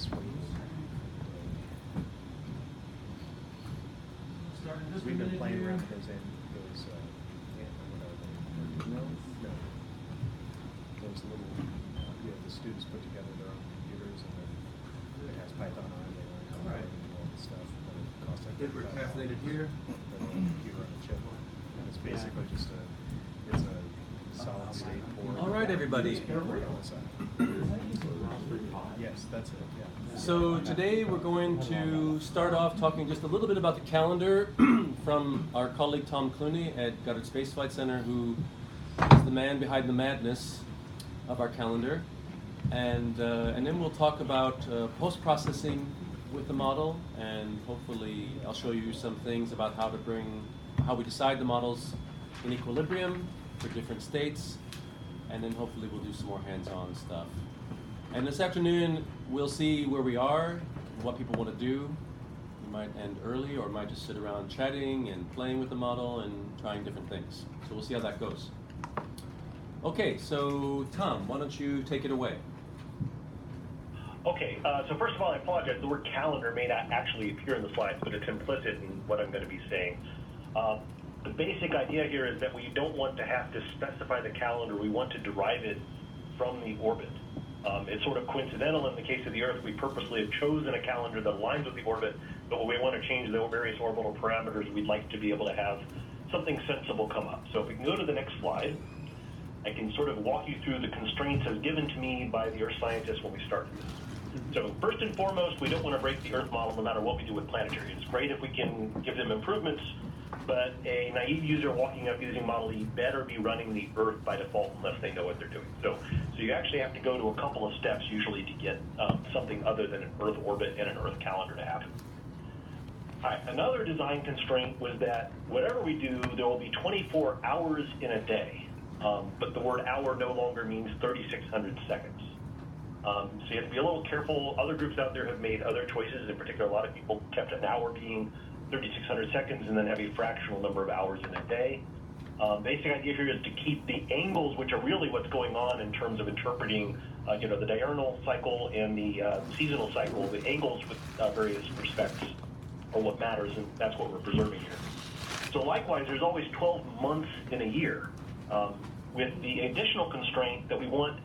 this one. We've been playing around with those those little, the students put together their own computers, and then it has Python on it. They learn how to code and do all this stuff. But it costs like we're calculated here. a computer on a chip, and it's basically just a solid state board. All right, everybody. Yes, that's it. Yeah. So today we're going to start off talking just a little bit about the calendar from our colleague Tom Clooney at Goddard Space Flight Center, who is the man behind the madness of our calendar, and then we'll talk about post-processing with the model, and hopefully I'll show you some things about how we decide the models in equilibrium for different states, and then hopefully we'll do some more hands-on stuff. And this afternoon we'll see where we are, what people want to do. We might end early, or might just sit around chatting and playing with the model and trying different things. So we'll see how that goes. Okay, so Tom, why don't you take it away? Okay, so first of all, I apologize. The word calendar may not actually appear in the slides, but it's implicit in what I'm going to be saying. The basic idea here is that we don't want to have to specify the calendar. We want to derive it from the orbit. It's sort of coincidental in the case of the Earth. We purposely have chosen a calendar that aligns with the orbit, but when we want to change the various orbital parameters, we'd like to be able to have something sensible come up. So if we can go to the next slide, I can sort of walk you through the constraints as given to me by the Earth scientists when we started this. So first and foremost, we don't want to break the Earth model no matter what we do with planetary. It's great if we can give them improvements, but a naive user walking up using Model E better be running the Earth by default unless they know what they're doing. So you actually have to go to a couple of steps usually to get something other than an Earth orbit and an Earth calendar to happen. Another design constraint was that whatever we do, there will be 24 hours in a day. But the word hour no longer means 3,600 seconds. So you have to be a little careful. Other groups out there have made other choices. In particular, a lot of people kept an hour being 3,600 seconds and then have a fractional number of hours in a day. Basic idea here is to keep the angles, which are really what's going on in terms of interpreting the diurnal cycle and the seasonal cycle. The angles with various respects are what matters, and that's what we're preserving here. So likewise, there's always 12 months in a year. With the additional constraint that we want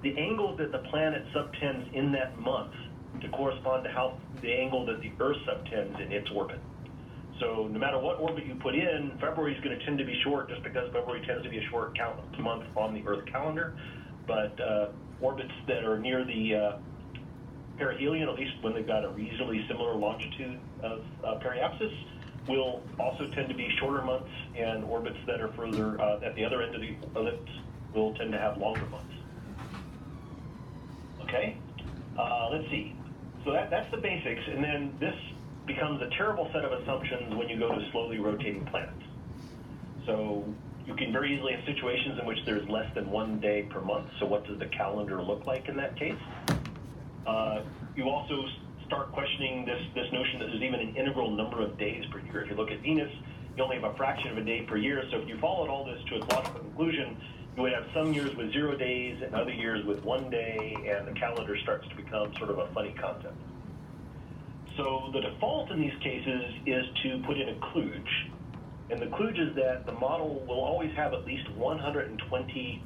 the angle that the planet subtends in that month to correspond to how the angle that the Earth subtends in its orbit. So no matter what orbit you put in, February is going to tend to be short just because February tends to be a short month on the Earth calendar. But orbits that are near the perihelion, at least when they've got a reasonably similar longitude of periapsis, will also tend to be shorter months, and orbits that are further at the other end of the ellipse will tend to have longer months. Okay, let's see. So that's the basics, and then this becomes a terrible set of assumptions when you go to slowly rotating planets. So you can very easily have situations in which there's less than 1 day per month. So what does the calendar look like in that case? You also start questioning this notion that there's even an integral number of days per year. If you look at Venus, you only have a fraction of a day per year. So if you followed all this to its logical conclusion, you would have some years with 0 days and other years with 1 day, and the calendar starts to become sort of a funny concept. So the default in these cases is to put in a kludge. And the kludge is that the model will always have at least 120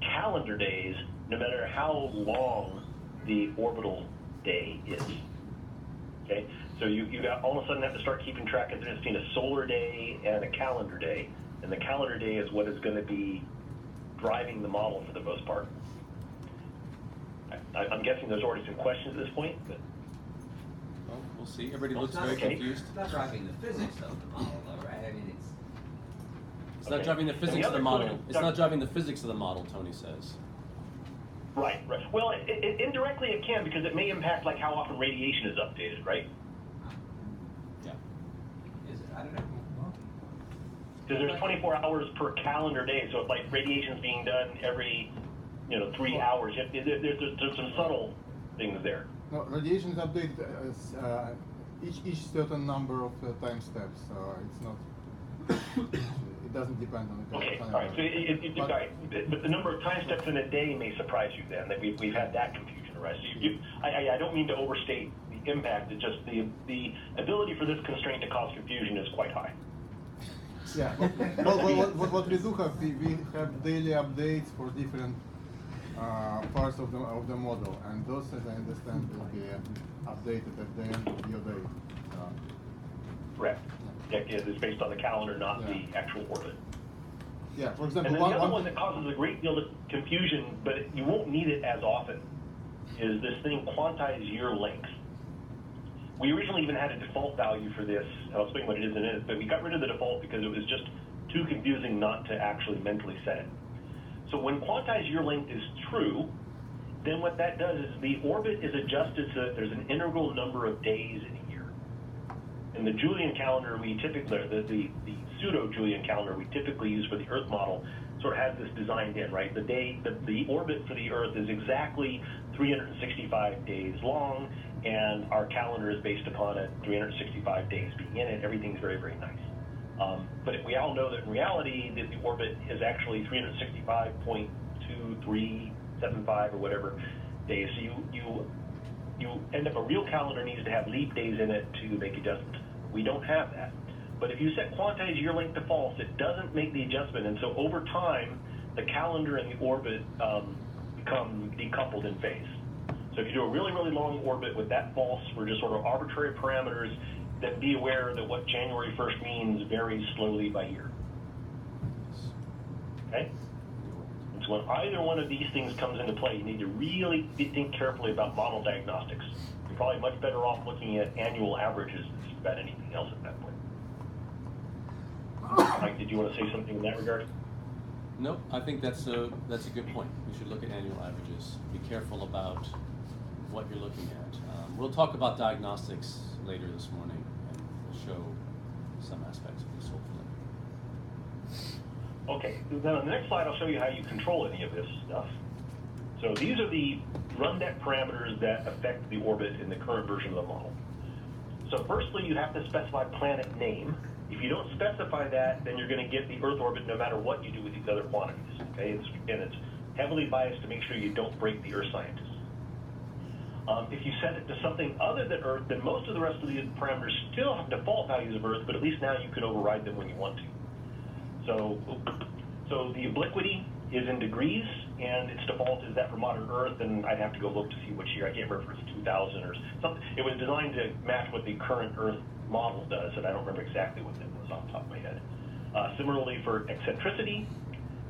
calendar days, no matter how long the orbital day is. Okay, so you all of a sudden have to start keeping track of this between a solar day and a calendar day, and the calendar day is what is going to be driving the model for the most part. I'm guessing there's already some questions at this point, but well, we'll see. Everybody looks very confused. It's not driving the physics of the model, though, right? I mean, it's not driving the physics of the model. It's not driving the physics of the model, Tony says. Right. Well, indirectly it can, because it may impact like how often radiation is updated, right? Yeah. Is it? I don't know. Because there's 24 hours per calendar day, so if like radiation's being done every 3 hours, there's some subtle things there. No, radiation is updated each certain number of time steps, so it's not. It doesn't depend on the Okay, calendar. all right. So but the number of time steps in a day may surprise you then, that we've had that confusion. calculator, right? So I don't mean to overstate the impact. It's just the ability for this constraint to cause confusion is quite high. Yeah. What we do have, we have daily updates for different parts of the model, and those, as I understand, will be updated at the end of your day. Correct. Yeah, it's based on the calendar, not Yeah. the actual orbit. Yeah, for example, And then the other one that causes a great deal of confusion, but you won't need it as often, is this thing quantized year length. We originally even had a default value for this. I'll explain what it is in a minute, but we got rid of the default because it was just too confusing not to actually mentally set it. So when quantized year length is true, then what that does is the orbit is adjusted so that there's an integral number of days in a year. In the Julian calendar, we typically, the pseudo-Julian calendar we typically use for the Earth model sort of has this designed in, right? The orbit for the Earth is exactly 365 days long, and our calendar is based upon it, 365 days being in it. Everything's very, very nice. But we all know that in reality, that the orbit is actually 365.2375 or whatever days. So you end up, a real calendar needs to have leap days in it to make adjustments. We don't have that. But if you set quantized year length to false, it doesn't make the adjustment. And so over time, the calendar and the orbit become decoupled in phase. So if you do a really, really long orbit with that false for just sort of arbitrary parameters, then be aware that what January 1st means varies slowly by year. Okay? And so when either one of these things comes into play, you need to really think carefully about model diagnostics. You're probably much better off looking at annual averages than just about anything else at that point. Mike, did you want to say something in that regard? Nope, I think that's a good point. We should look at annual averages. Be careful about what you're looking at. We'll talk about diagnostics later this morning, and we'll show some aspects of this, hopefully. Okay, then on the next slide, I'll show you how you control any of this stuff. So these are the rundeck parameters that affect the orbit in the current version of the model. So firstly, you have to specify planet name. If you don't specify that, then you're going to get the Earth orbit no matter what you do with these other quantities. Okay, it's heavily biased to make sure you don't break the Earth scientists. If you set it to something other than Earth, then most of the rest of the parameters still have default values of Earth, but at least now you can override them when you want to. So the obliquity is in degrees, and its default is that for modern Earth, and I'd have to go look to see which year. I can't remember if it's 2000 or something. It was designed to match what the current Earth model does, and I don't remember exactly what that was off the top of my head. Similarly for eccentricity,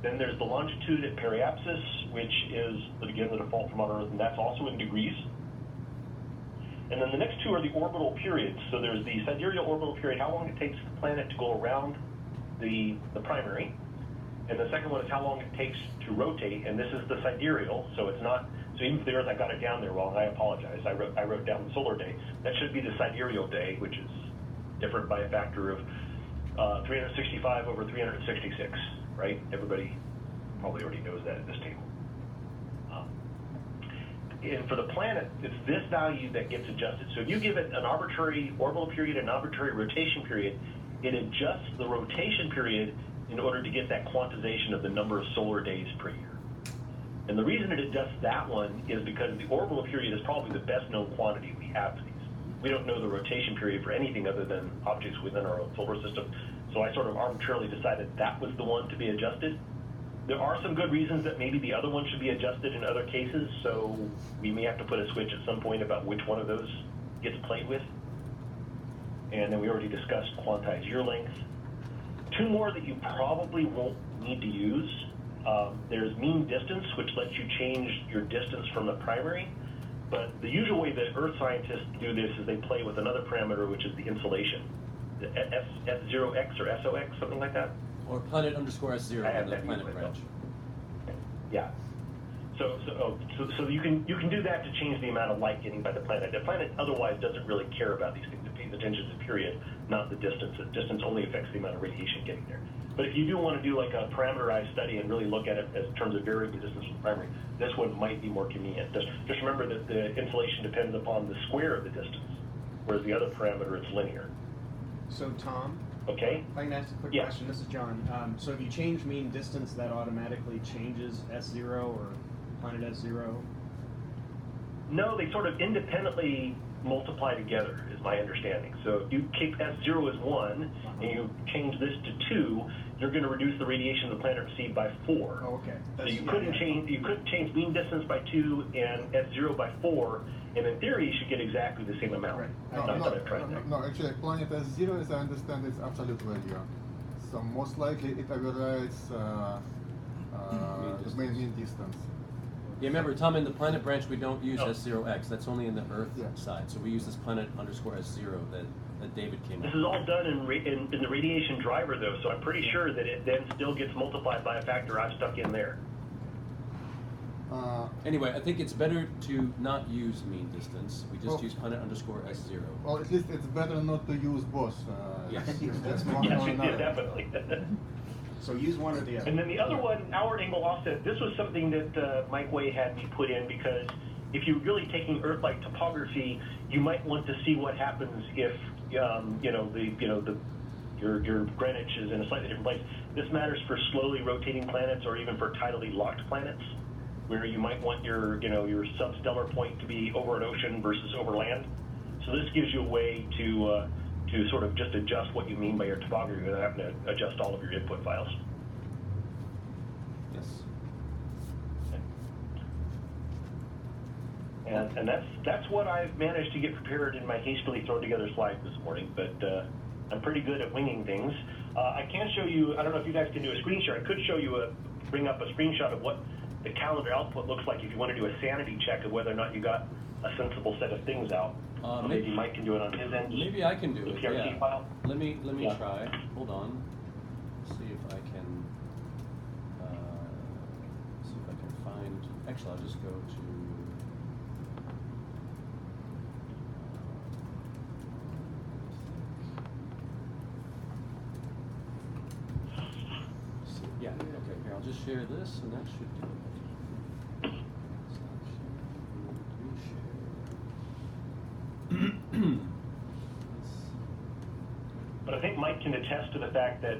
then there's the longitude at periapsis, which is, again, the default for modern Earth, and that's also in degrees. And then the next two are the orbital periods. So there's the sidereal orbital period, how long it takes the planet to go around the primary. And the second one is how long it takes to rotate, and this is the sidereal, so it's not, so even for the Earth, I got it down there wrong, I apologize. I wrote down the solar day. That should be the sidereal day, which is different by a factor of 365 over 366, right? Everybody probably already knows that in this table. And for the planet, it's this value that gets adjusted. So if you give it an arbitrary orbital period and an arbitrary rotation period, it adjusts the rotation period in order to get that quantization of the number of solar days per year. And the reason it adjusts that one is because the orbital period is probably the best known quantity we have for these. We don't know the rotation period for anything other than objects within our own solar system. So I sort of arbitrarily decided that was the one to be adjusted. There are some good reasons that maybe the other one should be adjusted in other cases, so we may have to put a switch at some point about which one of those gets played with. And then we already discussed quantized year length. Two more that you probably won't need to use. There's mean distance, which lets you change your distance from the primary. But the usual way that Earth scientists do this is they play with another parameter, which is the insolation. The S0x or SOX, something like that. Or planet underscore S0 in the planet branch. Yeah. So you can do that to change the amount of light getting by the planet. The planet otherwise doesn't really care about these things. It pays attention to the period, not the distance. The distance only affects the amount of radiation getting there. But if you do want to do like a parameterized study and really look at it as terms of variable distance from the primary, this one might be more convenient. Just remember that the insolation depends upon the square of the distance, whereas the other parameter is linear. So Tom, okay? if I can ask a quick Yes. question. This is John. So if you change mean distance, that automatically changes S0 or planet S0? No, they sort of independently multiply together, is my understanding. So if you keep S0 as 1 and you change this to 2, you're going to reduce the radiation the planet received by 4. Oh, okay. So you couldn't change mean distance by 2 and S0 by 4, and in theory you should get exactly the same amount. Right. No, actually, planet S0, as I understand, is absolute value. So most likely it overrides the mean distance. Yeah, remember, Tom, in the planet branch we don't use Oh. S0x. That's only in the Earth Yeah. side. So we use this planet underscore S0 that David came up This with. is all done in the radiation driver, though, so I'm pretty sure that it then still gets multiplied by a factor I've stuck in there. Anyway, I think it's better to not use mean distance. We just Oh. use planet underscore S0. Well, at least it's better not to use both. Yes. That's one Yes, or yeah, another. definitely. So use one or the other. And then the other one, hour angle offset, this was something that Mike Way had me put in because if you're really taking Earth-like topography, you might want to see what happens if your Greenwich is in a slightly different place. This matters for slowly rotating planets or even for tidally locked planets, where you might want your substellar point to be over an ocean versus over land. So this gives you a way to sort of just adjust what you mean by your topography without having to adjust all of your input files. Yes. And that's what I've managed to get prepared in my hastily thrown together slides this morning, but I'm pretty good at winging things. I can show you, I don't know if you guys can do a screen share, I could show you bring up a screenshot of what the calendar output looks like if you want to do a sanity check of whether or not you got a sensible set of things out. Maybe Mike can do it on his end. Maybe I can do the it. PRT Yeah. file. Let me Yeah. try. Hold on. See if I can. Find. Actually, I'll just go to. Yeah. Okay. Here, I'll just share this, and that should do it. Stop sharing. But I think Mike can attest to the fact that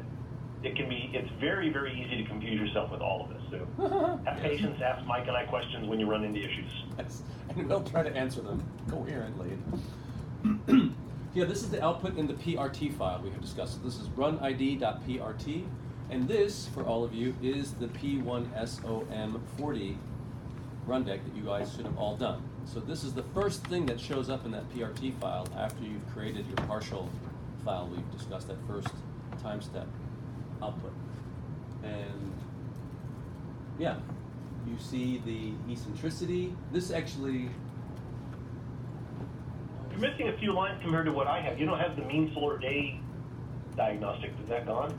it's very, very easy to confuse yourself with all of this. So have Yes. patience, ask Mike and I questions when you run into issues. Yes, and we'll try to answer them coherently. Yeah, this is the output in the PRT file we have discussed. This is runid.prt, and this, for all of you, is the P1SOM40 run deck that you guys should have all done. So this is the first thing that shows up in that PRT file after you've created your partial file. We've discussed that first time step output. And yeah, you see the eccentricity. This actually, You're missing a few lines compared to what I have. You don't have the mean solar day diagnostic. Is that gone?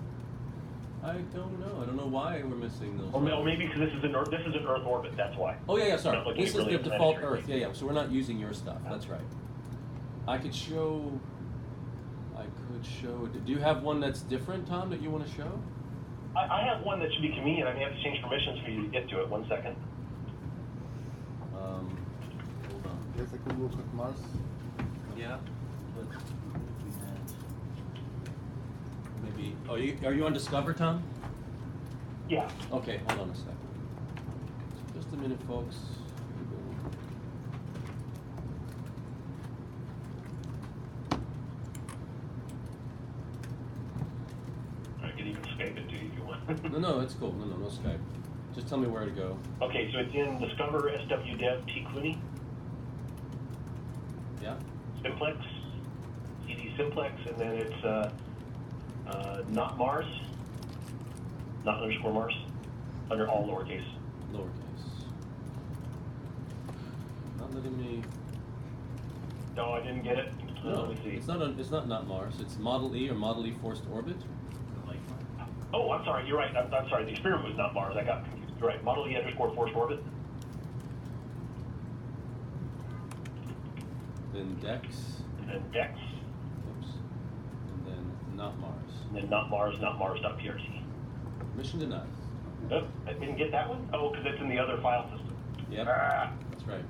I don't know. I don't know why we're missing those. Or maybe because this is an Earth orbit. That's why. Oh yeah, sorry. Not looking This at is really the a default planetary Earth. Yeah. So we're not using your stuff. That's right. I could show. Do you have one that's different, Tom, that you want to show? I have one that should be convenient. I may have to change permissions for you to get to it. 1 second. Hold on. Let's take a look at Mars. Yeah. Maybe. Oh, are you on Discover, Tom? Yeah. Okay, hold on a second. Just a minute, folks. I can even Skype it to you if you want. No, it's cool. No Skype. Just tell me where to go. Okay, so it's in Discover SWDev T Clooney. Yeah. Simplex, CD Simplex, and then it's not Mars, not underscore Mars, under all lowercase. Lowercase. Not letting me. No, I didn't get it. No, Let me see. it's not Mars. It's Model E or Model E forced orbit. Oh, I'm sorry. You're right. I'm sorry. The experiment was not Mars. I got confused. You're right. Model E underscore forced orbit. Then Dex. And then Dex. Oops. And then not Mars. And then not Mars.prt. Mission denied. Oh, I didn't get that one? Oh, because it's in the other file system. Yep. Ah. That's right.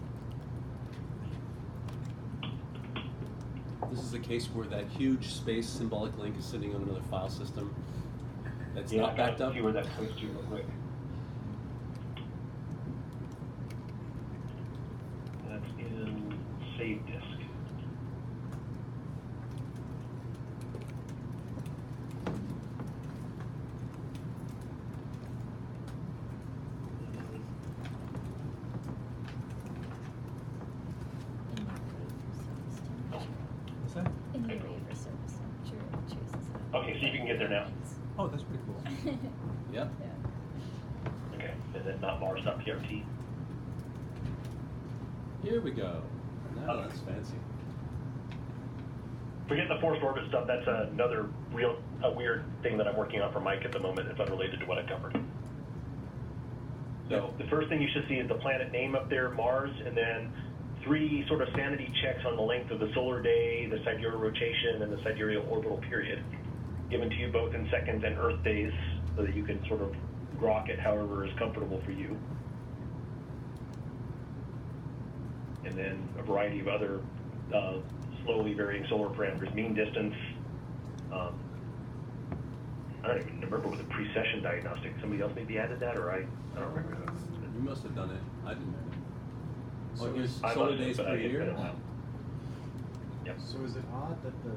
This is a case where that huge space symbolic link is sitting on another file system that's Yeah, not backed I up. see where that comes to real quick. That's in save disk. What's that? In the waiver service, I'm sure it chooses that. Okay, so you can get there now. Oh, that's pretty cool. Yep. Yeah. Okay, and then not Mars.prt. Here we go. Now that's fancy. Forget the forced orbit stuff. That's another weird thing that I'm working on for Mike at the moment. It's unrelated to what I covered. So the first thing you should see is the planet name up there, Mars, and then 3 sort of sanity checks on the length of the solar day, the sidereal rotation, and the sidereal orbital period, given to you both in seconds and Earth days, so that you can sort of grok it however is comfortable for you. And then a variety of other slowly varying solar parameters, mean distance. I don't even remember with the precession diagnostic. Somebody else maybe added that, or I don't remember that. You must have done it. I didn't. So Oh, here's I solar must have, days but per I didn't year. put it out. Yep. So is it odd that the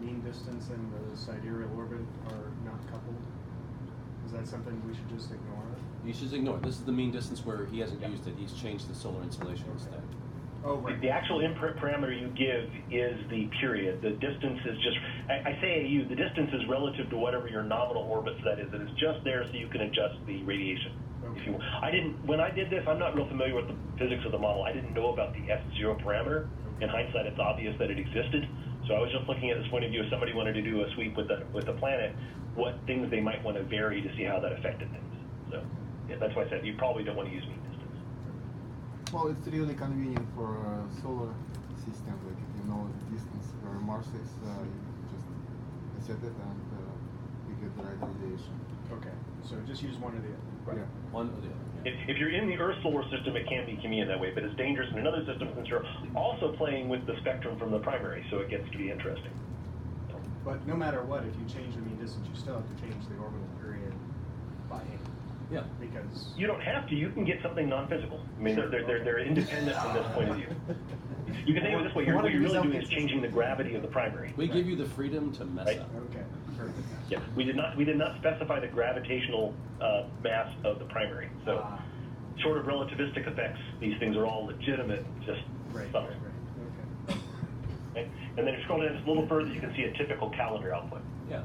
mean distance and the sidereal orbit are not coupled? Is that something we should just ignore? You should ignore it. This is the mean distance where he hasn't used it. He's changed the solar insolation instead. Oh, right. The actual input parameter you give is the period. The distance is just, I say AU, the distance is relative to whatever your nominal orbit for that is, and it's just there so you can adjust the radiation. If you, when I did this, I'm not real familiar with the physics of the model. I didn't know about the S0 parameter. In hindsight, it's obvious that it existed. So I was just looking at this point of view, if somebody wanted to do a sweep with the planet, what things they might want to vary to see how that affected things. So yeah, that's why I said you probably don't want to use mean distance. Well, it's really convenient for a solar system. Like if you know the distance where Mars is, you just set it and you get the right radiation. Okay, so just use one or the other. Right. Yeah. One or the other. Yeah. If you're in the Earth solar system, it can be convenient that way, but it's dangerous in another system since you're also playing with the spectrum from the primary, so it gets to be interesting. But no matter what, if you change the mean distance, you still have to change the orbital period by hand. Yeah. Because You don't have to. You can get something non-physical. I mean, they're independent from this point of view. You can think of it this way. What you're really doing is changing the gravity of the primary. We give you the freedom to mess Right. up. okay, perfect. Yeah, we did not specify the gravitational mass of the primary. So, short of relativistic effects, these things are all legitimate, just Right, subtle. right. Okay. Okay? And then if you scroll down just a little further, you can see a typical calendar output. Yeah.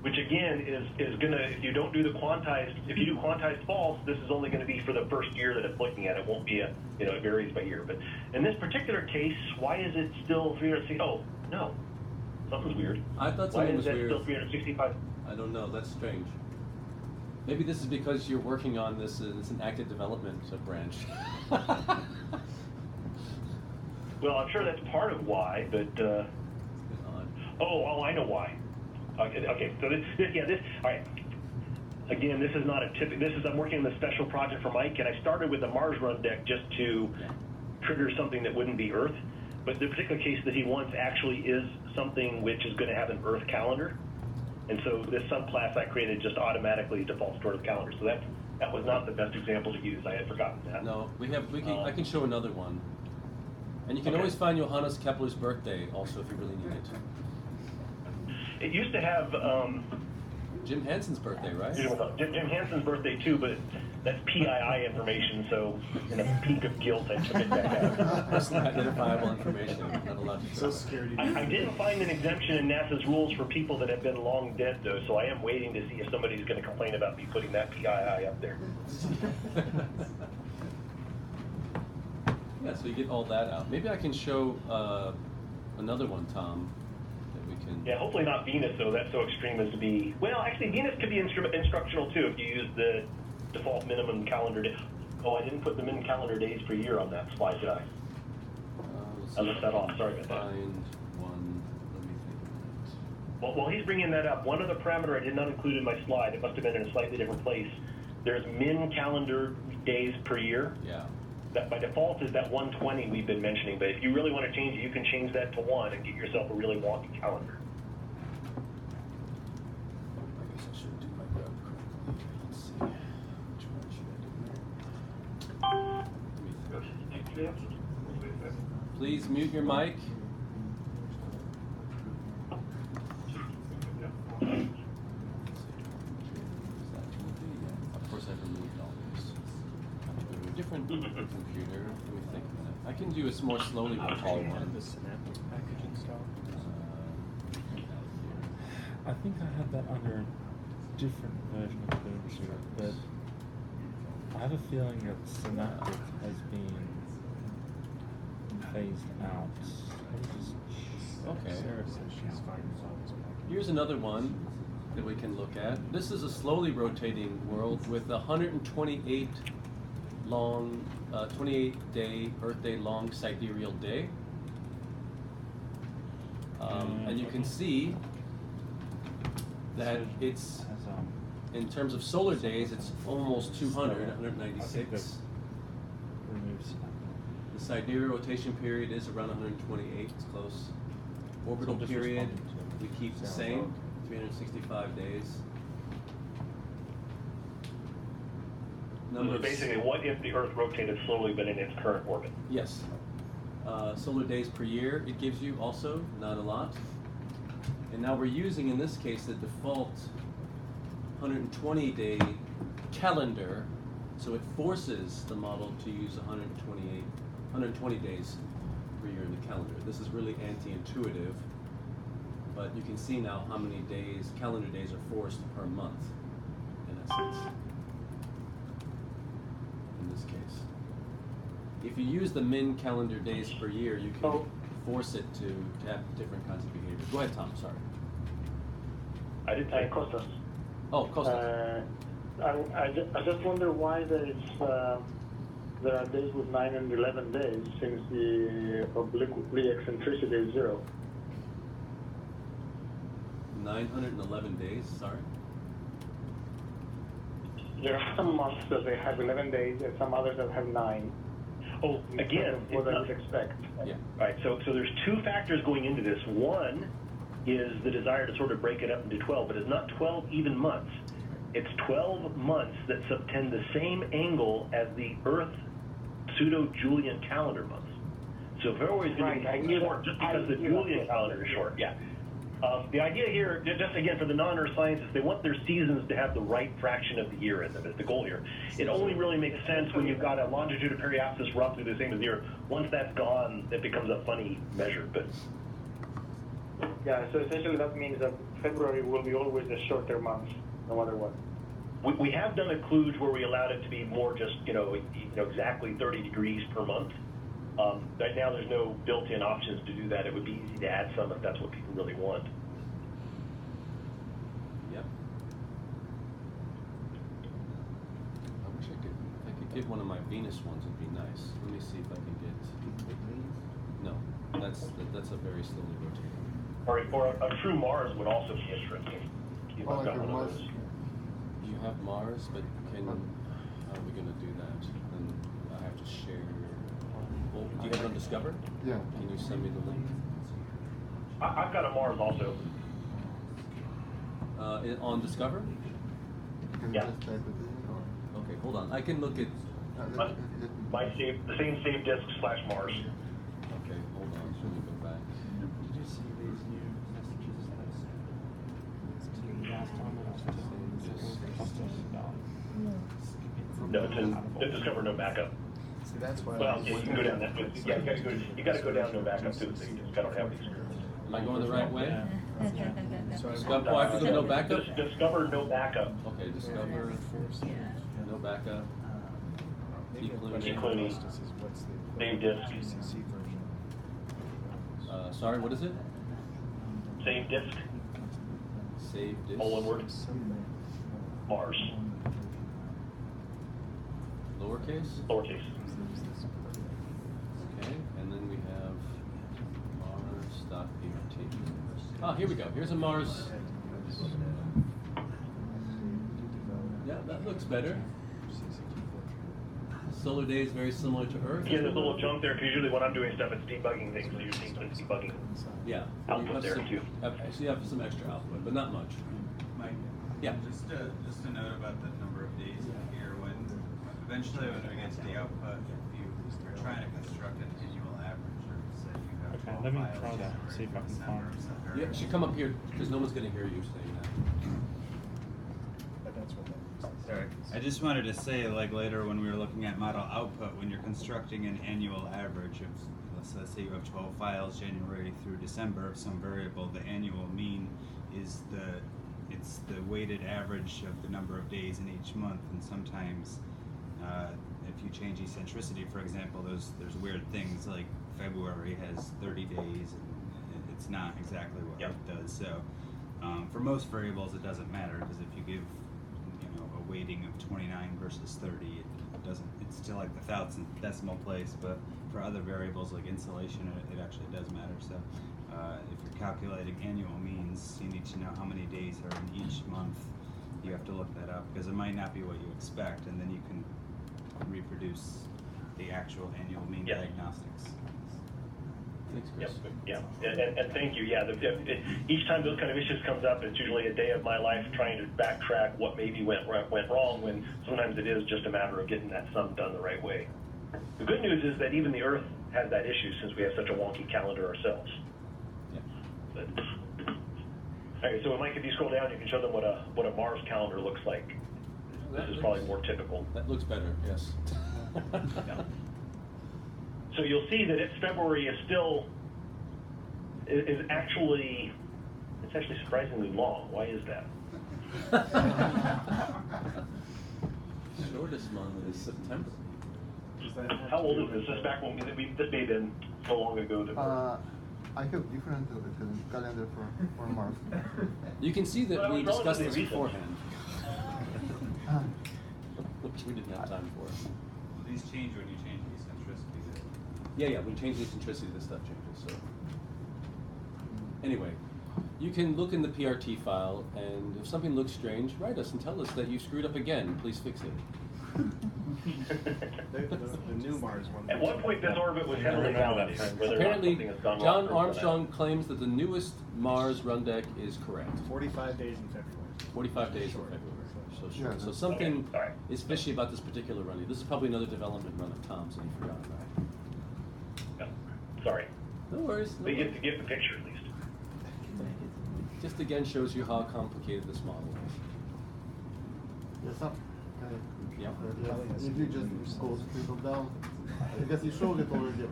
Which again is gonna, if you don't do the quantized, if you do quantized false, this is only gonna be for the first year that it's looking at. It won't be it varies by year. But in this particular case, why is it still 360? Oh, no, something's weird. I thought Why something is was that weird. still 365? I don't know. That's strange. Maybe this is because you're working on this. It's an active development branch. Well, I'm sure that's part of why, but I know why. Okay, so this, all right. Again, this is not a typical. I'm working on this special project for Mike, and I started with the Mars run deck just to trigger something that wouldn't be Earth. But the particular case that he wants actually is something which is going to have an Earth calendar, and so this subclass I created just automatically defaults toward the calendar. So that was not the best example to use. I had forgotten that. No, I can show another one, and you can Okay. always find Johannes Kepler's birthday also if you really need it. It used to have Jim Hansen's birthday, right? Jim Hansen's birthday too, but that's PII information. So in a peak of guilt, I took it back out. Personally identifiable information. Not allowed to Social show. Security. I did find an exemption in NASA's rules for people that have been long dead, though, so I am waiting to see if somebody's going to complain about me putting that PII up there. Yeah, so you get all that out. Maybe I can show another one, Tom, that we can. Yeah, hopefully not Venus, though. That's so extreme as to be. Well, actually, Venus could be instructional too if you use the default minimum calendar day. Oh, I didn't put the minimum calendar days per year on that slide, did I? I left that off. Sorry about that. Find one. Let me think of Well, while he's bringing that up, one other parameter I did not include in my slide, it must have been in a slightly different place. There's min calendar days per year. it. Yeah. That by default is that 120 we've been mentioning, but if you really want to change it, you can change that to 1 and get yourself a really wonky calendar. I guess I should do my grab correctly. Let's see. Which one should I do here? Let me think. Please mute your mic. Of course, I've removed all this. Go to a different computer. Let me think a minute. I can do a more slowly rotating one. The synaptic package installed. I think I had that under a different version of Ubuntu, but I have a feeling that Synaptic has been phased out. Let me just Okay. Sarah says she's fine with all this package. Here's another one that we can look at. This is a slowly rotating world with a 128 long, 28-day, Earth Day long sidereal day. And you can see that it's, in terms of solar days, it's almost 200, 196. removes The sidereal rotation period is around 128, it's close. Orbital So just period, responding to we keep the sound same, log. 365 days. So Number of basically, what if the Earth rotated slowly but in its current orbit? Yes. Solar days per year it gives you also, not a lot. And now we're using, in this case, the default 120-day calendar, so it forces the model to use 120 days per year in the calendar. This is really anti-intuitive, but you can see now how many days, calendar days are forced per month, in essence, in this case. If you use the min calendar days per year, you can force it to have different kinds of behavior. Go ahead, Tom, sorry. I did say Costas. Oh, Costa. I just wonder why there are days with 9 and 11 days since the obliquely eccentricity is 0. 911 days, sorry. There are some months that they have 11 days and some others that have 9. Oh, again, What I would expect. Yeah. Right, so there's two factors going into this. One is the desire to sort of break it up into 12, but it's not 12 even months. It's 12 months that subtend the same angle as the Earth pseudo-Julian calendar months. So February is going to be short just because the Julian calendar is short. Yeah. The idea here, just again for the non-Earth scientists, they want their seasons to have the right fraction of the year in them. Is the goal here. It only really makes sense when you've got a longitude of periapsis roughly the same as the year. Once that's gone, it becomes a funny measure. But Yeah, so essentially that means that February will be always the shorter month, no matter what. we have done a kludge where we allowed it to be more just exactly 30 degrees per month. Right now, there's no built-in options to do that. It would be easy to add some if that's what people really want. Yep. I wish if I could get one of my Venus ones, it'd be nice. Let me see if I can get. No, that's a very slowly rotating. Or a true Mars would also be interesting. If I've got one of those. You have Mars, but how are we going to do that? And I have to share. Well, do you have it on Discover? Yeah. Can you send me the link? I've got a Mars also. On Discover? Can Yeah. you just type it in or? Okay, hold on. I can look at. The same save disk / Mars. Okay, hold on. Let me go back. Did you see these new messages that last time I was talking about? No, to discover no backup. See, that's why. Well, yeah, you can go down that. Yeah, you got to go down no backup too. So you just got to have these. Am I going the right way? So Discover, oh, I have to go no backup? Discover no backup. Okay, Discover, no backup. Maybe Keep a Clooney. question Clooney. is what's the Save disk. GCC version? Sorry, what is it? Save disk. Save disk. All one word. Mars. Lowercase? Lowercase. Okay, and then we have Mars.art. Ah, here we go. Here's a Mars. Yeah, that looks better. Solar day is very similar to Earth. Yeah, there's a little jump there because usually when I'm doing stuff, it's debugging things. So you're seeing some debugging. Yeah. Output You have there, some, too. Actually, you have some extra output, but not much. Mike? Yeah. Just a note about the number of days here. When eventually when we get to the output, if you you're trying to construct an annual average, or say you have Okay, 12 let me files try that, generated see if I in can December find- of some Yeah, variable. should come up here because no one's going to hear you saying that. But that's what that means. Sorry, I just wanted to say, like later when we were looking at model output, when you're constructing an annual average of, let's say you have 12 files January through December of some variable, the annual mean is it's the weighted average of the number of days in each month, and sometimes if you change eccentricity, for example, there's weird things like February has 30 days and it's not exactly what Yep. it does. So for most variables it doesn't matter, because if you give a weighting of 29 versus 30, it doesn't, it's still like the thousandth decimal place, but for other variables like insulation it actually does matter. So if you're calculating annual means, you need to know how many days are in each month. You have to look that up because it might not be what you expect, and then you can reproduce the actual annual mean Yeah. diagnostics. Thanks, Yep, Chris. yeah, and thank you. Yeah, each time those kind of issues comes up, it's usually a day of my life trying to backtrack what maybe went wrong, when sometimes it is just a matter of getting that sum done the right way. The good news is that even the Earth has that issue, since we have such a wonky calendar ourselves. Yeah. But, okay, so Mike, if you scroll down, you can show them what a Mars calendar looks like. This is probably more typical. That looks better, yes. Yeah. So you'll see that February is still is actually, it's actually surprisingly long. Why is that? Shortest month is September. Does that have How to old do is this? with This back when this may have been so long ago that I have different calendar for Mars. You can see that Well, we it was discussed this relatively recent. beforehand, which we didn't have time for. These change when you change eccentricity. Yeah, when you change the eccentricity, this stuff changes. So anyway, you can look in the PRT file, and if something looks strange, write us and tell us that you screwed up again. Please fix it. the new Mars one. At one point, this orbit was heavily validated. Whether or not Apparently, something has gone John wrong Armstrong claims that the newest Mars run deck is correct. 45 days in February. 45 days in Short. February. So Yeah, short. So that's- something Okay, all right. is fishy about this particular run. This is probably another development run of Tom's that he forgot about. Yeah. Sorry, No worries. No but you worries. get to get the picture at least. Just again shows you how complicated this model is. Yeah, some. Yeah. If you just go trickle down, I guess you showed it already.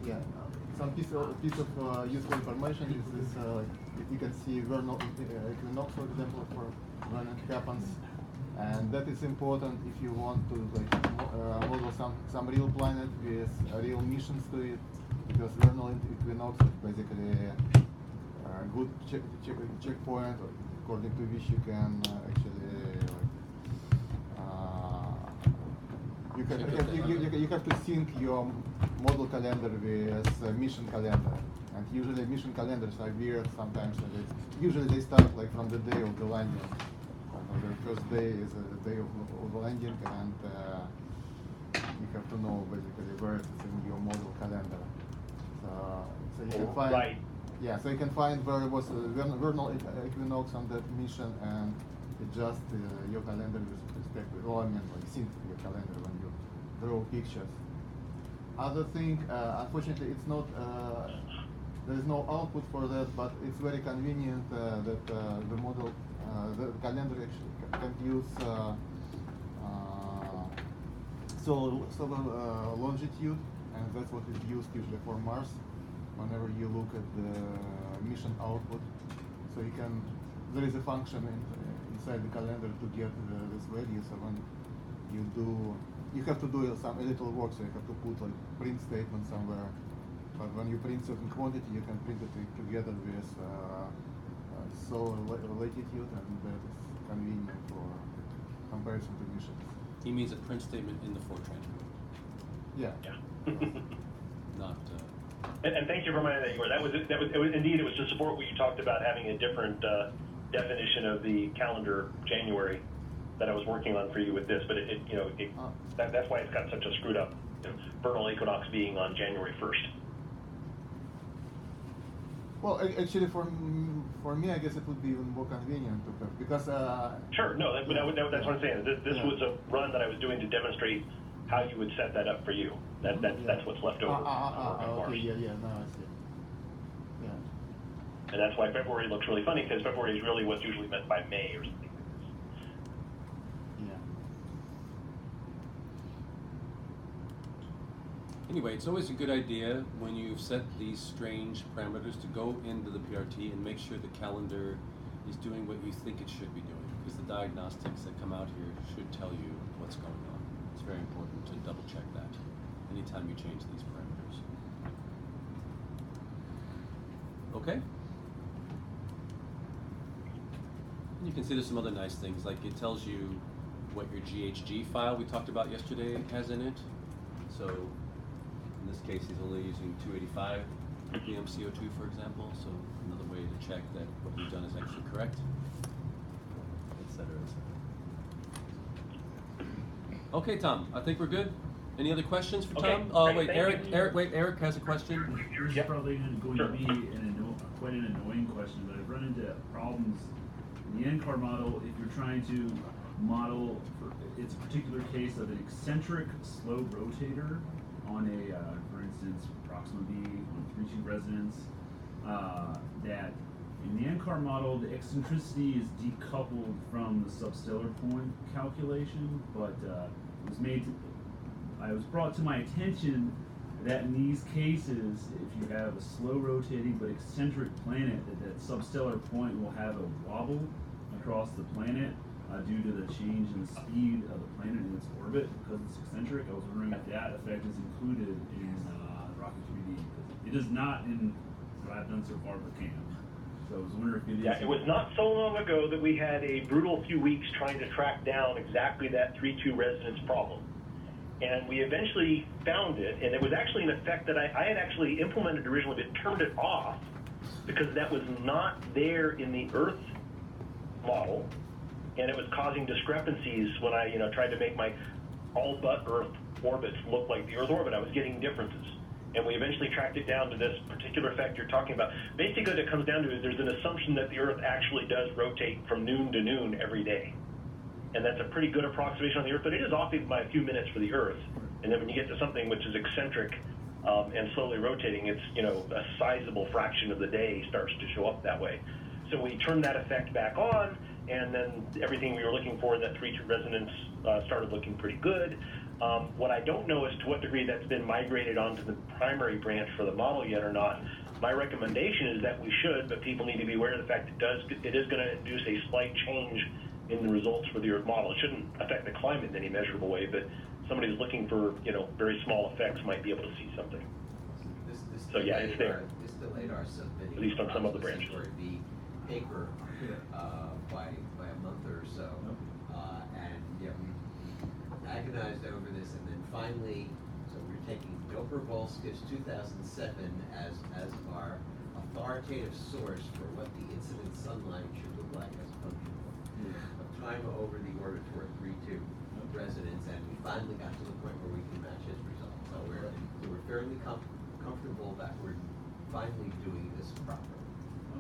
Yeah, some piece of useful information is this. You can see vernal equinox, for example, for when it happens, and that is important if you want to model some real planet with real missions to it, because vernal equinox is basically a good checkpoint according to which you can you have to sync your model calendar with mission calendar, and usually mission calendars are weird sometimes. Usually they start like from the day of the landing. The first day is the day of the landing, and you have to know basically where it's in your model calendar. So you can find. Right. Yeah, so you can find where was vernal equinox on that mission and adjust your calendar with respect to, like sync your calendar when you draw pictures. Other thing, unfortunately, it's not, there is no output for that, but it's very convenient that the model, the calendar actually can use solar longitude, and that's what is used usually for Mars. Whenever you look at the mission output, so you can, there is a function inside the calendar to get this value. So when you do, you have to do a little work. So you have to put like print statement somewhere. But when you print certain quantity, you can print it together with solar latitude, and that is convenient for comparison to missions. He means a print statement in the Fortran code, Yeah. not. And thank you for reminding that, Igor. That was indeed, it was to support what you talked about, having a different definition of the calendar January that I was working on for you with this. But that's why it's got such a screwed up, vernal equinox being on January 1st. Well, actually, for me, I guess it would be even more convenient to have because. Sure. No, that's what I'm saying. This was a run that I was doing to demonstrate how you would set that up for you. That's what's left over. Okay. Yeah. No, I see. Yeah. And that's why February looks really funny, because February is really what's usually meant by May or something. Yeah. Anyway, it's always a good idea when you've set these strange parameters to go into the PRT and make sure the calendar is doing what you think it should be doing, because the diagnostics that come out here should tell you what's going on. It's very important to double check that anytime you change these parameters. Okay? You can see there's some other nice things, like it tells you what your GHG file we talked about yesterday has in it. So in this case, he's only using 285 ppm CO2, for example. So another way to check that what we've done is actually correct, et cetera, et cetera. Okay, Tom, I think we're good. Any other questions for Okay, Tom? great, Wait, Eric has a question. Yours is probably going to be quite an annoying question, but I've run into problems in the NCAR model. If you're trying to model, it's a particular case of an eccentric slow rotator on a, for instance, Proxima B on 3-2 resonance, that in the NCAR model, the eccentricity is decoupled from the substellar point calculation, but I was brought to my attention that in these cases, if you have a slow rotating but eccentric planet, that substellar point will have a wobble across the planet due to the change in the speed of the planet in its orbit because it's eccentric. I was wondering if that effect is included in ROCKE-3D. It is not in what I've done so far with CAM. So I was wondering if it is. Yeah, it was not so long ago that we had a brutal few weeks trying to track down exactly that 3-2 resonance problem. And we eventually found it, and it was actually an effect that I had actually implemented originally, but turned it off because that was not there in the Earth model, and it was causing discrepancies when I, tried to make my all but Earth orbits look like the Earth orbit. I was getting differences, and we eventually tracked it down to this particular effect you're talking about. Basically, what it comes down to is there's an assumption that the Earth actually does rotate from noon to noon every day. And that's a pretty good approximation on the Earth, but it is off by a few minutes for the Earth. And then when you get to something which is eccentric and slowly rotating, it's, a sizable fraction of the day starts to show up that way. So we turned that effect back on, and then everything we were looking for in that 3-2 resonance started looking pretty good. What I don't know is to what degree that's been migrated onto the primary branch for the model yet or not. My recommendation is that we should, but people need to be aware of the fact it is going to induce a slight change in the results for the Earth model. It shouldn't affect the climate in any measurable way, but somebody who's looking for, very small effects might be able to see something. So yeah, it's there. This delayed our submitting. At least on some of the branches. The paper by a month or so, and we agonized over this, and then finally, so we're taking Dobrovolska's 2007 as our authoritative source for what the incident sunlight should look like as a function of time over the orbit for a 3-2 resonance, and we finally got to the point where we can match his results. So we're fairly comfortable that we're finally doing this properly.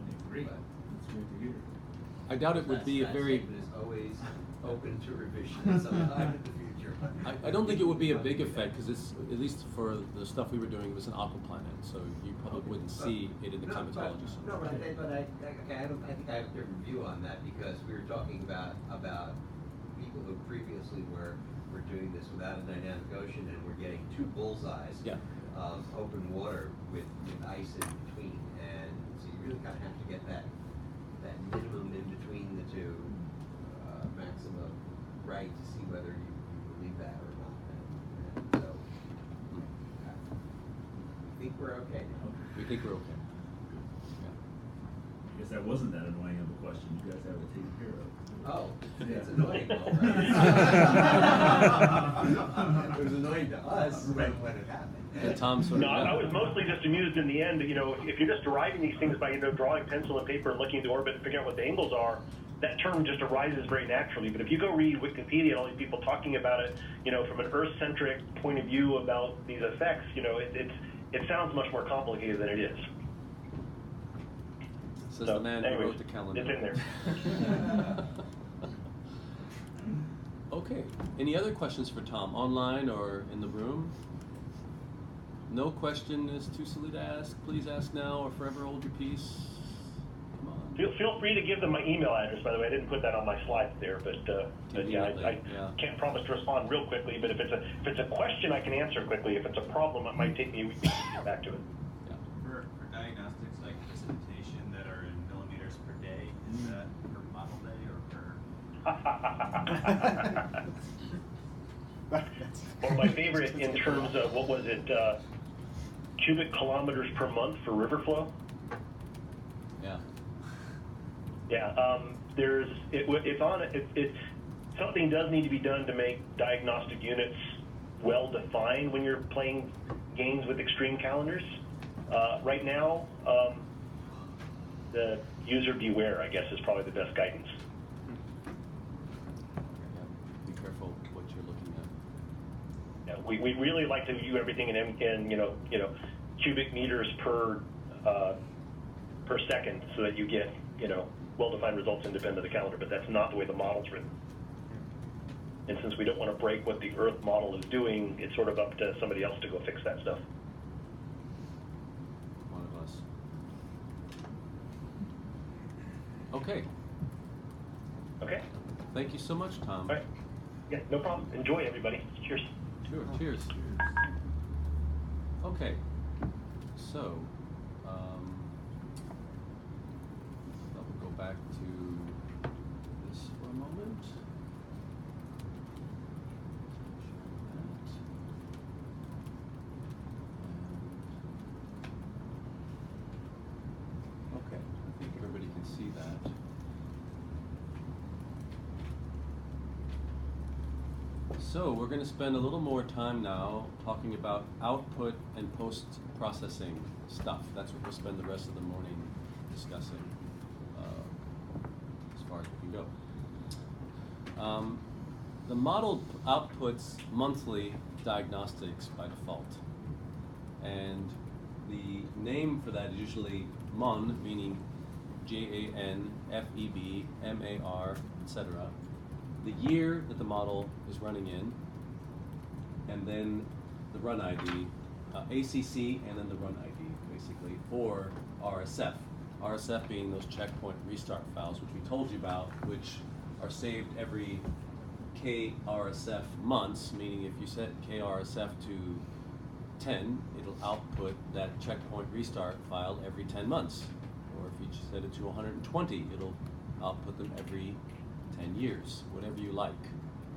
Okay, great. That's great to hear. I doubt it would be a very. That statement is always open to revision sometime in the future. I don't think it would be a big effect because it's, at least for the stuff we were doing, it was an aquaplanet, so you probably wouldn't see it in the climatology. No, but I think I have a different view on that because we were talking about people who previously were doing this without a dynamic ocean and we're getting two bullseyes of open water with ice in between, and so you really kind of have to get that minimum in between the two maximum right to see whether you believe that or not. And so I think we're okay now. We think we're okay. I guess that wasn't that annoying of a question. You guys have it taken care of. Oh, it's annoying. It was annoying to us when it happened. And Tom sort of. No, I was mostly just amused in the end. If you're just deriving these things by drawing pencil and paper and looking at the orbit and figuring out what the angles are, that term just arises very naturally. But if you go read Wikipedia and all these people talking about it, from an Earth-centric point of view about these effects, it sounds much more complicated than it is. Says So, the man who anyways, wrote the calendar. It's in there. Okay. Any other questions for Tom, online or in the room? No question is too silly to ask. Please ask now or forever hold your peace. Come on. Feel free to give them my email address, by the way. I didn't put that on my slides there, but yeah, I Yeah. can't promise to respond real quickly, but if it's a question, I can answer quickly. If it's a problem, it might take me a week to get back to it. Yeah. For diagnostics like precipitation that are in millimeters per day, is that per model day or per? One of my favorite in terms of, what was it, cubic kilometers per month for river flow? Yeah. Yeah, something does need to be done to make diagnostic units well defined when you're playing games with extreme calendars. Right now, the user beware, I guess, is probably the best guidance. Yeah. Be careful what you're looking at. Yeah, we really like to view everything in cubic meters per second, so that you get well-defined results independent of the calendar. But that's not the way the model's written. And since we don't want to break what the Earth model is doing, it's sort of up to somebody else to go fix that stuff. One of us. Okay. Okay. Thank you so much, Tom. All right. Yeah, no problem. Enjoy, everybody. Cheers. Sure. Cheers. Okay. So, we'll go back to this for a moment. Okay, I think everybody can see that. So we're going to spend a little more time now talking about output and post-processing stuff. That's what we'll spend the rest of the morning discussing, as far as we can go. The model outputs monthly diagnostics by default. And the name for that is usually MON, meaning JAN, FEB, MAR, etc. The year that the model is running in, and then the run ID, ACC, and then the run ID, basically, or RSF. RSF being those checkpoint restart files, which we told you about, which are saved every KRSF months, meaning if you set KRSF to 10, it'll output that checkpoint restart file every 10 months. Or if you set it to 120, it'll output them every 10 years, whatever you like.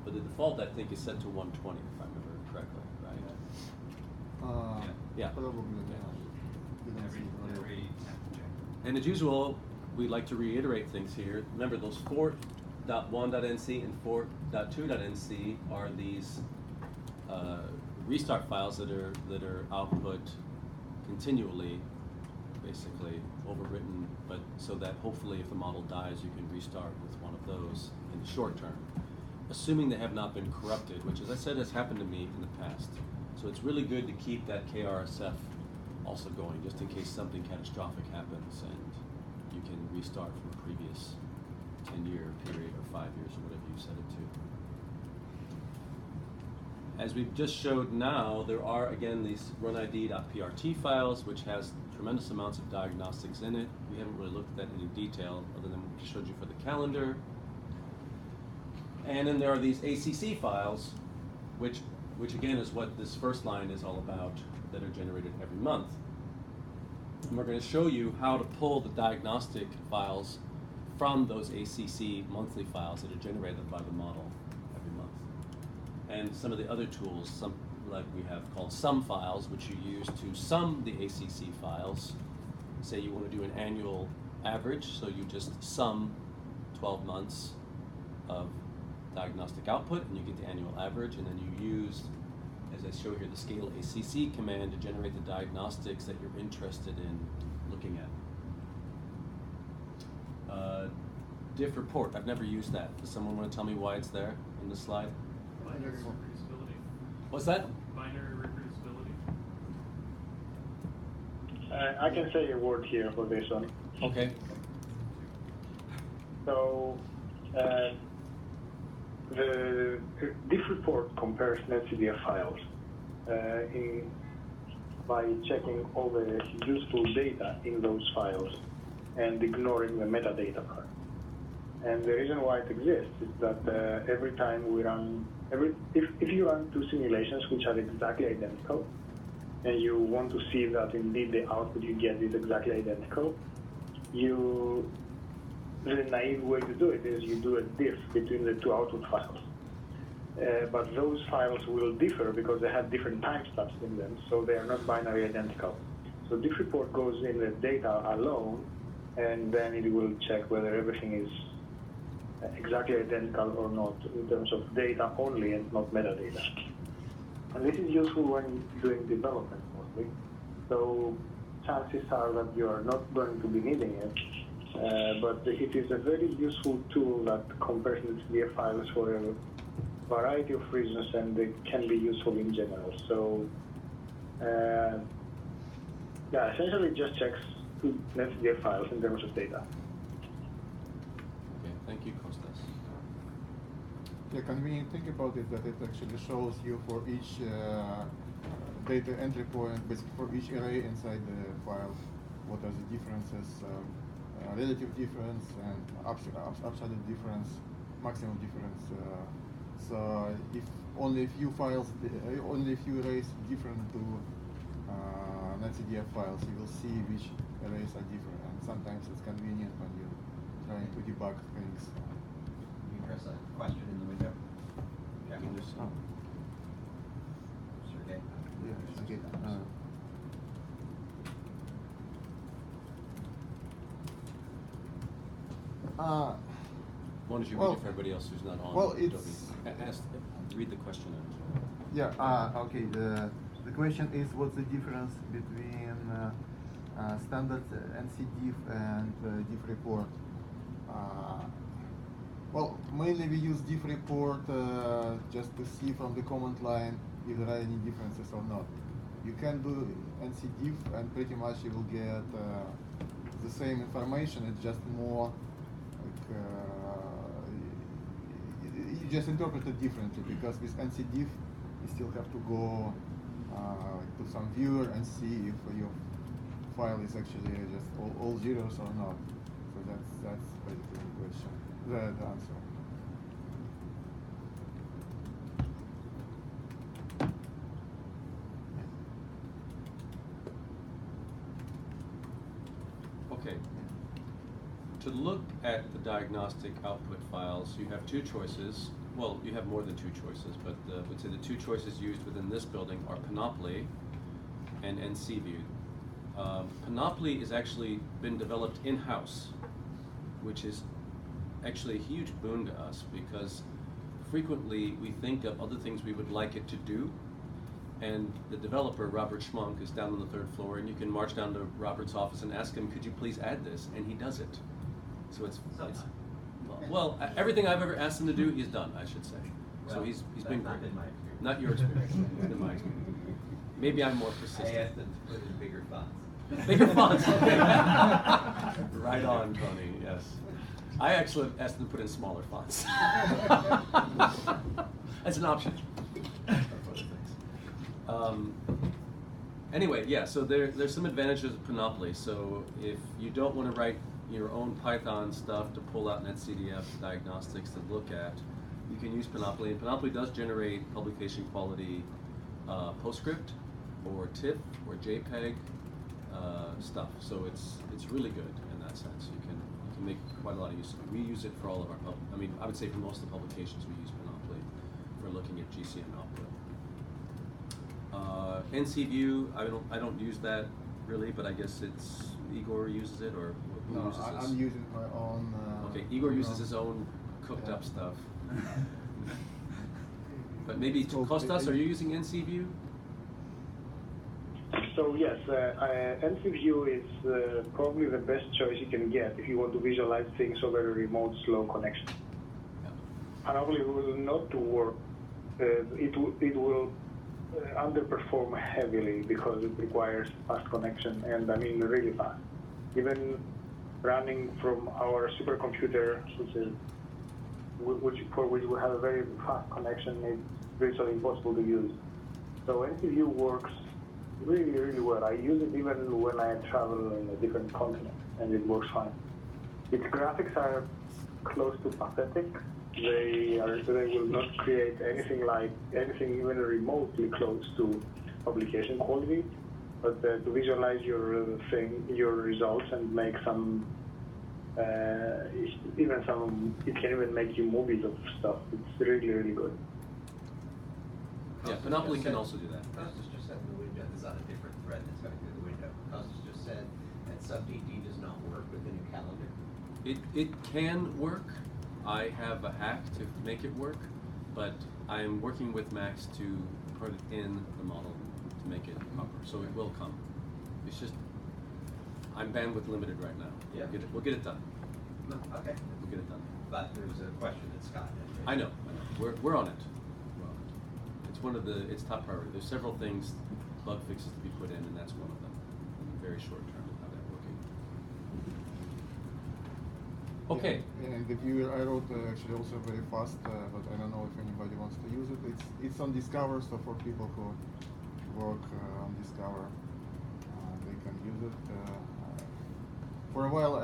But the default, I think, is set to 120, if I remember correctly, right? Yeah. Probably. Every temperature. And as usual, we like to reiterate things here. Remember, those 4.1.nc and 4.2.nc are these restart files that are output continually, basically overwritten, but so that hopefully if the model dies, you can restart with one of those in the short term, assuming they have not been corrupted, which, as I said, has happened to me in the past. So it's really good to keep that KRSF also going, just in case something catastrophic happens and you can restart from a previous 10-year period or 5 years or whatever you set it to. As we've just showed now, there are, again, these runid.prt files, which has tremendous amounts of diagnostics in it. We haven't really looked at that in any detail other than what we showed you for the calendar. And then there are these ACC files, which again is what this first line is all about, that are generated every month. And we're going to show you how to pull the diagnostic files from those ACC monthly files that are generated by the model every month. And some of the other tools, some like we have called sum files, which you use to sum the ACC files. Say you want to do an annual average, so you just sum 12 months of diagnostic output and you get the annual average, and then you use, as I show here, the scale ACC command to generate the diagnostics that you're interested in looking at. Diff report, I've never used that. Does someone want to tell me why it's there in the slide? Binary reproducibility. What's that? Binary reproducibility. I can say a word here for this one. Okay. So the diff report compares NetCDF files by checking all the useful data in those files and ignoring the metadata part. And the reason why it exists is that every time we run, if you run two simulations which are exactly identical, and you want to see that indeed the output you get is exactly identical, the naive way to do it is you do a diff between the two output files. But those files will differ because they have different timestamps in them, so they are not binary identical. So diff report goes in the data alone, and then it will check whether everything is exactly identical or not in terms of data only and not metadata. And this is useful when doing development mostly. So chances are that you are not going to be needing it, but it is a very useful tool that compares NetCDF files for a variety of reasons, and it can be useful in general. So yeah, essentially it just checks NetCDF files in terms of data. Okay, thank you, Kostas. Yeah, convenient thing about it that it actually shows you for each data entry point, basically for each array inside the file, what are the differences, relative difference and absolute difference, maximum difference. So if only a few files, only a few arrays different to NetCDF files, you will see which arrays are different, and sometimes it's convenient when you're trying to debug things. Can you address a question in the window? Yeah, Sergey. Yeah, okay. Why don't you well, read it for everybody else who's not on? well, Adobe? it's- Read the question out. Yeah, okay. The question is, what's the difference between standard NCDiff and diff report? Well, mainly we use diff report just to see from the command line if there are any differences or not. You can do NCDiff and pretty much you will get the same information. It's just more like you just interpret it differently, because with NCDiff you still have to go to some viewer and see if your file is actually just all zeros or not. So that's basically the question, the answer. Okay. To look at the diagnostic output files, you have two choices. Well, you have more than two choices, but I would say the two choices used within this building are Panoply and NCView. Panoply has actually been developed in-house, which is actually a huge boon to us, because frequently we think of other things we would like it to do, and the developer, Robert Schmunk, is down on the 3rd floor, and you can march down to Robert's office and ask him, could you please add this? And he does it. So it's well, everything I've ever asked him to do, he's done, I should say. So he's been great. Not been my experience. Not your experience. It's been my experience. Maybe I'm more persistent. I asked them to put in bigger fonts. Bigger fonts, okay. Right on, Tony, yes. I actually asked them to put in smaller fonts. That's an option. Anyway, yeah, so there's some advantages of Panoply. So if you don't want to write your own Python stuff to pull out NetCDF diagnostics to look at, you can use Panoply. And Panoply does generate publication quality PostScript or TIFF or JPEG stuff. So it's really good in that sense. You can make quite a lot of use of it. We use it for all of our I would say for most of the publications we use Panoply for looking at GCM output. NCView, I don't use that really, but I guess it's Igor uses it, or who No, uses this? I'm using my own. Okay, Igor uses his own cooked up stuff. But maybe to Kostas, are you using NCView? So yes, NCView is probably the best choice you can get if you want to visualize things over a remote slow connection. Yeah. Panoply will not work. It will underperform heavily because it requires fast connection, and I mean really fast. Even running from our supercomputer, for which we have a very fast connection. It's virtually impossible to use. So NCView works really, really well. I use it even when I travel in a different continent, and it works fine. Its graphics are close to pathetic. They will not create anything even remotely close to publication quality. But to visualize your results and make some, it can even make you movies of stuff. It's really, really good. Yeah, Panoply can also do that. Costas just said the window is on a different thread that's going through the window. Costas just said that SubDD does not work with the new calendar. It can work. I have a hack to make it work, but I'm working with Max to put it in the model to make it proper. So it will come. It's just I'm bandwidth limited right now. Yeah. We'll get it done. No, okay. We'll get it done. But there's a question that Scott had. I know. We're on it. It's one of it's top priority. There's several things, bug fixes to be put in, and that's one of them. Very short term to have that working. Okay. Yeah, and the viewer I wrote actually also very fast, but I don't know if anybody wants to use it. It's on Discover, so for people who work on Discover, they can use it. For a while,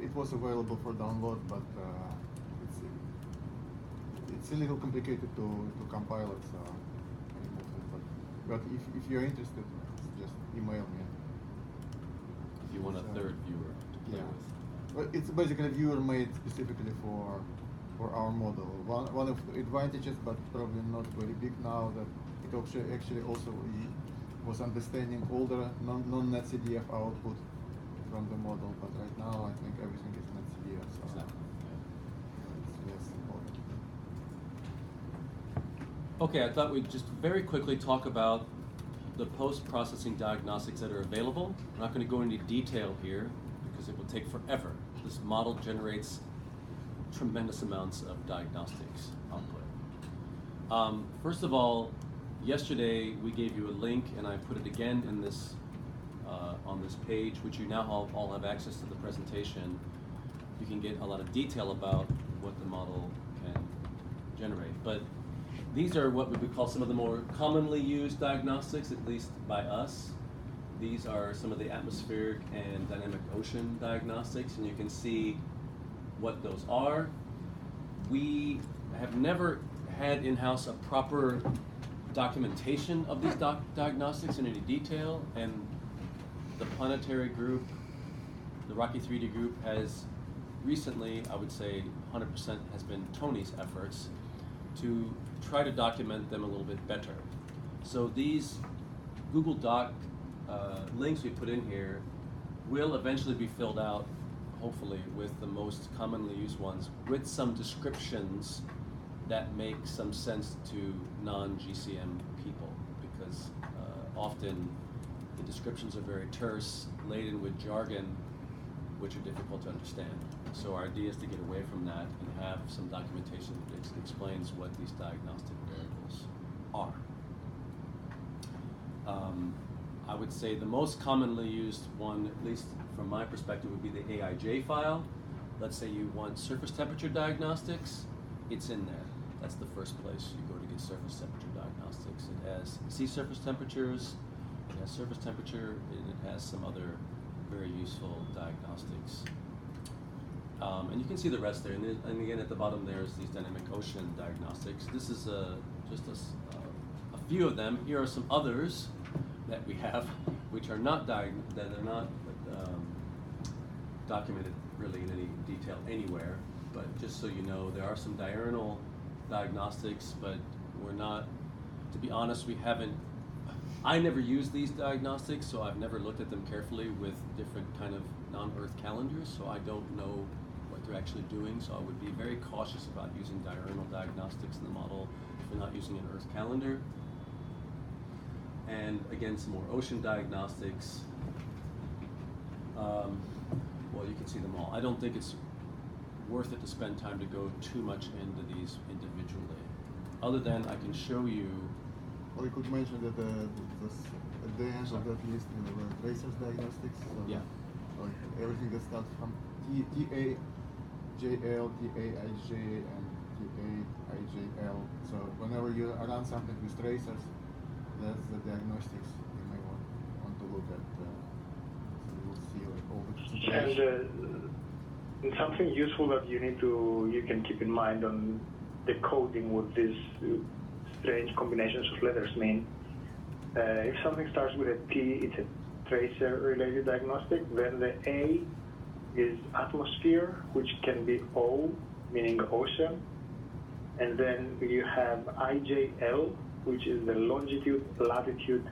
it was available for download, but it's a little complicated to compile it. So, but if you're interested, just email me. If you want a third viewer to play with. Well, it's basically a viewer made specifically for our model. One of the advantages, but probably not very big now, that it actually also was understanding older non-NetCDF output from the model. But right now, I think everything is NetCDF, so Exactly. it's less important. Okay, I thought we'd just very quickly talk about the post-processing diagnostics that are available. I'm not going to go into detail here because it will take forever. This model generates tremendous amounts of diagnostics output. First of all, yesterday we gave you a link, and I put it again in this on this page, which you now all have access to the presentation. You can get a lot of detail about what the model can generate. But these are what we would call some of the more commonly used diagnostics, at least by us. These are some of the atmospheric and dynamic ocean diagnostics, and you can see what those are. We have never had in-house a proper documentation of these diagnostics in any detail, and the planetary group, the ROCKE-3D group, has recently, I would say 100% has been Tony's efforts to try to document them a little bit better. So these Google Doc links we put in here will eventually be filled out, hopefully, with the most commonly used ones, with some descriptions that make some sense to non-GCM people, because often the descriptions are very terse, laden with jargon, which are difficult to understand. So our idea is to get away from that and have some documentation that explains what these diagnostic variables are. I would say the most commonly used one, at least from my perspective, would be the AIJ file. Let's say you want surface temperature diagnostics, it's in there. That's the first place you go to get surface temperature diagnostics. It has sea surface temperatures, it has surface temperature, and it has some other very useful diagnostics. And you can see the rest there. And again, at the bottom there is these dynamic ocean diagnostics. This is just a few of them. Here are some others that we have, which are not documented really in any detail anywhere. But just so you know, there are some diurnal diagnostics, but we're not, to be honest, I never use these diagnostics, so I've never looked at them carefully with different kind of non-Earth calendars, so I don't know what they're actually doing. So I would be very cautious about using diurnal diagnostics in the model if you're not using an Earth calendar. And again, some more ocean diagnostics. Well, you can see them all. I don't think it's worth it to spend time to go too much into these individually. Other than I can show you. Well, you could mention that at the end of that list, there were tracers diagnostics. So yeah. Like everything that starts from TAJL, TAIJ, and TAIJL. So whenever you run something with tracers, that's the diagnostics you may want to look at. So you will see like all the concentration. And something useful that you can keep in mind on decoding what these strange combinations of letters mean. If something starts with a T, it's a tracer-related diagnostic. Then the A is atmosphere, which can be O, meaning ocean. And then you have IJL, which is the longitude, latitude,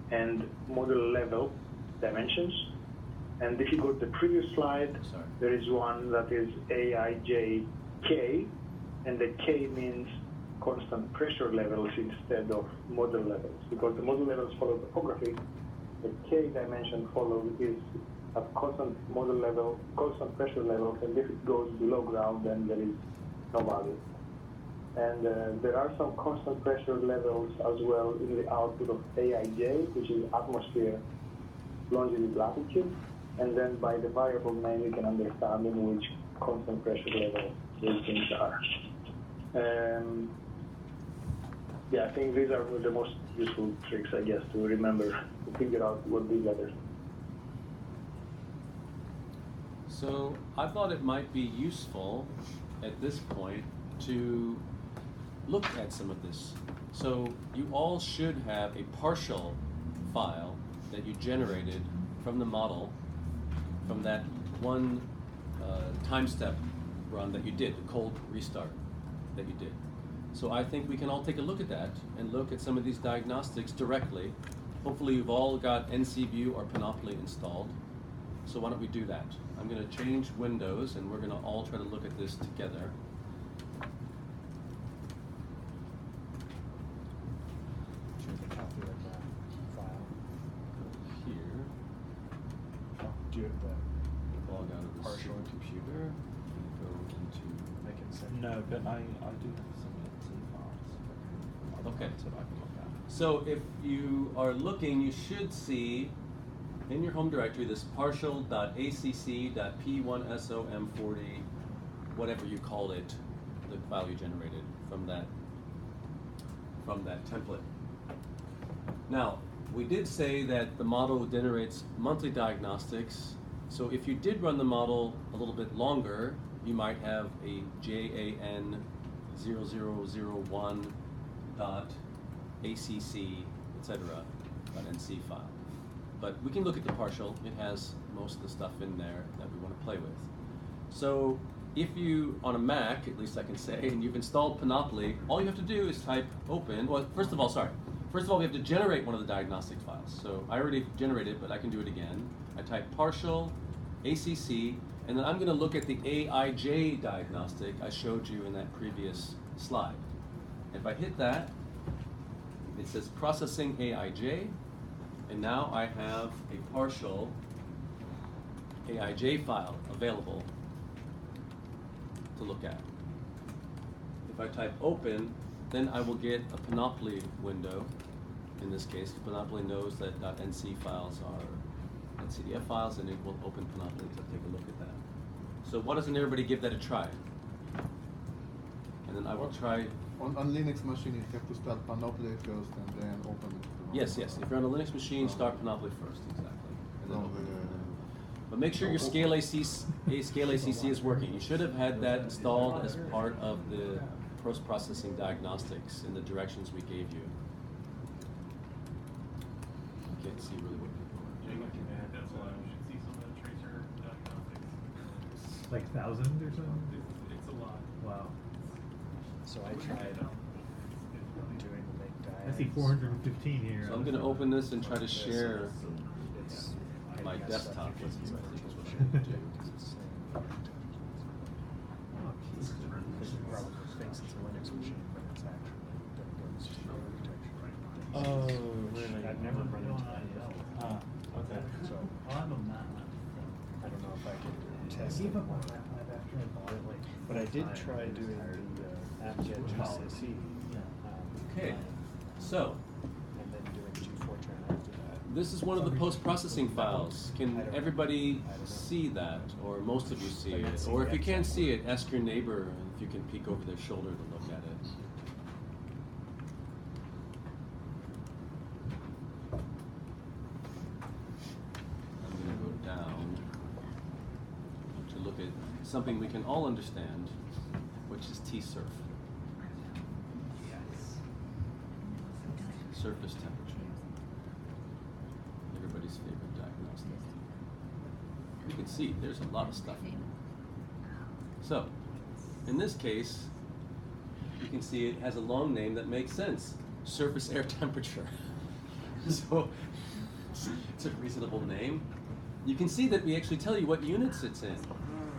and model level dimensions. And if you go to the previous slide, there is one that is AIJK, and the K means constant pressure levels instead of model levels. Because the model levels follow topography, the K dimension follows is at constant model level, constant pressure levels, and if it goes below ground, then there is no value. And there are some constant pressure levels as well in the output of AIJ, which is atmosphere, longitude, latitude. And then by the variable name, you can understand in which constant pressure level these things are. Yeah, I think these are the most useful tricks, I guess, to remember, to figure out what these letters mean. So I thought it might be useful at this point to look at some of this. So you all should have a partial file that you generated from the model from that one time step run that you did, the cold restart that you did. So I think we can all take a look at that and look at some of these diagnostics directly. Hopefully you've all got NCView or Panoply installed. So why don't we do that? I'm going to change windows and we're going to all try to look at this together. Should the copy of the file Here. do you have the Log out of the partial computer. Go into. I can send No, but I do have some NC files. Okay. That I can look at. So if you are looking, you should see in your home directory this partial.acc.p1som40, whatever you called it, the file you generated from that template. Now, we did say that the model generates monthly diagnostics. So if you did run the model a little bit longer, you might have a JAN0001.acc, etc. .nc file. But we can look at the partial. It has most of the stuff in there that we want to play with. So if you, on a Mac, at least I can say, and you've installed Panoply, all you have to do is type open. Well, first of all, we have to generate one of the diagnostic files. So I already generated it, but I can do it again. I type partial, ACC, and then I'm going to look at the AIJ diagnostic I showed you in that previous slide. If I hit that, it says processing AIJ, and now I have a partial AIJ file available to look at. If I type open, then I will get a Panoply window. In this case, Panoply knows that .nc files are .cdf files, and it will open Panoply to take a look at that. So why doesn't everybody give that a try? And then I will try. On Linux machine, you have to start Panoply first and then open it. Yes. If you're on a Linux machine, start Panoply first, exactly. And then open it. But make sure your Scale ACC is working. You should have had that installed as part of the post-processing diagnostics in the directions we gave you. I can't see really what people are doing. That's why we should see some of the tracer diagnostics. Like thousands or something? It's a lot. Wow. So I tried doing the make diags. I see 415 here. So I'm going to open this and try to share It's my messed desktop up with because you. it's I think is what like- I'm going to do. because it's saying because it probably thinks it's a Linux machine, but it's actually Windows architecture. Oh, really? I've never run into that before. Okay. So I'm a man. I don't know if I could test it. But I did try doing the apt-get GCC. Okay, so And then doing G Fortran after that. This is one of the post-processing files. Can everybody see that, or most of you see it? Or if you can't see it, ask your neighbor if you can peek over their shoulder to look at it. I'm going to go down to look at something we can all understand, which is T-surf. Surface temperature. Everybody's favorite diagnostic. You can see there's a lot of stuff. So, in this case, you can see it has a long name that makes sense. Surface air temperature. So, it's a reasonable name. You can see that we actually tell you what units it's in.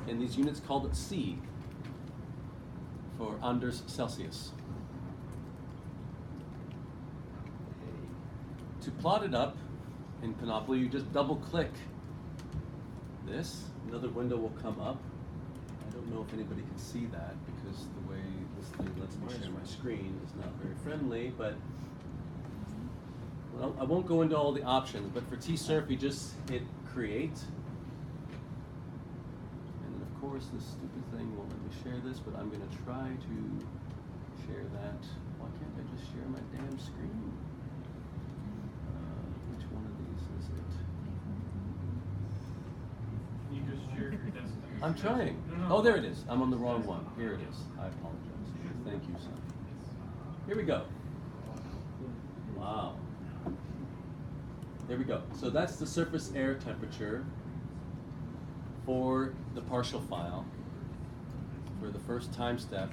And these units called C for Anders Celsius. To plot it up in Panoply, you just double click this. Another window will come up. I don't know if anybody can see that because the way this thing lets me share my screen is not very friendly, but well, I won't go into all the options, but for T-surf, you just hit create. And then of course, this stupid thing won't let me share this, but I'm going to try to share that. Why can't I just share my damn screen? Which one of these is it? Can you just share your desktop? I'm trying. No. Oh, there it is. I'm on the wrong one. Here it is. I apologize. Thank you, son. Here we go. Wow. There we go. So that's the surface air temperature for the partial file for the first time step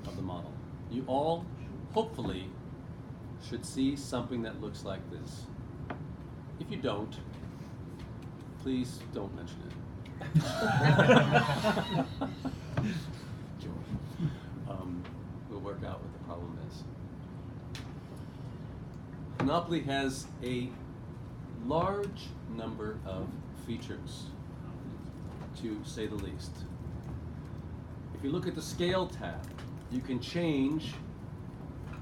of the model. You all, hopefully, should see something that looks like this. If you don't, please don't mention it. We'll work out what the problem is. Monopoly has a large number of features, to say the least. If you look at the Scale tab, you can change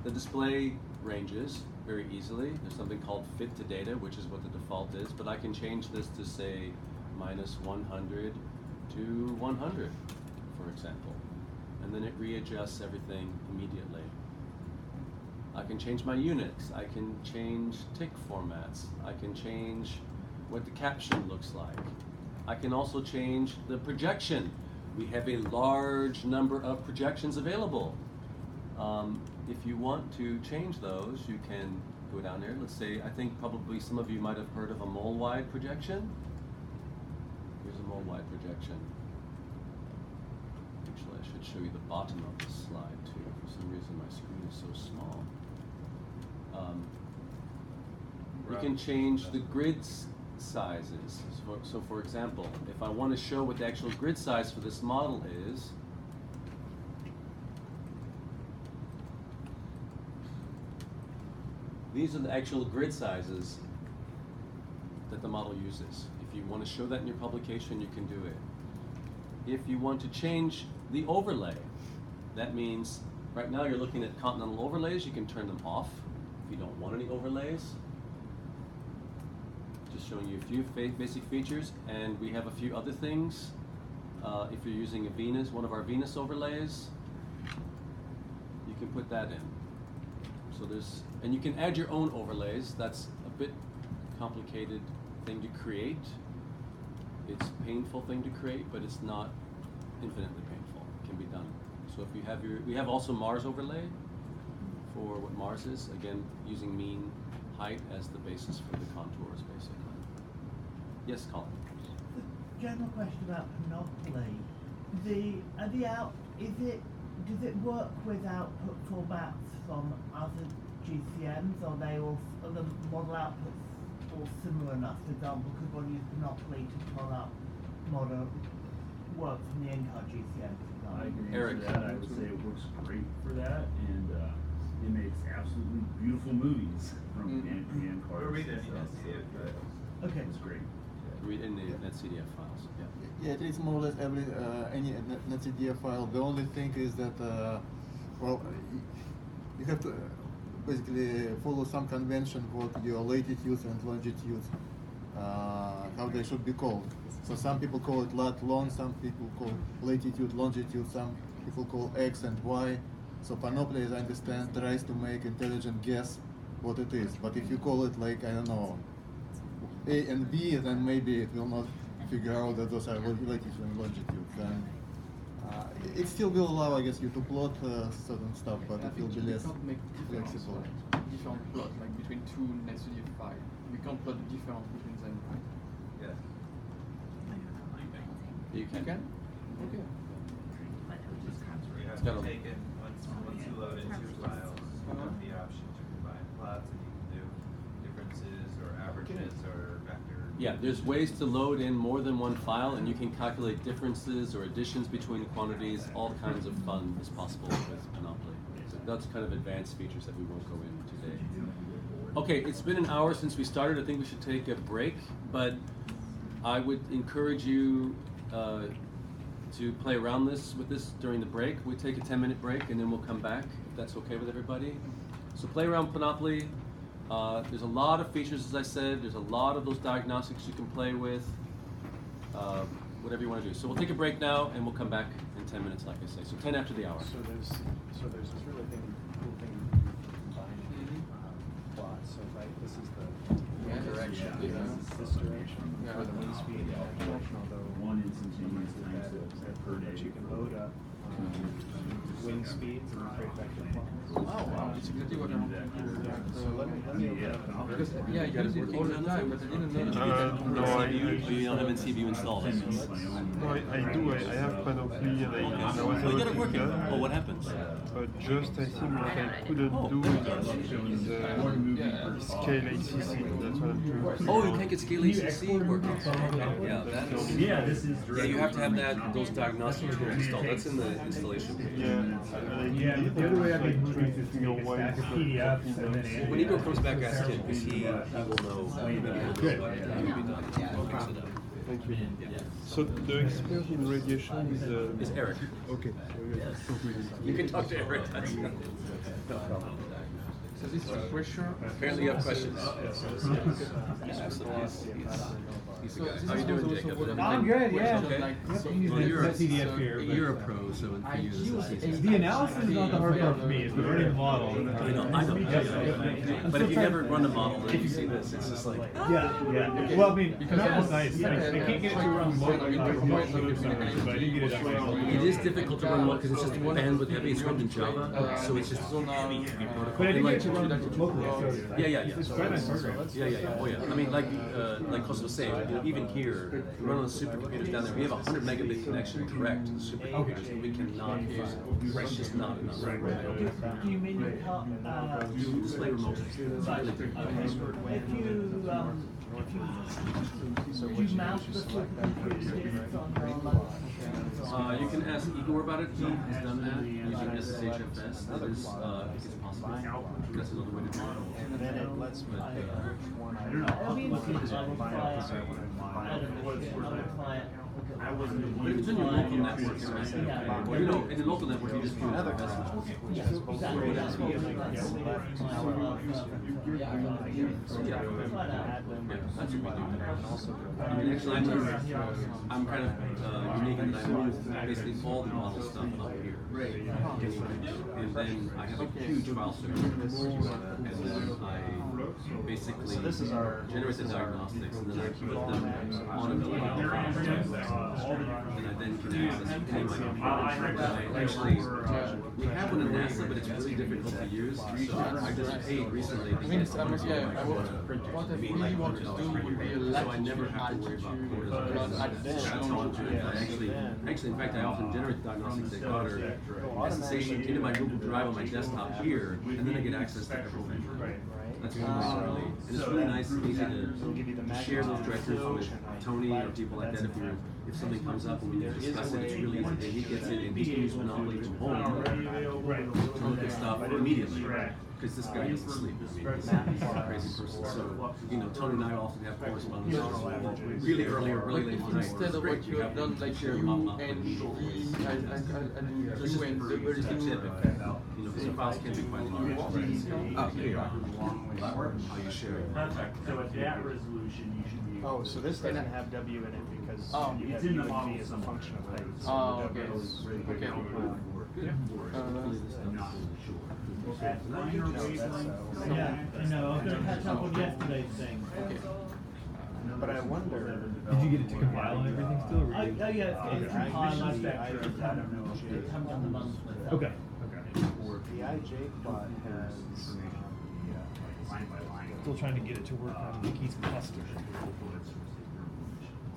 the display ranges very easily. There's something called Fit to Data, which is what the default is, but I can change this to say -100 to 100, for example. And then it readjusts everything immediately. I can change my Unix, I can change tick formats, I can change what the caption looks like. I can also change the projection. We have a large number of projections available. If you want to change those, you can go down there. Let's say, I think probably some of you might have heard of a mole-wide projection. Here's a mole-wide projection. Actually, I should show you the bottom of the slide too. For some reason, my screen is so small. You can change the grid sizes. So for example, if I want to show what the actual grid size for this model is, these are the actual grid sizes that the model uses. If you want to show that in your publication, you can do it. If you want to change the overlay, that means right now you're looking at continental overlays, you can turn them off if you don't want any overlays. Just showing you a few basic features, and we have a few other things. If you're using a Venus, one of our Venus overlays, you can put that in. So there's, and you can add your own overlays. That's a bit complicated thing to create. It's a painful thing to create, but it's not infinitely painful. It can be done. So if you have your, we have also Mars overlay for what Mars is. Again, using mean height as the basis for the contours, basically. Yes, Colin. General question about Monopoly. Does it work with output formats from other GCMs, or are the model outputs all similar enough? For example, could one use Monopoly to pull up model work from the NCAR GCM? I can Eric. answer that. I would say it works great for that, and it makes absolutely beautiful movies from the NCAR. We'll read any NCDF. Okay. It's great. Read in the NetCDF files. Yeah. Yeah, it is more or less any NetCDF file. The only thing is that, well, you have to, basically follow some convention what your latitudes and longitudes, how they should be called. So some people call it lat long, some people call latitude, longitude, some people call X and Y. So Panoply, as I understand, tries to make intelligent guess what it is. But if you call it like, I don't know, A and B, then maybe it will not figure out that those are latitude and longitude. And it still will allow, I guess, you to plot certain stuff, but it will be less flexible. Different plot, like between two NetStudio files. We can't plot the difference between them, right? Yeah. You can. Okay. You have Got to 'em. take in, once you load in two files, you have the option to combine plots, and you can do differences or averages or vector. Yeah, there's ways to load in more than one file, and you can calculate differences or additions between quantities. All kinds of fun is possible with Panoply. So that's kind of advanced features that we won't go in today. Okay, it's been an hour since we started. I think we should take a break, but I would encourage you to play around with this during the break. We take a 10-minute break, and then we'll come back, if that's okay with everybody. So play around Panoply. There's a lot of features, as I said. There's a lot of those diagnostics you can play with. Whatever you want to do. So we'll take a break now, and we'll come back in 10 minutes, like I say. So 10 after the hour. So there's this really cool thing combining plots. So this is the direction. This is this direction for the wind speed and that direction. Although One instantaneous time per day. but you can load up wind speeds and create vector plots. Oh wow, that's exactly what I'm doing. So let me open up. Because yeah, I use it all the time, but I didn't know. No, I You don't have NCView installed. No, I do. I have Panoply, and I was Oh, you got it able to working. do that. Oh, what happens? Just I think what I couldn't do is scale ACC. That's what I'm trying to Oh, you can't get scale ACC working. Yeah, that's, Yeah, this is yeah, you have to have those diagnostic tools installed. That's in the installation page. Yeah, and I Yeah, did the other way I've like been moving trying is to to know make a why stack it's of not PDFs working and then out. When Igor comes back, ask him, because he will know. Good. Thank you. So the expert in radiation Is Eric. Okay. You can talk to Eric. That's no problem. So this is pressure. Apparently you have questions. Absolutely. He's the guy. How you doing, Jacob? I'm good, yeah. Okay. Well, you're a CDF here. You're a pro, so for you this is easy. The analysis is not the hard part for me. It's the running the model. I know. But if you never run a model, then you see this. It's just like, Yeah. Well, I mean, because it's nice. I can't get it to run remotely, but I did get it actually. it is difficult to run one because it's just bandwidth heavy. It's run in Java, so it's just heavy protocol. But I did And get it to run locally. So Yeah. it's quite a nice program. Yeah. Oh yeah. I mean, like Kosta was saying, even here, we run on the supercomputers down there. We have a 100 megabit connection direct to the supercomputers, and we cannot use it. It's just not enough. Do you mean you can't? You display remote. Right. If you mount the supercomputer disks on your laptop. You can ask Igor about it. He has done that using SSHFS. That is, it's possible. That's another way to do it. And then it lets me pick which one I I mean, want. I don't know, another client. But if it's in your local network, it's nice. Well, you know, in the local network, you just do another message. Yeah, exactly. That's what That's what we do. I mean, actually, I'm kind of unique in that I move basically all the model stuff up here. And then I have a huge file server. And then I basically generate the diagnostics, and then I put them on a file. And I then can access actually, we have one in NASA, but it's really difficult to use. So I just paid recently. I mean, what I really want to do would be a So I never have to worry about Actually, in fact, I often generate diagnostics that Goddard SSH into my Google Drive on my desktop here, and then I get access to everything. That's one way to really, and it's really nice and easy to share those directories with Tony or people like that. If something comes up and we need to discuss it, it's really easy. And he gets it and he can use Monopoly from home to look at stuff immediately. Because this guy doesn't sleep. I mean, he's a crazy person. So, you know, Tony and I often have correspondence really early or really late at night. Instead of what you have done, like you and me, I do That's and just double a tip. You know, the files can be quite large. Oh, here you are. Will that work? Are you sure? Perfect. So at that resolution, you should be. Oh, so this doesn't have W in it because you it's have in U the and model V as a somewhere. function of height. So Oh, the okay. W is Okay. At minor wavelengths. Yeah, I know. I was going to catch up on yesterday's thing. But I wonder. Did you get it to compile and everything still? Or Oh, yeah, it's I compiled. usually- I just haven't done the months myself. Okay. The IJ plot has Still trying to get it to work on Nikki's cluster.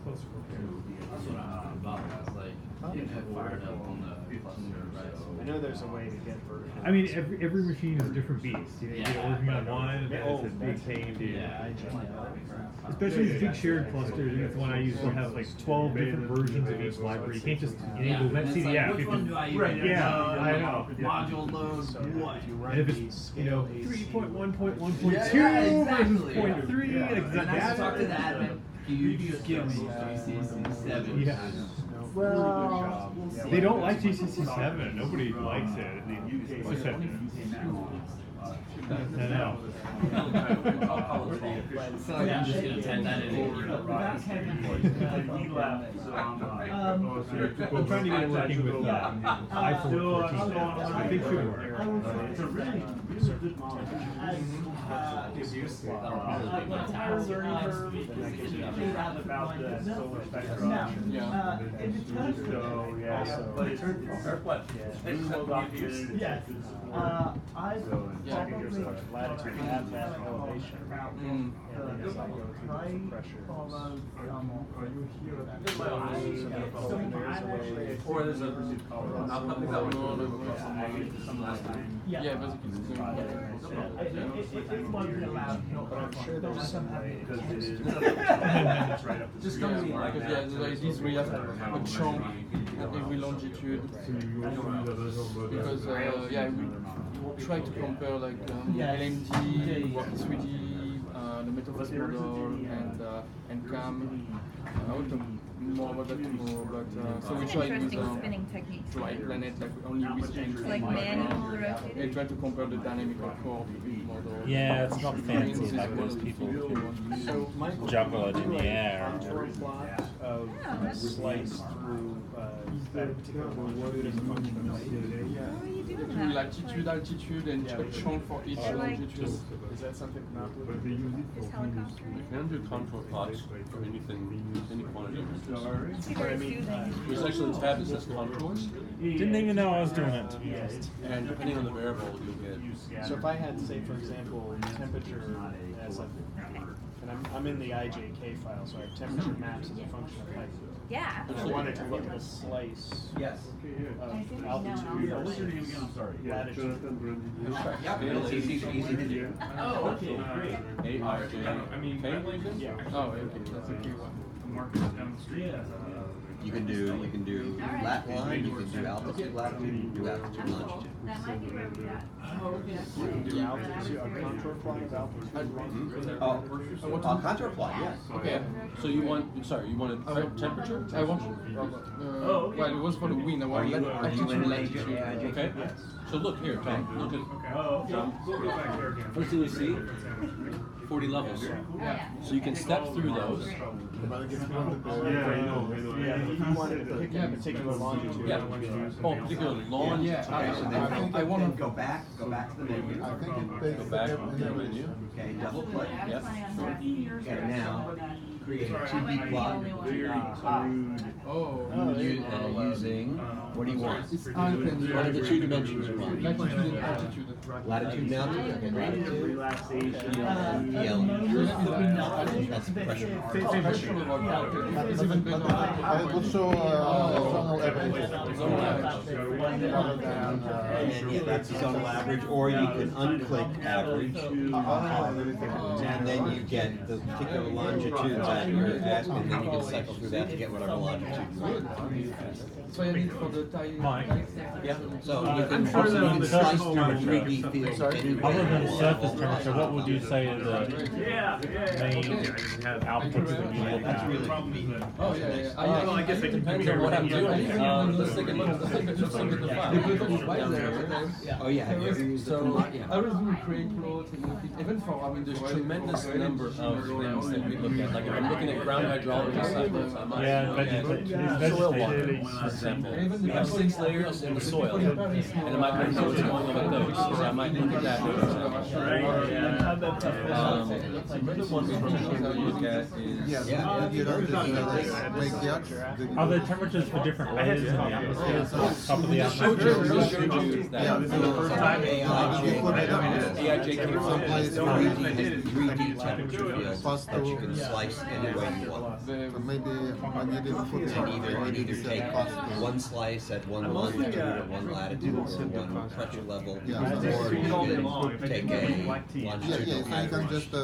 Closer. That's what I'm about. I was like, getting it fired up on the cluster, right? I know there's a way to get vertical. I mean, every machine is a different beast. You know, you get it working on one, and then it's a big pain, dude. Especially these big shared clusters, and it's one I use will have like 12 different versions of each library. You can't just enable that It's like, CDF. which one do I use? Right, yeah, I know. Module load, what? And if it's, you know, 3.1.1.2 Yeah, exactly. versus 0.3, like And I have to talk to the admin. Can you just give me GCC7? Yeah. Well, They don't like GCC7. Nobody likes it. I know. I'll call it fault. It's not like I'm just gonna type that in and keep it right. He left, so I'm trying to get it working with iPhone 14. I think should work. It's a really good model. About the solar spectrum. So, yeah, but it's yes. I There's much latitude at that elevation. As I go through the pressure. Or there's a, I'll probably that one last time. Yeah, basically. But I'm sure there's some way. Just tell me like Because yeah, like this we have a chunk at every longitude. Because yeah, we try to compare like LMD, ROCKE-3D, the Metaverse model, and CAM. I will talk more about that tomorrow, but so we try with Interesting spinning techniques. dry planet, like only with entry. Like manual rotating? And try to compare the dynamical core of each model. Yeah, it's not fancy This is like one those of the people features we want to use. who juggle it in the air. Contour plot of slice through that particular longitude as a function of height. How are you doing Do that? latitude, altitude, and a chunk for each They're like- longitude. Is that something not This helicopter? You can do contour plots for anything, any quantity of interest. It's very soothing. There's actually a tab that says contours, Didn't even know I was doing it, to be honest. and depending on the variable, you'll get. So if I had, say, for example, temperature as a, and I'm in the IJK file, so I have temperature maps as a function of height. Yeah. And I wanted to look at a slice Yes. of altitude What's your name again? I'm sorry. latitude. Yep, it's easy to do. Oh, okay, great. ARJK? Yeah. Oh, okay, that's a key one. Market down the street. You can do lat line, you can do altitude, latitude, you can do altitude, longitude. That might be where we got. The altitude, a contour plot of altitude. Oh, contour plot, yes. Okay. So you want, you want a temperature? I want. Well, it was for the wind. I want altitude, latitude. Okay. So look here, Tom. Look at. Oh, We'll go back there again. First thing you see, 40 levels. Yeah. So you can step through those. Yeah, if you wanted to pick a particular longitude. Yeah. Oh, particular longitude. Yeah, I want to Go back to the menu. I think it takes Go back to the menu. Okay, double click. Yep. Okay, now create a 2D plot. Oh. Using, what do you want? It's altitude. What are the two dimensions you want? Latitude and altitude. Latitude and altitude, okay, latitude. relaxation. That's pressure. It's even better. I will show zonal average. And yeah, that's the zonal average, or you can unclick average. And then you get the particular longitude that you're asking, and then you can cycle through that to get whatever longitude So I need for the tile. Mike. Yeah. So I'm you can, sure you that can the slice surface through a temperature- 3D field. Sorry? any way Other you than want. surface temperature, what would you say is the main outputs that you look at? Oh yeah. Well, I guess they can Depends compare on what I'm what you doing. use. Let's take a look. Let's look at the file. Oh, yeah, have you ever used the So command? I was doing create plots and even for There's tremendous number of things that we look at. Like if I'm looking at ground hydrology cycles, I might Yeah, look at soil water, for example. We have 6 layers in the soil, and I might want to know what's going on with those. So I might look at that. Some other ones we probably look at is Are there temperatures for different layers in the atmosphere? Top of the just showed atmosphere? you that. Yeah, This is the first time? AIJ came from 3D temperature fields Past that you to- can slice any way you want. So maybe I needed to put And either take one slice at 1 longitude or 1 latitude or 1 pressure level, Yeah. or you can take a Yeah, longitudinal so you can average just, or if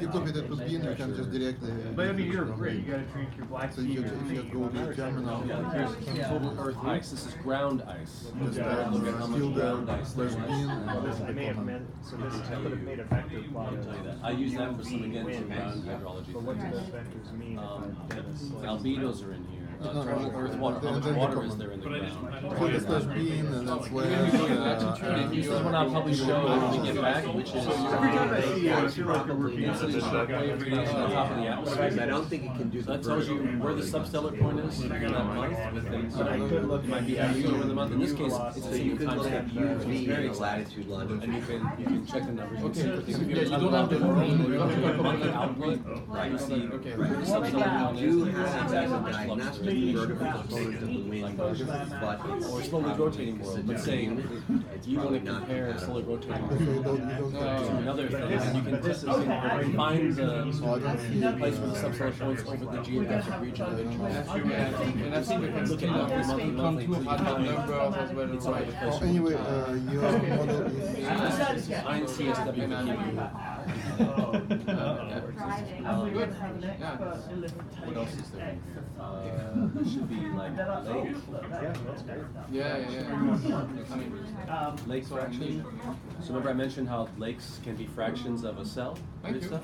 you copy latitude. the to bin, you can just directly. But I mean, you're great. You gotta drink your black So tea. you just go to the terminal. Here's total Earth ice. This is ground ice. Just Look at how much fill ground the ice there is. first bin and I may have meant, so this I would have made a vector plot. I'll tell you that. I use that for some, again, some ground hydrology. But what do those vectors mean? Albedos are in here. No, no, Total Earth water. How much then the water is common. there in the ground? So the first bin and that's where. This is what I'll probably show when we get back, which is Every time I see you, I feel like you're working on density this. shockwave radiation on top of the atmosphere. I don't think it can do So the that tells you where the substellar point is in that month with things that it might be average over the month. In this case, it's So the you same can look at concept. It's UV very and exact. latitude, longitude. And you can check the numbers. Okay. If Yeah, you're you talking don't have about the the monthly output, you see Okay. where the substellar point You is. do It's have exactly as a how much flux diagnostic there is. vertical component of the wind, but Or slowly rotating world. Let's say if you want to compare slowly rotating world to another thing, and you can find the place where the substellar points over the geographic region of interest. And I think we can Look at monthly, monthly, come to until you other find numbers as well. it's all the place. Anyway, your model is. INCSW can give you. What else is there? There should be like lake. Yeah. Lake fraction. So remember I mentioned how lakes can be fractions of a cell? Thank you. Stuff?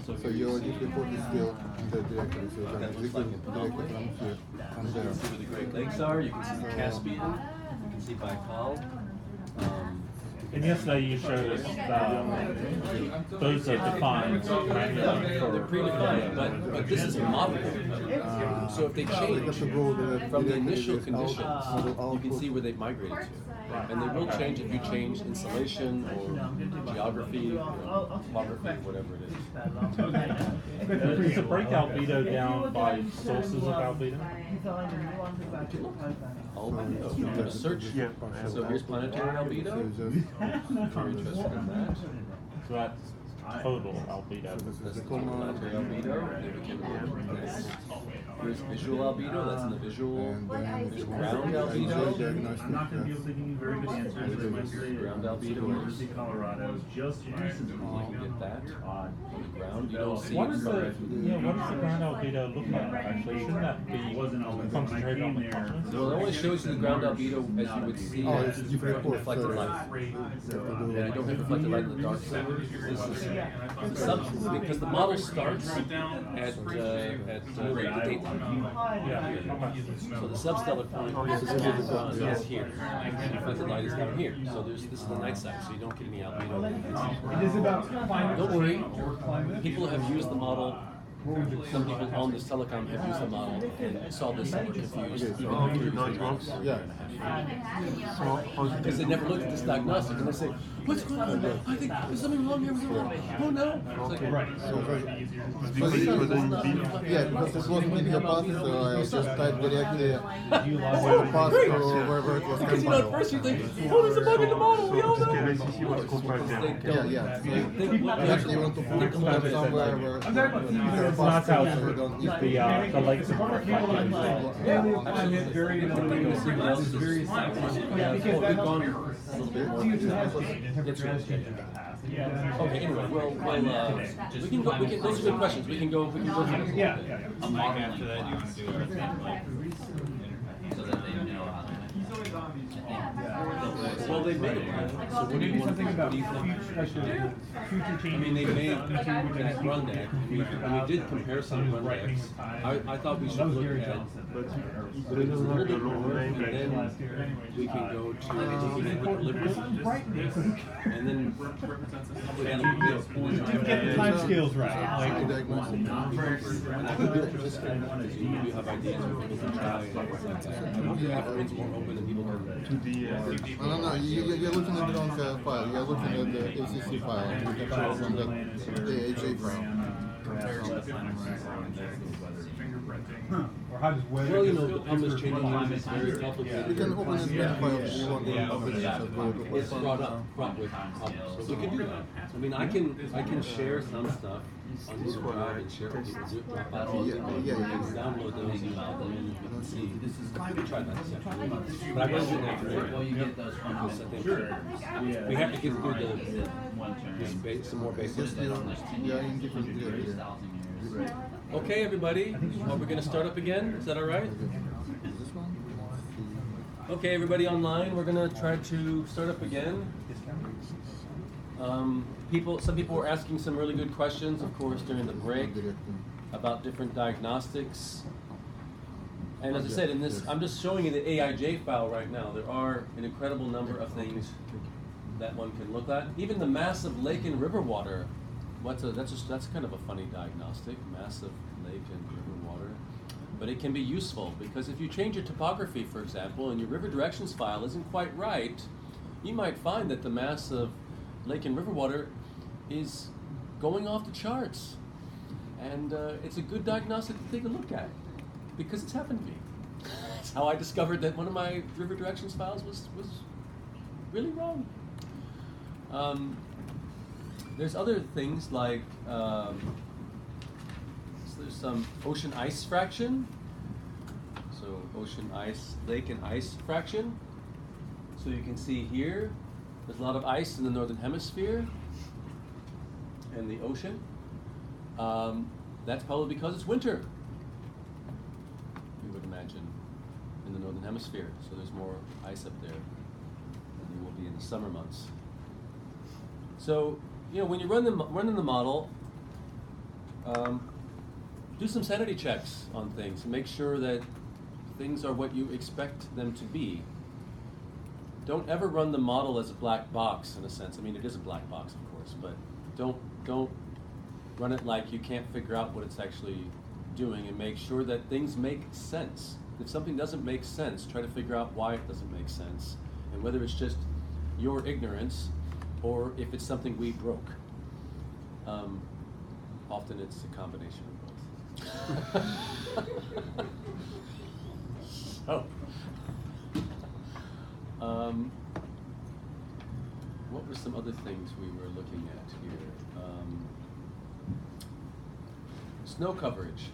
So your report is still in the directory, so you can That looks like it. directly from here, from You there. can see where the Great Lakes are, you can see the Caspian, you can see Baikal. And yesterday you showed us those are defined manually for. They're predefined, but this is modeled. So if they change from the initial conditions, you can see where they've migrated to. And they will change if you change insulation or geography or topography, whatever it is. Is the break albedo down by sources of albedo? Albedo. Search. So here's planetary albedo. If you're interested in that. So that's total albedo. That's the planetary albedo. Then we can here's visual albedo. That's in the visual. There's ground albedo. I'm not going to be able to give you very good answers, but I must say Ground that albedo. University of Colorado just recently You can get that on the ground. You don't see What it is the from what does the ground albedo look like actually? Shouldn't that be wasn't always concentrated on the there. continents? Well, it only shows you the ground albedo as you would see Oh, it it's different from reflected sorry. light. And I don't have reflected light in the dark side. This is because the model starts at daytime. So the substellar point is here. And reflected light is down here. So this is the night side, so you don't get any albedo. It is about climate. Don't worry, people have used the model. Some people on this telecom have used the model and saw this and were confused. Even after Yeah. because they never looked at this diagnostic and they say, what's going on? I think there's something wrong here with the model. Oh no. It's like, Yeah, because it wasn't in your path, so I just typed directly path or wherever it was because you know, at compiled. first you think, oh, there's a bug in the model, we all know. Yeah, yeah. So you actually want to put them somewhere where It's not how the lakes are reflected as well. Yeah, because we've gone a little bit more into that. It's really changing. Okay, anyway, we can go, those are good questions, we can go through this a little bit. Mike, after that, you want to do our thing, like, So that they know how to. Well, they made it, so what do you want, something about what do you think? future changes. I mean, they made that run deck, we did compare some run decks. I thought we should look at a little bit more, and then we can go to deliverables, and then we gotta Get the time scales right. you have ideas of what we can try and things like that. It's more open and people can. No, you're looking at the wrong file. You're looking at the ACC file. You can show from the AJ file. Or how does weather? Well, you know, the problem is changing is very complicated. You can open it in the file if you want to open it. It's brought with problems, so we can do that. I mean, I can share some stuff on Google Drive and share what people do, drop out all the time. You can download those and file them in, and you can see. We can try that this afternoon. But I want to do that today. Well, you get those from Because I think we have to get through some more basics. Yeah, in different areas. Okay, everybody, are we going to start up again? Is that all right? Okay, everybody online, we're going to try to start up again. Some people were asking some really good questions, of course, during the break about different diagnostics. And as I said, in this, I'm just showing you the AIJ file right now. There are an incredible number of things that one can look at. Even the massive lake and river water. That's kind of a funny diagnostic, massive lake and river water. But it can be useful because if you change your topography, for example, and your river directions file isn't quite right, you might find that the mass of lake and river water is going off the charts. And it's a good diagnostic to take a look at because it's happened to me. That's how I discovered that one of my river directions files was really wrong. There's other things like so there's some ocean ice fraction. So ocean ice, lake and ice fraction. So you can see here, there's a lot of ice in the northern hemisphere and the ocean. That's probably because it's winter, you would imagine, in the northern hemisphere. So there's more ice up there than there will be in the summer months. So, you know, when you're running the model, do some sanity checks on things and make sure that things are what you expect them to be. Don't ever run the model as a black box in a sense. I mean, it is a black box, of course, but don't run it like you can't figure out what it's actually doing, and make sure that things make sense. If something doesn't make sense, try to figure out why it doesn't make sense, and whether it's just your ignorance or if it's something we broke. Often it's a combination of both. So, what were some other things we were looking at here? Snow coverage.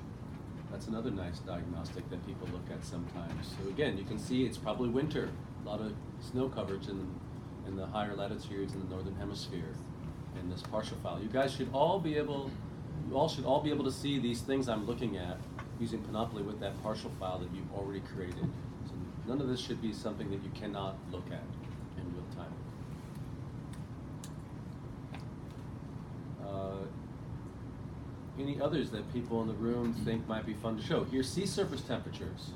That's another nice diagnostic that people look at sometimes. So again, you can see it's probably winter. A lot of snow coverage in the higher latitudes in the northern hemisphere in this partial file. You guys should all be able, to see these things I'm looking at using Panoply with that partial file that you've already created. So none of this should be something that you cannot look at in real time. Any others that people in the room think might be fun to show? Here's sea surface temperatures.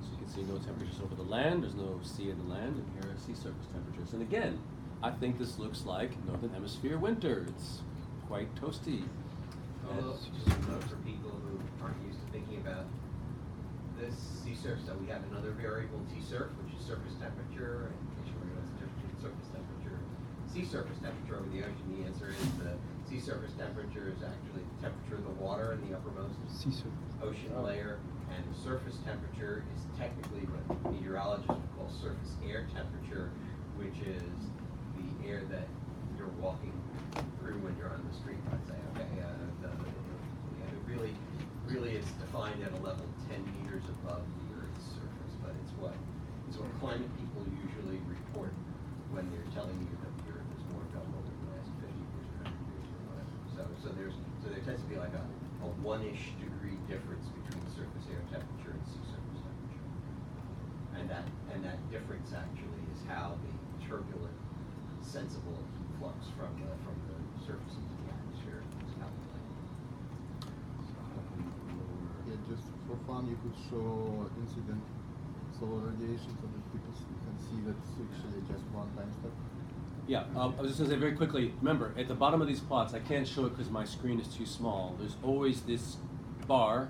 So you can see no temperatures over the land, there's no sea in the land, and here are sea surface temperatures. And again, I think this looks like northern hemisphere winter. It's quite toasty. Although, just a note for people who aren't used to thinking about this sea surface, so we have another variable T-surf, which is surface temperature, and in case you're wondering what's the difference between surface temperature and sea surface temperature over the ocean, the answer is the sea surface temperature is actually the temperature of the water in the uppermost ocean layer, and the surface temperature is technically what meteorologists would call surface air temperature, which is the air that you're walking through when you're on the street, let's say. Okay, it really is defined at a level 10 meters above the Earth's surface, but it's what climate people usually report when they're telling you that the Earth is so there tends to be like a 1-ish degree difference between surface air temperature and sea surface temperature. And that difference actually is how the turbulent, sensible heat flux from the surface into the atmosphere is calculated. Yeah, just for fun, you could show incident solar radiation so that people can see that it's actually just one time step. Yeah, I was just going to say very quickly, remember, at the bottom of these plots, I can't show it because my screen is too small. There's always this bar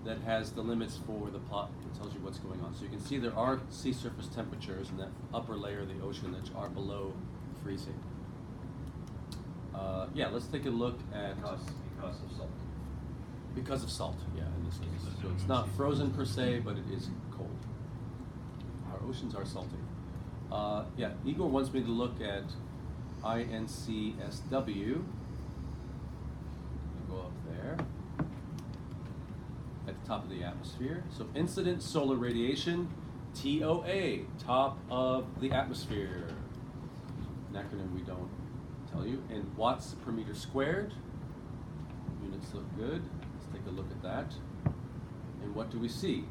that has the limits for the plot that tells you what's going on. So you can see there are sea surface temperatures in that upper layer of the ocean that are below freezing. Yeah, let's take a look at... Because of salt. Because of salt, yeah, in this case. So it's not frozen per se, but it is cold. Our oceans are salty. Yeah, Igor wants me to look at INCSW. Go up there. At the top of the atmosphere. So incident solar radiation, TOA, top of the atmosphere. An acronym we don't tell you. In watts per meter squared. Units look good. Let's take a look at that. And what do we see?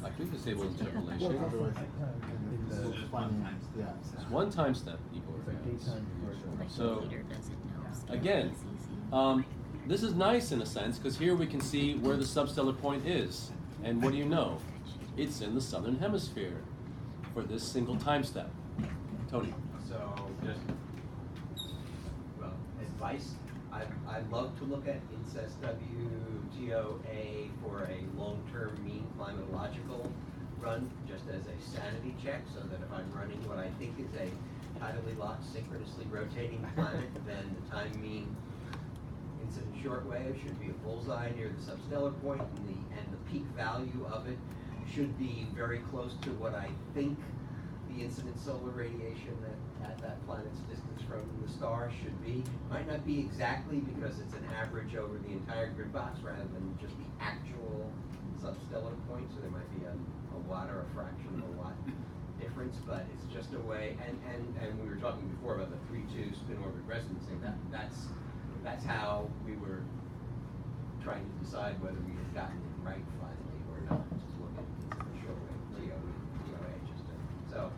I could disable interpolation. It's one time step, Igor. So, again, this is nice in a sense because here we can see where the substellar point is. And what do you know? It's in the southern hemisphere for this single time step. Tony. So, well, advice. I love to look at INCSW, TOA for a long-term mean climatological run, just as a sanity check, so that if I'm running what I think is a tidally locked, synchronously rotating planet, then the time mean incident shortwave should be a bullseye near the substellar point, and the peak value of it should be very close to what I think the incident solar radiation at that planet's distance from the star should be. Might not be exactly because it's an average over the entire grid box rather than just the actual substellar point, so there might be a watt or a fraction of a watt difference, but it's just a way, and we were talking before about the 3-2 spin orbit residency, that's how we were trying to decide whether we had gotten it right finally or not, just look at the shortwave TOA just to, so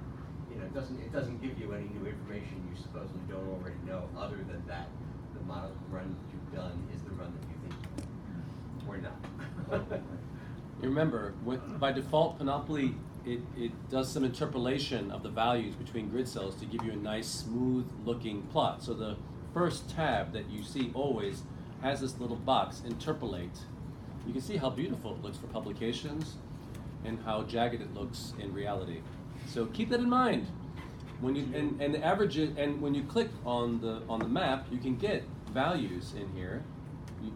it doesn't give you any new information you supposedly don't already know, other than that the model run that you've done is the run that you think or not. You remember, by default, Panoply, it does some interpolation of the values between grid cells to give you a nice, smooth-looking plot. So the first tab that you see always has this little box, interpolate. You can see how beautiful it looks for publications and how jagged it looks in reality. So keep that in mind. When you and the average and when you click on the map, you can get values in here,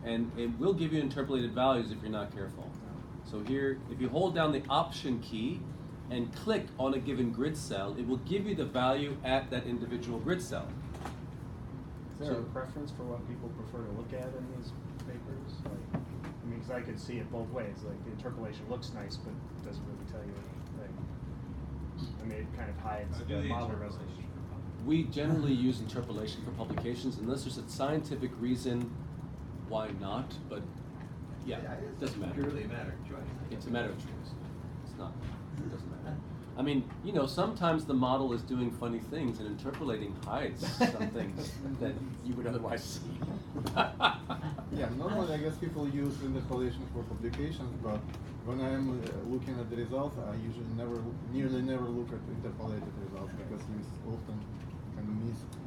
and it will give you interpolated values if you're not careful. So here, if you hold down the Option key and click on a given grid cell, it will give you the value at that individual grid cell. Is there a preference for what people prefer to look at in these papers? Like, I mean, because I could see it both ways. Like, the interpolation looks nice, but doesn't really tell you anything. I mean, it kind of hides the model resolution. We generally use interpolation for publications unless there's a scientific reason why not, but yeah, it doesn't matter. Purely a matter of choice. It's a matter of choice. It's not, it doesn't matter. I mean, sometimes the model is doing funny things and interpolating hides some things that you would otherwise see. Yeah, normally I guess people use interpolation for publications, but when I'm looking at the results, I usually nearly never look at interpolated results because you often kind of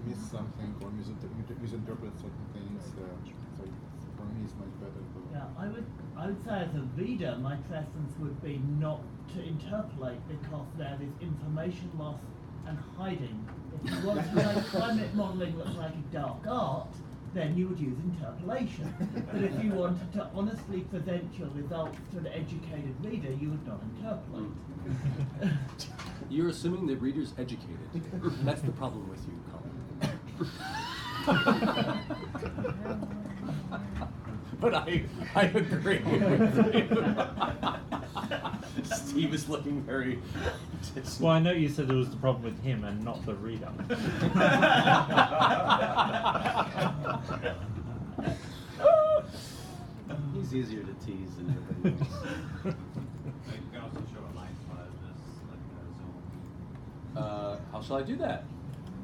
miss something or misinterpret certain things. So for me, it's much better. Yeah, I would say as a reader, my preference would be not to interpolate because there is information loss and hiding. If you want to make climate modelling look like a dark art, then you would use interpolation. But if you wanted to honestly present your results to an educated reader, you would not interpolate. You're assuming the reader's educated. That's the problem with you, Colin. But I agree with you. Steve is looking very. Well, I know you said it was the problem with him and not the reader. He's easier to tease than everybody else. You can also show a line plot of this, like a zone. How shall I do that?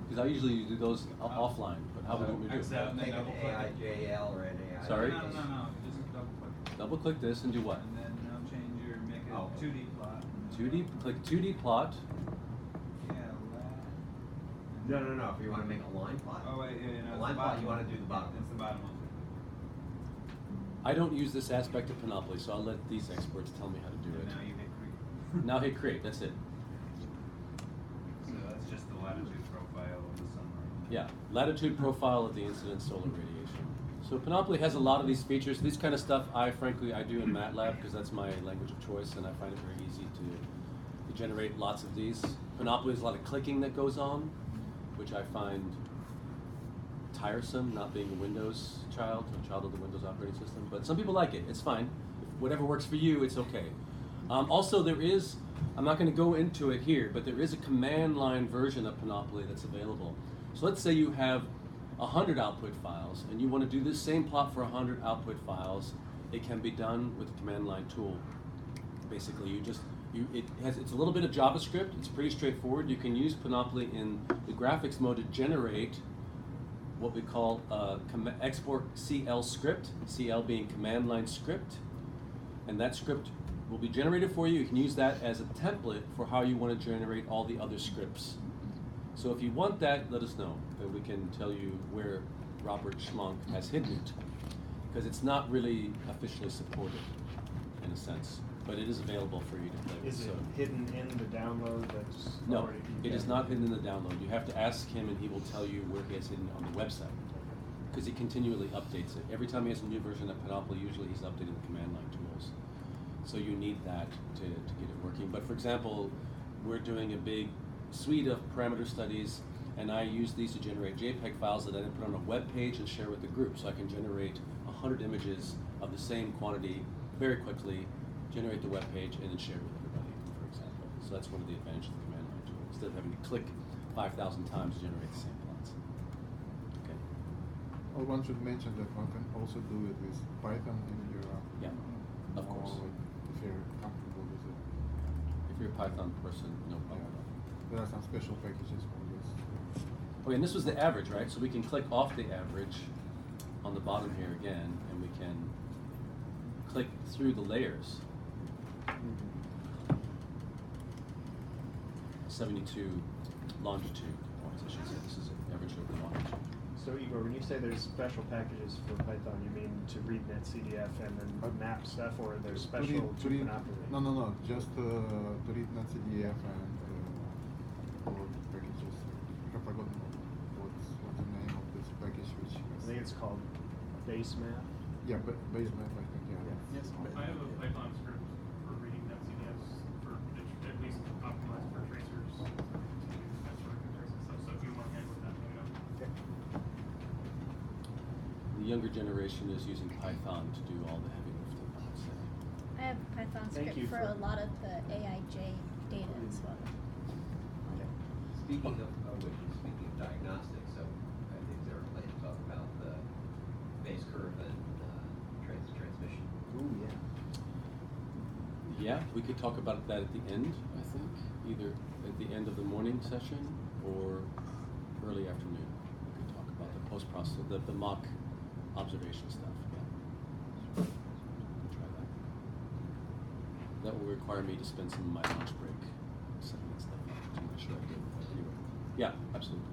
Because I usually do those offline, but how would we do So it? make an AIJL or an AI. Sorry? No, just double click. Double click this and do what? And then change your, make a Oh. 2D plot. 2D, click 2D plot. No. If you want to make a line plot. Oh wait, A line plot, you want to do the bottom. It's the bottom one. I don't use this aspect of Panoply, so I'll let these experts tell me how to do And it. now you hit create. Now hit create, that's it. So that's just the latitude profile of the sunlight. Yeah, latitude profile of the incident solar radiation. So Panoply has a lot of these features. This kind of stuff I do in MATLAB because that's my language of choice and I find it very easy to generate lots of these. Panoply has a lot of clicking that goes on, which I find tiresome, not being a Windows child, a child of the Windows operating system. But some people like it, it's fine. If whatever works for you, it's okay. Also there is, I'm not going to go into it here, but there is a command line version of Panoply that's available. So let's say you have 100 output files and you want to do this same plot for 100 output files. It can be done with the command line tool. Basically, it's a little bit of JavaScript. It's pretty straightforward. You can use Panoply in the graphics mode to generate what we call export CL script, CL being command line script, and that script will be generated for you. You can use that as a template for how you want to generate all the other scripts. So if you want that, let us know, and we can tell you where Robert Schmonk has hidden it, because it's not really officially supported, in a sense, but it is available for you to play with. Is it hidden in the download that's No, already? it is not hidden in the download. You have to ask him and he will tell you where he has hidden on the website. Because he continually updates it. Every time he has a new version of Panoply, usually he's updating the command line tools. So you need that to get it working. But for example, we're doing a big suite of parameter studies and I use these to generate JPEG files that I then put on a web page and share with the group. So I can generate 100 images of the same quantity very quickly, generate the web page, and then share it with everybody, for example. So that's one of the advantages of the command line tool. Instead of having to click 5,000 times to generate the same plots. Okay. Well, one should mention that one can also do it with Python in your Yeah, of course. if you're comfortable with it. If you're a Python person, no problem. There are some special packages for this. Okay, and this was the average, right? So we can click off the average on the bottom here again, and we can click through the layers. 72 longitude points, I should say. This is an average over the longitude. So Igor, when you say there's special packages for Python, you mean to read NetCDF and then map stuff, or there's special to Panoply? No. Just to read NetCDF and other packages. I have forgotten what's the name of this package, which I has. think it's called base map. Yeah, but base map, I think. Yeah. Yes. I have a Python script for reading NetCDFs for at least optimized for tracers, that sort of comparison stuff. So if you want to handle that, let me know. Okay. The younger generation is using Python to do all the heavy lifting, I would say. I have a Python Thank script you for a lot of the AIJ data as well. Speaking of diagnostics, so I think they're planning to talk about the base curve and transmission. Ooh, yeah. Yeah, we could talk about that at the end, I think, either at the end of the morning session or early afternoon. We could talk about the post-process, the mock observation stuff. Yeah. We'll try that. That will require me to spend some of my lunch break setting that stuff up. I'm not sure I do. But anyway. Yeah, absolutely.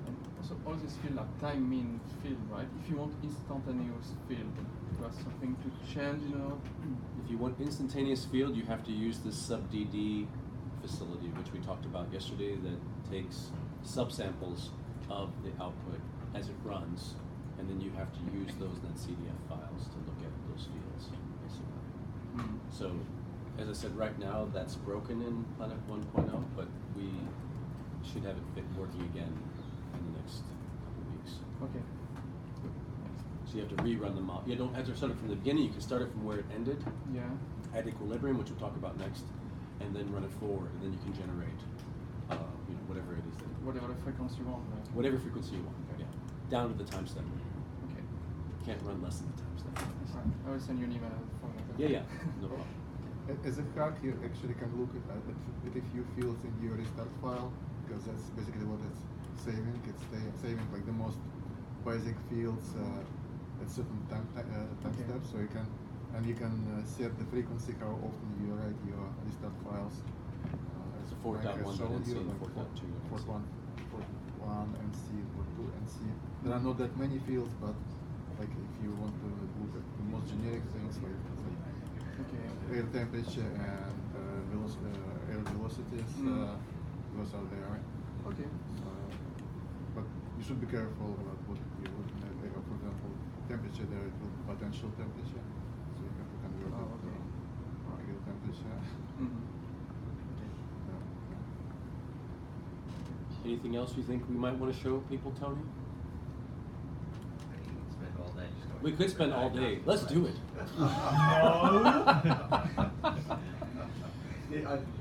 And also, all these fields are time mean field, right? If you want instantaneous field, to have something to change, If you want instantaneous field, you have to use this subDD facility, which we talked about yesterday, that takes subsamples of the output as it runs, and then you have to use those NetCDF files to look at those fields, basically. So, as I said, right now that's broken in Planet 1.0, but we should have it working again in the next couple of weeks. Okay. So you have to rerun the model. You don't have to start it from the beginning. You can start it from where it ended. Yeah. At equilibrium, which we'll talk about next, and then run it forward, and then you can generate, whatever it is. Whatever the frequency you want, right? Whatever frequency you want. Yeah. Down to the time step. Okay. Can't run less than the time step. I will send you an email for that. Yeah. No problem. As a hack, you actually can look at a few fields in your restart file, because that's basically what it's saving. It's saving like the most basic fields at certain time steps, so you can set the frequency, how often you write your restart files. As 4.1 NC and 4.2 Port 1 NC, Port 2 NC. There are not that many fields, but like if you want to look at the most generic things like air temperature and air velocities, those are there. Okay. But you should be careful about what you're looking at. For example, temperature, there is potential temperature, so you have to convert it to real temperature. Anything else you think we might want to show people, Tony? We could spend all day. Let's do it.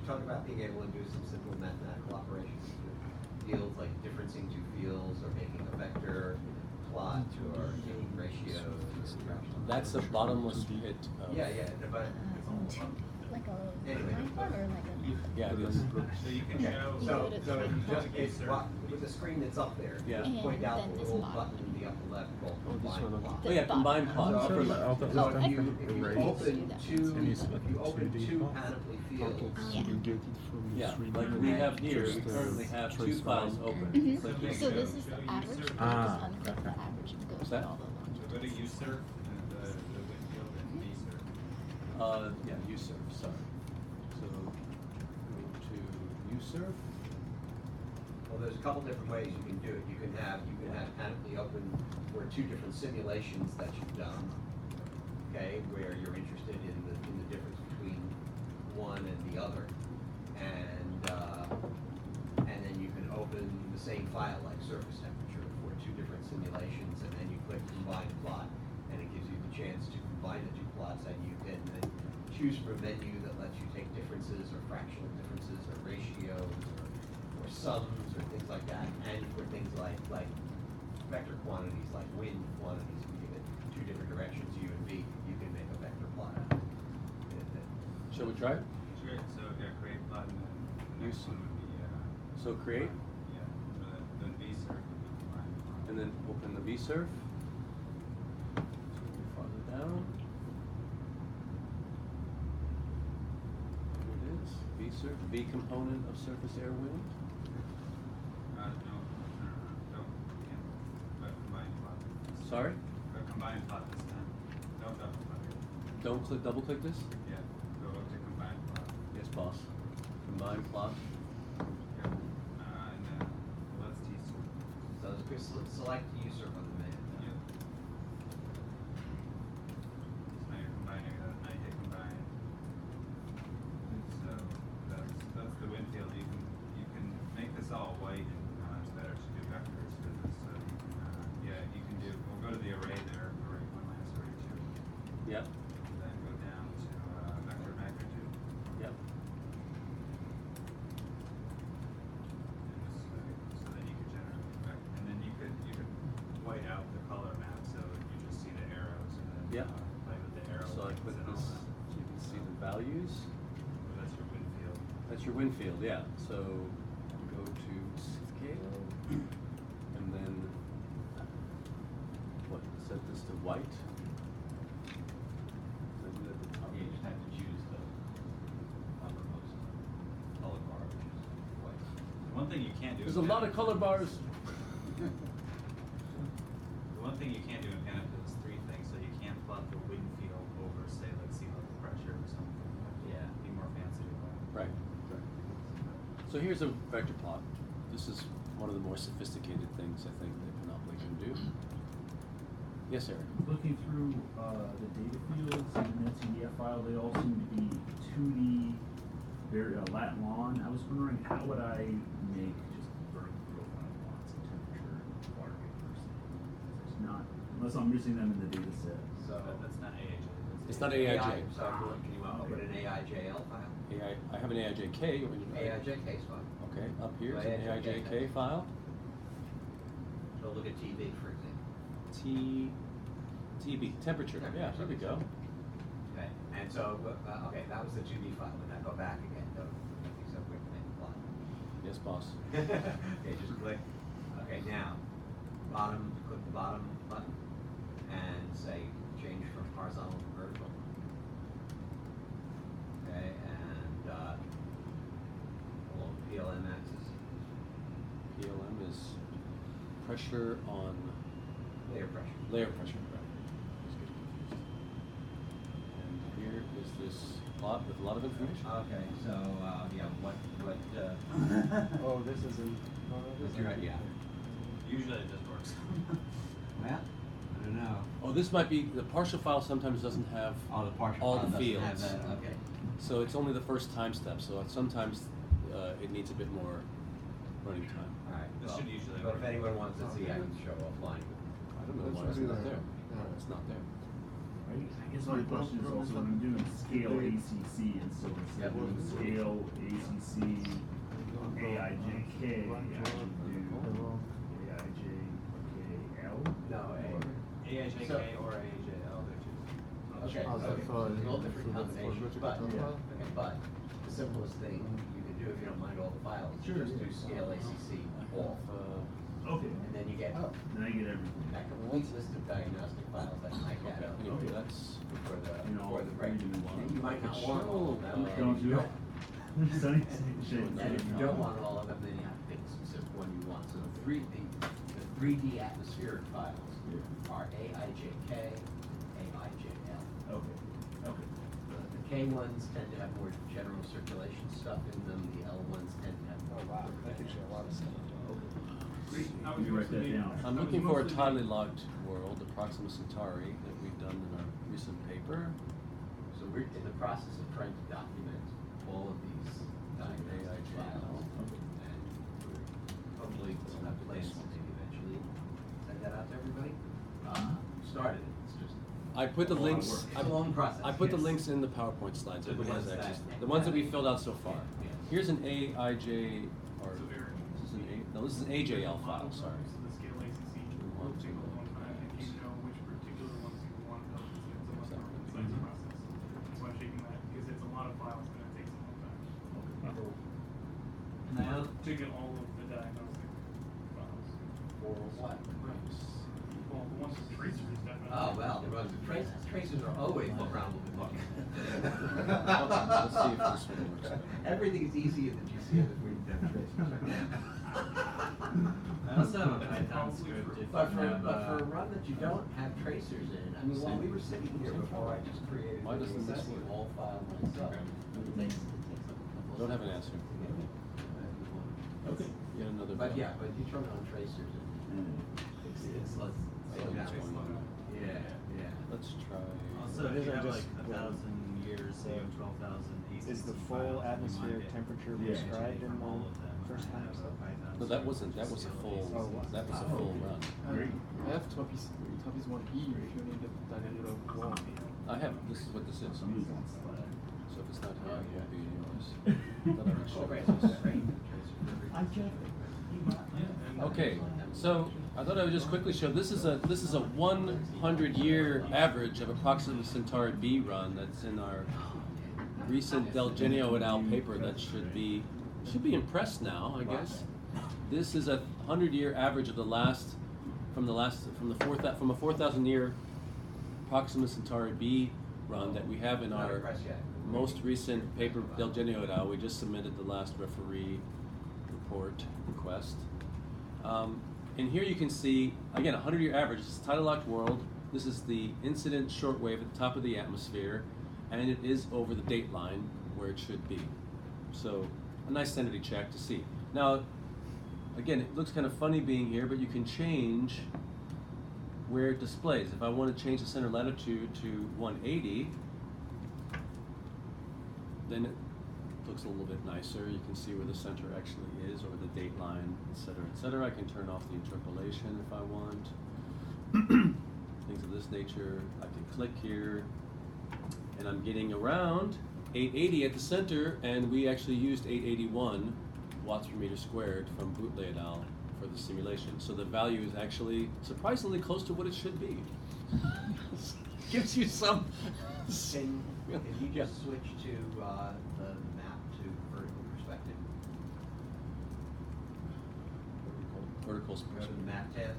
Talk about being able to do some simple mathematical operations with fields like differencing two fields, or making a vector plot, or taking ratios. That's a bottomless pit. Yeah, but Like a anyway, iPod or like a... Yeah, it is. So you can show. So if you just with the screen that's up there, Yeah. just point out And the then little this button in the upper left called combine plot. Oh yeah, combined plot. So if you Right. open two panoply fields, Yeah, like we have here, we currently have two files open. Click here. So this is the average, and just unclick the average and goes that? to all the ones. So go to usurp and the Winfield and vsurf. Yeah, usurp, sorry. So go to usurp. well, there's a couple different ways you can do it. You can have panoply open for two different simulations that you've done, okay, where you're interested in the difference between one and the other, and then you can open the same file like surface temperature for two different simulations, and then you click combine plot, and it gives you the chance to combine the two plots, and you can then choose from a menu that lets you take differences or fractional differences or ratios or sums or things like that, and for things like vector quantities like wind quantities, you give it two different directions, U and V, you can make a vector plot out of it. Shall we try it? Sure. So create plot and then the next one would be So create, yeah, then vsurf would be combined plot. and then open the vsurf. Farther down. Here it is, vsurf, V component of surface air wind. No, combine plot. Sorry? Combine plot this time. Don't double click it. Don't click, double click this? Yeah, go up to combine plot. Yes, boss. Combine plot. Yeah. And then let's t-surf. So let's select usurp on the menu. Yep. So now you're combining that, now you hit combine. And so that's the wind field. You can make this all white, and it's better to do vectors for this. So you can do, we'll go to the array there, array 1 minus array 2. Yep. Then go down to vector magnitude. Yep. So then you could generate vector, and then you could white out the color map so you just see the arrows, and then Yep. play with the arrow. So I lengths click and all this, that. so you can see the values. So that's your wind field. That's your wind field, yeah. So go to scale, and then what? Set this to white. Then at the top. You just have to choose the uppermost color bar, which is white. One thing you can't do. There's in a lot of color bars. The one thing you can't do in Panoply is three things. So you can't plot the wind field over, say, like sea level pressure or something. Yeah. Be more fancy than that. Right. So here's a vector plot. This is one of the more sophisticated things I think that Panoply can do. Yes, Eric. Looking through the data fields in the NetCDF file, they all seem to be 2D, very lat long. I was wondering, how would I make just vertical profile plots of temperature and water vapor? It's not, unless Unless I'm missing them in the data set. So That's not AIJ. It's not AIJ. So can you open an AIJL file? I have an AIJK. You want me to- AIJK is fine. Okay, up here is Go an ahead, AIJK file. So look at TB, for example. TB, temperature. Yeah, here we go. Okay, and so, okay, that was the 2D file. When I go back again, don't make me so quick to make a plot. Yes, boss. Okay, just click. Okay, now, click the bottom button and say change from horizontal to vertical. Okay, and below PLM axis. PLM is pressure on Layer pressure. layer pressure. Right. And here is this plot with a lot of information. Okay, so yeah, what Oh, this isn't. Oh, this You're right, yeah. Usually it just works. Well, I don't know. Oh, this might be the partial file. Sometimes doesn't have Oh, the partial all file the doesn't fields. have that, okay. So it's only the first time step. So sometimes it needs a bit more running time. All right. This well, should usually But work. if anyone wants to see, I can show offline. I don't know That why should it's be not there. there. Yeah. It's not there. I guess my question is also when I'm doing scale ACC, and so instead of doing scale ACC AIJK, I should do AIJKL. No, AIJK So- or AIJL, they're two. Okay, Oh, okay, that's so all there's all you- different so that's combinations, for but, vertical okay, but the simplest thing you can do if you don't mind all the files, is Sure. just do scale ACC all, Okay. and then you get Then I get everything. that complete list of diagnostic files that you might get Anyway, that's for the, You know, for the break. you want. You might not want all of them. Don't do it. Sunny shade. And if you don't want all of them, then you have to pick a specific one you want. So the 3D atmospheric files are AIJK, AIJL. Okay. Okay. The K ones tend to have more general circulation stuff in them. The L ones tend to have more. Oh wow, that gives you a lot of stuff. I was You write that mostly- down. I'm I was looking for a mostly- tidally locked world, the Proxima Centauri, that we've done in our recent paper. So we're in the process of trying to document all of these diagnostic files. And we're hopefully we'll have plans to maybe eventually send that out to everybody. Started it, it's just. I put the a lot of links. work. It's a long process. I put the yes. links in the PowerPoint slides. To the Everybody has ones access. that- The ones that we filled out so far. Yeah. Here's an AIJ or It's a very- this is an A. No, this is an AJL file. Sorry. So the scale ACC will take a long time, and if you know which particular ones you want, it's a much more concise process. That's why I'm shaking that, because it's a lot of files and it takes a long time. And I know, To get all of the diagnostic files. For what? Well, the ones with tracers, definitely. Oh, well, the ones with traces, traces are always the problem with the book. Let's see if this one works better. Everything's easier than you see it when you have traces. I also have a Python script if But you have, for a run that you don't have tracers in, I mean, while we were sitting here before, I just created Why an doesn't this accessible work? all file myself. It takes a couple of Don't have an seconds answer. to get it. Okay. Yet another. But bug. yeah, but you turn on tracers and it's less. Oh, that's going on. Yeah, yeah. Let's try. Also, It if you isn't have just like the- 1,000 years, so you have 12,000 ACC Is the full files, you atmospheric might get temperature Yeah. prescribed in from all the of them. first I time have a stuff? Python No, that script wasn't. That for was a scale full. Oh, wow. That was a full run. Great. I have Trappist 1E if you need the diameter of one. I have. This is what this is. So I'm using that slide. if it's not here, it won't be yours. Thought I would show Great, you this. great. I just, Okay, so I thought I would just quickly show. This is a 100-year average of a Proxima Centauri B run that's in our recent Del Genio et al. Paper that should be impressed now, I guess. This is a 100-year average of from a 4,000-year Proxima Centauri B run that we have in Not our impressed yet. most recent paper, Del Genio et al. We just submitted the last referee report request. And here you can see, again, a 100-year average. This is tidal locked world. This is the incident shortwave at the top of the atmosphere, and it is over the date line where it should be. So a nice sanity check to see. Now, again, it looks kind of funny being here, but you can change where it displays. If I want to change the center latitude to 180, then it looks a little bit nicer. You can see where the center actually is, or the date line, et cetera, et cetera. I can turn off the interpolation if I want. of this nature. I can click here, and I'm getting around 880 at the center, and we actually used 881 watts per meter squared from Boutlé et al. For the simulation. So the value is actually surprisingly close to what it should be. Gives you some. Can you just switch to the map to vertical perspective? Vertical Go to perspective. the map tab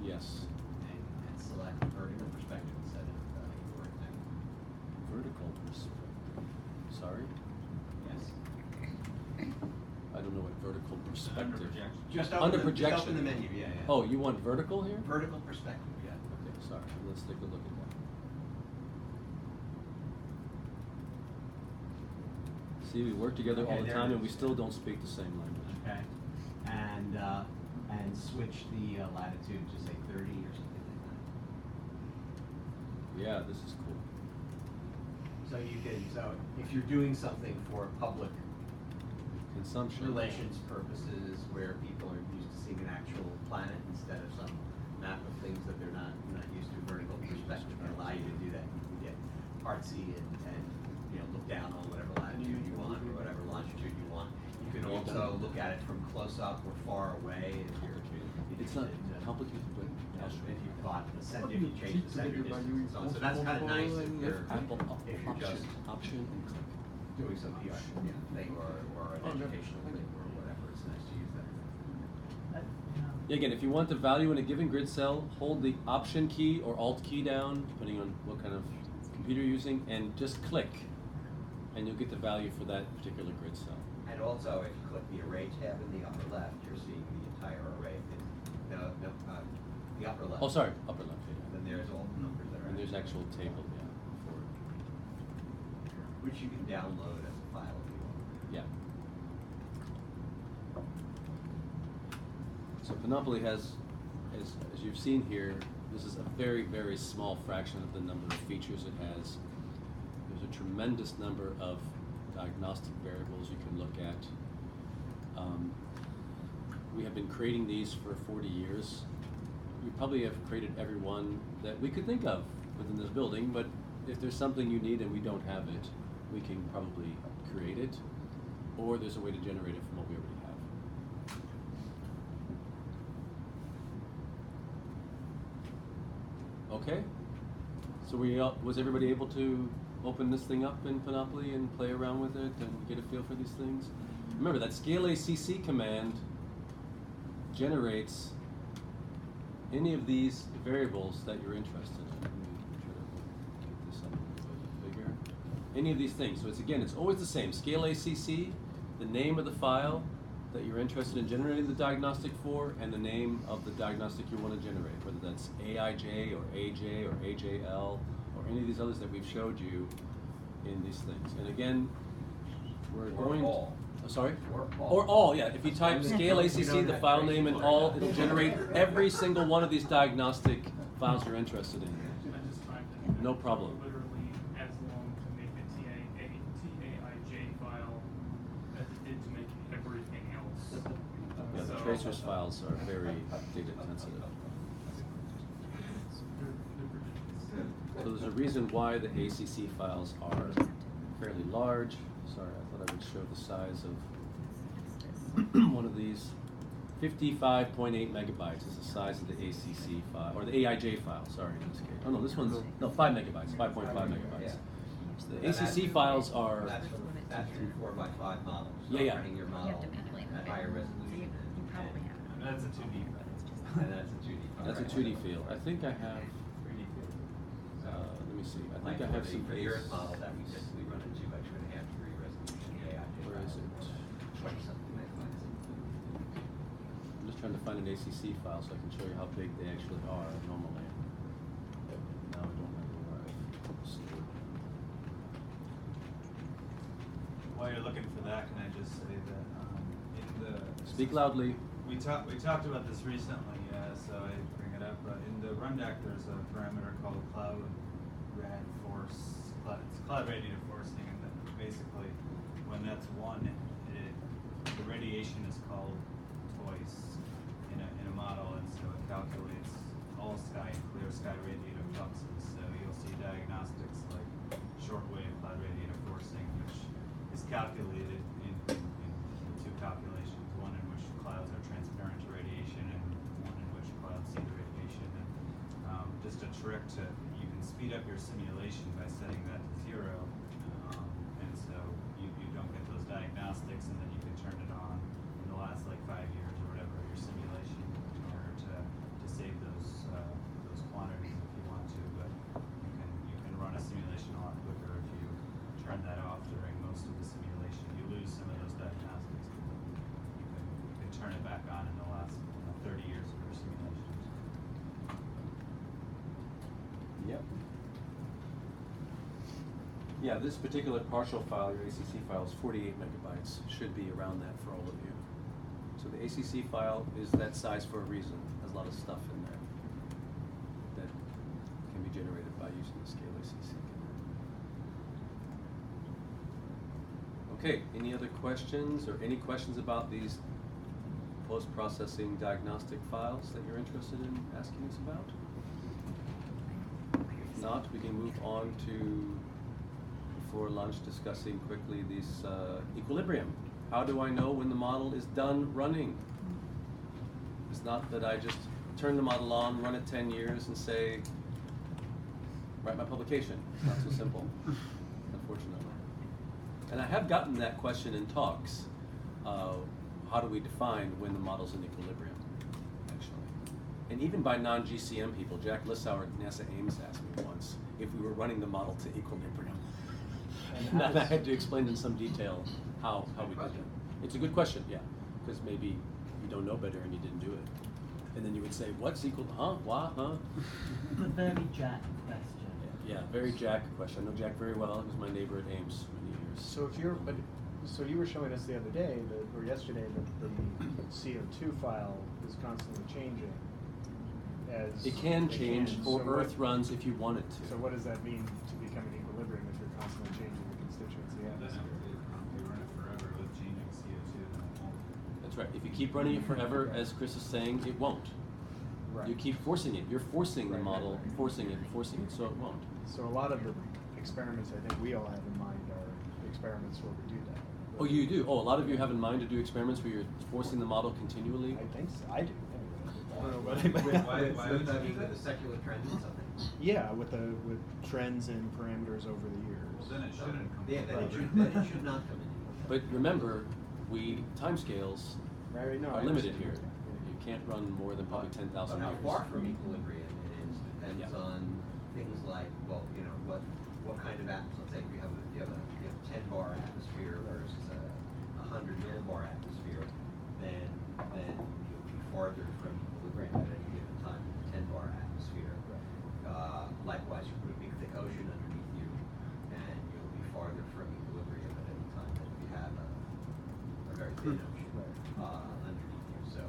Yes. and select vertical perspective instead of rectangle. Vertical perspective. Sorry? Yes. I don't know what vertical perspective. Just Under open projection. Just open the menu, yeah. Oh, you want vertical here? Vertical perspective, yeah. Okay, sorry. Let's take a look at that. See, we work together all Okay, the there time, it and we is. still don't speak the same language. Okay. And switch the latitude to say 30 or something like that. Yeah, this is cool. So if you're doing something for public Consumption. relations purposes where people are used to seeing an actual planet instead of some map of things that they're not used to, vertical perspective can allow you to do that. You can get artsy and look down on whatever latitude you want or whatever longitude you want. You can also look at it from close up or far away if you're It's not complicated, but if you thought if you change the center distance and so on. So that's kind of nice if you're just option and click. doing some PR thing or an educational thing or whatever. It's nice to use that. Again, if you want the value in a given grid cell, hold the Option key or Alt key down, depending on what kind of computer you're using, and just click, and you'll get the value for that particular grid cell. And also, if you click the Array tab in the upper left, you're seeing the entire array. The upper left. Oh, sorry, upper left. Yeah. Then there's all the numbers that are. And there's actual table, yeah, for it. Which you can download as a file if you want. Yeah. So Panoply has, as you've seen here, this is a very, very small fraction of the number of features it has. There's a tremendous number of diagnostic variables you can look at. We have been creating these for 40 years. We probably have created every one that we could think of within this building, but if there's something you need and we don't have it, we can probably create it, or there's a way to generate it from what we already have. Okay, so was everybody able to open this thing up in Panoply and play around with it and get a feel for these things? Remember, that scale ACC command generates any of these variables that you're interested in. Let me try to get this up a little bit bigger. Any of these things. So it's always the same. Scale ACC, the name of the file that you're interested in generating the diagnostic for, and the name of the diagnostic you want to generate, whether that's AIJ or AJ or AJL or any of these others that we've showed you in these things. And again, we're going all. Sorry? Or all. Yeah. If you type scale ACC, the file name and all, it'll generate every single one of these diagnostic files you're interested in. I just typed in. No problem. Literally as long to make a TAIJ file as it did to make everything else. Yeah, the So- tracers files are very data intensive. So there's a reason why the ACC files are fairly large. Sorry, I thought I would show the size of one of these. 55.8 megabytes is the size of the ACC file, or the AIJ file, sorry, in this case. Oh no, this one's, 5 megabytes, 5.5 megabytes. So the ACC files are... That's from 4x5 models. So Yeah, yeah. running your model at higher resolution. And that's a 2D file. And that's a 2D file. That's a 2D field. I think I have... 3D field. let me see. I Like think I have some... for the Earth model that we typically run at 2x2.5 degree resolution. Where is it? 20-something megabytes. I'm just trying to find an ACC file so I can show you how big they actually are normally. No, I don't remember where I've stored. While you're looking for that, can I just say that in the Speak loudly. we talked about this recently, so I bring it up. In the rundeck, there's a parameter called cloud rad force. It's cloud radiative forcing, and then basically, when that's 1, the radiation is called twice in a model, and so it calculates all sky and clear sky radiative fluxes. So you'll see diagnostics like shortwave cloud radiative forcing, which is calculated in two calculations, one in which clouds are transparent to radiation and one in which clouds see the radiation. And just a trick to, you can speed up your simulation by setting that to 0. And so you don't get those diagnostics, and then you can turn it on in the last like 5 years or whatever, your simulation, in order to save those quantities if you want to. But you can run a simulation a lot quicker if you turn that off during most of the simulation. You lose some of those diagnostics, but you can turn it back on in the last 30 years of your simulations. Yep. Yeah, this particular partial file, your ACC file, is 48 megabytes. Should be around that for all of you. So the ACC file is that size for a reason. There's a lot of stuff in there that can be generated by using the scale ACC. Okay, any other questions or any questions about these post-processing diagnostic files that you're interested in asking us about? If not, we can move on to, before lunch, discussing quickly these equilibrium. How do I know when the model is done running? It's not that I just turn the model on, run it 10 years, and say, write my publication. It's not so simple, unfortunately. And I have gotten that question in talks. How do we define when the model's in equilibrium, actually? And even by non-GCM people, Jack Lissauer at NASA Ames asked me once if we were running the model to equilibrium. And I had to explain in some detail how we did it. It's a good question, yeah, because maybe you don't know better and you didn't do it. And then you would say, what's equal to, what, It's a very Jack question. Yeah, very Jack question. I know Jack very well. He was my neighbor at Ames for many years. So if you're, so you were showing us the other day, or yesterday, that the CO2 file is constantly changing. As it can change for Earth runs if you want it to. So what does that mean to become in equilibrium if you're constantly changing the constituency atmosphere? You run it forever with changing CO2, then it won't. That's right. If you keep running it forever, as Chris is saying, it won't. Right. You keep forcing it. You're forcing the model, forcing it, so it won't. So a lot of the experiments I think we all have in mind are experiments where we do that. Oh, you do? Oh, a lot of you have in mind to do experiments where you're forcing the model continually? I think so. I do. I don't know about Why would that be with a secular trend in something? Yeah, with trends and parameters over the years. Well, then it shouldn't come. Yeah, then it should not come in. But remember, timescales are limited here. You can't run more than probably 10,000 years. How far from equilibrium it is depends on things like, well, you know, what kind of atmosphere. Let's say you have a 10 bar atmosphere versus a 100 millibar atmosphere, then you'll be farther from equilibrium at any given time in the 10 bar atmosphere. Likewise, you put a big thick ocean underneath you, and you'll be farther from equilibrium at any time than if you have a very thin ocean underneath you. So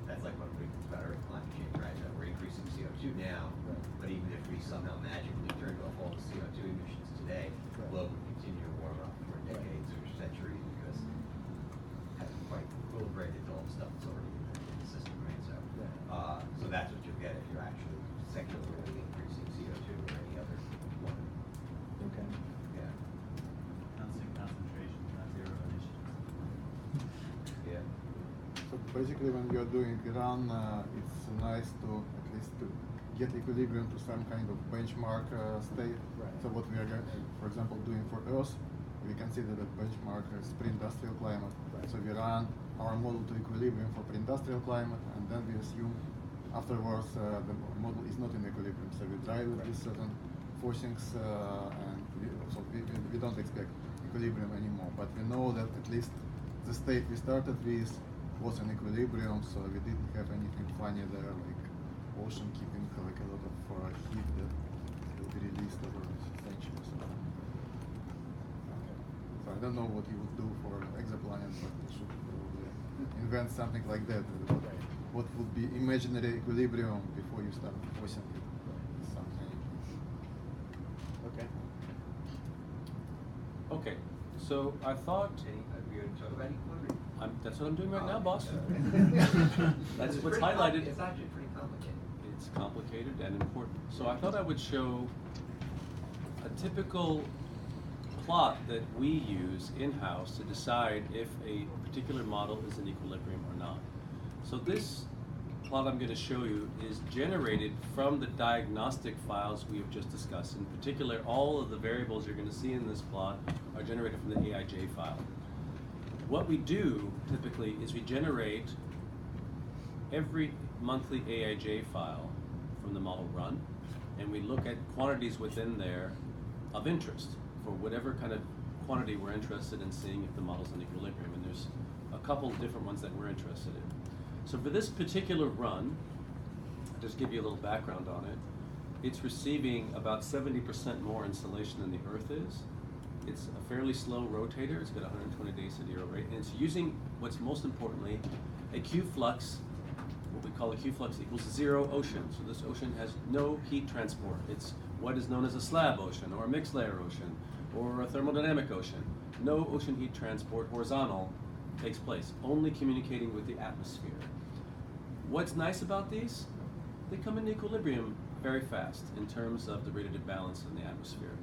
that's like one of the big things about Earth climate change, right? That we're increasing CO2 now, but even if we somehow magically turned off all the CO2 emissions today, the globe would continue to warm up for decades or centuries because it hasn't quite equilibrated all the stuff that's already in the system, right? So that's what you'll get if you're actually secularly increasing CO2 or any other one. Okay. Yeah. Constant concentration, not zero emissions. Yeah. So basically, when you're doing run, it's nice to at least to get equilibrium to some kind of benchmark state. Right. So what we are, for example, doing for Earth, we consider that benchmark as pre-industrial climate. Right. So we run our model to equilibrium for pre-industrial climate, and then we assume afterwards the model is not in equilibrium. So we drive it with certain forcings, and we don't expect equilibrium anymore. But we know that at least the state we started with was in equilibrium, so we didn't have anything funny there, like ocean keeping like a lot of heat that will be released over centuries. So I don't know what you would do for exoplanet, but you should probably invent something like that. What would be imaginary equilibrium before you start forcing it? Something. Okay. Okay, so I thought... Are we going to talk about equilibrium? That's what I'm doing right now, boss. That's what's It's highlighted. It's actually pretty complicated. It's complicated and important. So I thought I would show a typical plot that we use in-house to decide if a particular model is in equilibrium or not. So this plot I'm going to show you is generated from the diagnostic files we have just discussed. In particular, all of the variables you're going to see in this plot are generated from the AIJ file. What we do typically is we generate every monthly AIJ file from the model run, and we look at quantities within there of interest for whatever kind of quantity we're interested in seeing if the model's in equilibrium. And there's a couple different ones that we're interested in. So for this particular run, I'll just give you a little background on it. It's receiving about 70% more insolation than the Earth is. It's a fairly slow rotator. It's got 120 days to zero rate, and it's using what's most importantly a Q flux. What we call a Q flux equals zero ocean. So this ocean has no heat transport. It's what is known as a slab ocean or a mixed layer ocean or a thermodynamic ocean. No ocean heat transport horizontal takes place, only communicating with the atmosphere. What's nice about these? They come into equilibrium very fast in terms of the relative balance in the atmosphere.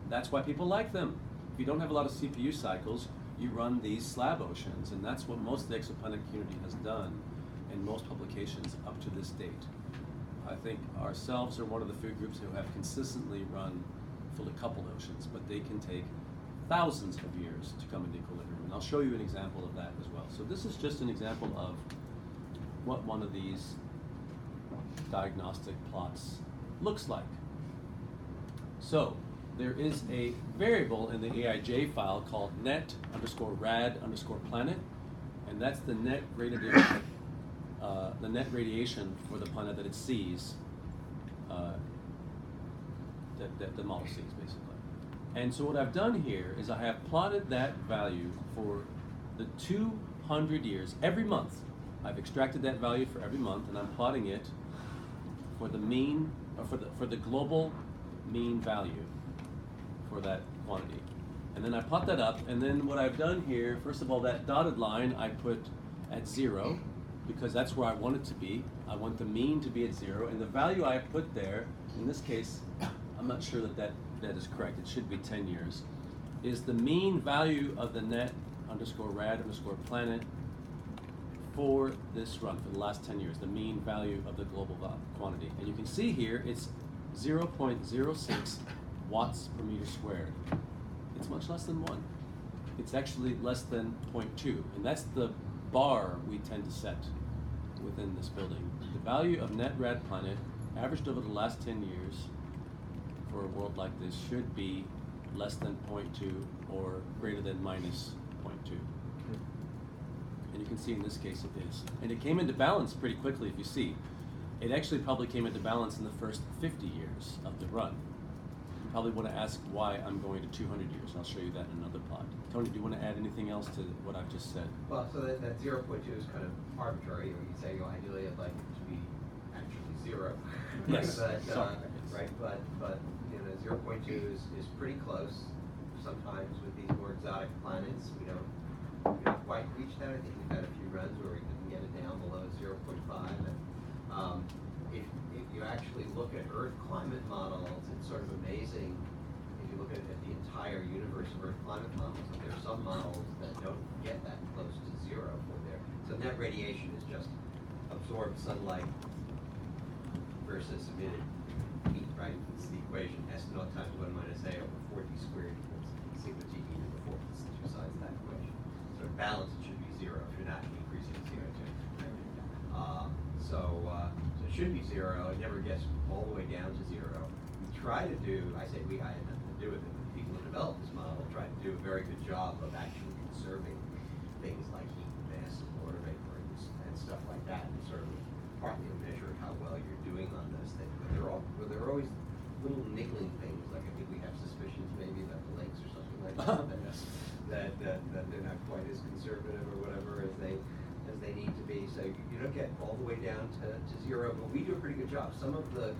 That's why people like them. If you don't have a lot of CPU cycles, you run these slab oceans, and that's what most of the exoplanet community has done in most publications up to this date. I think ourselves are one of the few groups who have consistently run fully coupled oceans, but they can take thousands of years to come into equilibrium, and I'll show you an example of that as well. So this is just an example of what one of these diagnostic plots looks like. So there is a variable in the AIJ file called net_rad_planet, and that's the net radiation, for the planet that it sees, that the model sees basically. And so what I've done here is I have plotted that value for the 200 years. Every month, I've extracted that value for every month, and I'm plotting it for the mean, or for the global mean value for that quantity. And then I plot that up, and then what I've done here, first of all, that dotted line I put at 0, because that's where I want it to be. I want the mean to be at 0, and the value I put there, in this case, I'm not sure that is correct, it should be 10 years, is the mean value of the net_rad_planet for this run, for the last 10 years, the mean value of the global quantity. And you can see here, it's 0.06 watts per meter squared. It's much less than 1. It's actually less than 0.2, and that's the bar we tend to set within this building. The value of net rad planet, averaged over the last 10 years, for a world like this, should be less than 0.2 or greater than -0.2. And you can see in this case it is. And it came into balance pretty quickly, if you see. It actually probably came into balance in the first 50 years of the run. You probably want to ask why I'm going to 200 years. I'll show you that in another plot. Tony, do you want to add anything else to what I've just said? Well, so that 0.2 is kind of arbitrary. You say, ideally I'd like it to be actually 0. Yes. But, Sorry. right, but 0.2 is pretty close. Sometimes with these more exotic planets, we don't quite reach that. I think we've had a few runs where we couldn't get it down below 0.5. And if you actually look at Earth climate models, it's sort of amazing. If you look at the entire universe of Earth climate models, there are some models that don't get that close to 0 for there. So net radiation is just absorbed sunlight versus emitted heat, right? It's the equation S0 times 1 minus A over 40 squared equals sigma T e to the 4th. It's the two sides of that equation. So in balance, it should be 0 if you're not increasing CO2. So it should be 0. It never gets all the way down to 0. We try to do, I say we, I had nothing to do with it, but the people who developed this model try to do a very good job of actually conserving things like heat and mass and water vapor and stuff like that, and sort of partly a measure of how well you're doing on those things. But there are always little niggling things, like I think we have suspicions maybe about the lakes or something like that, that they're not quite as conservative or whatever as they need to be. So you don't get all the way down to 0, but we do a pretty good job. Some of the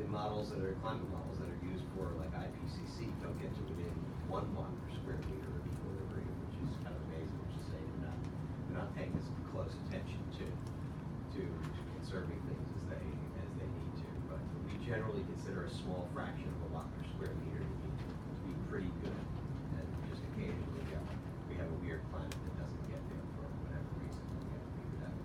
models that are climate models that are used for like IPCC don't get to within 1 per square meter of equilibrium, which is kind of amazing, which is saying they're not paying as close attention to conserving things as generally consider a small fraction of a watt per square meter to be pretty good. And just occasionally we have a weird planet that doesn't get there for whatever reason. We have to figure that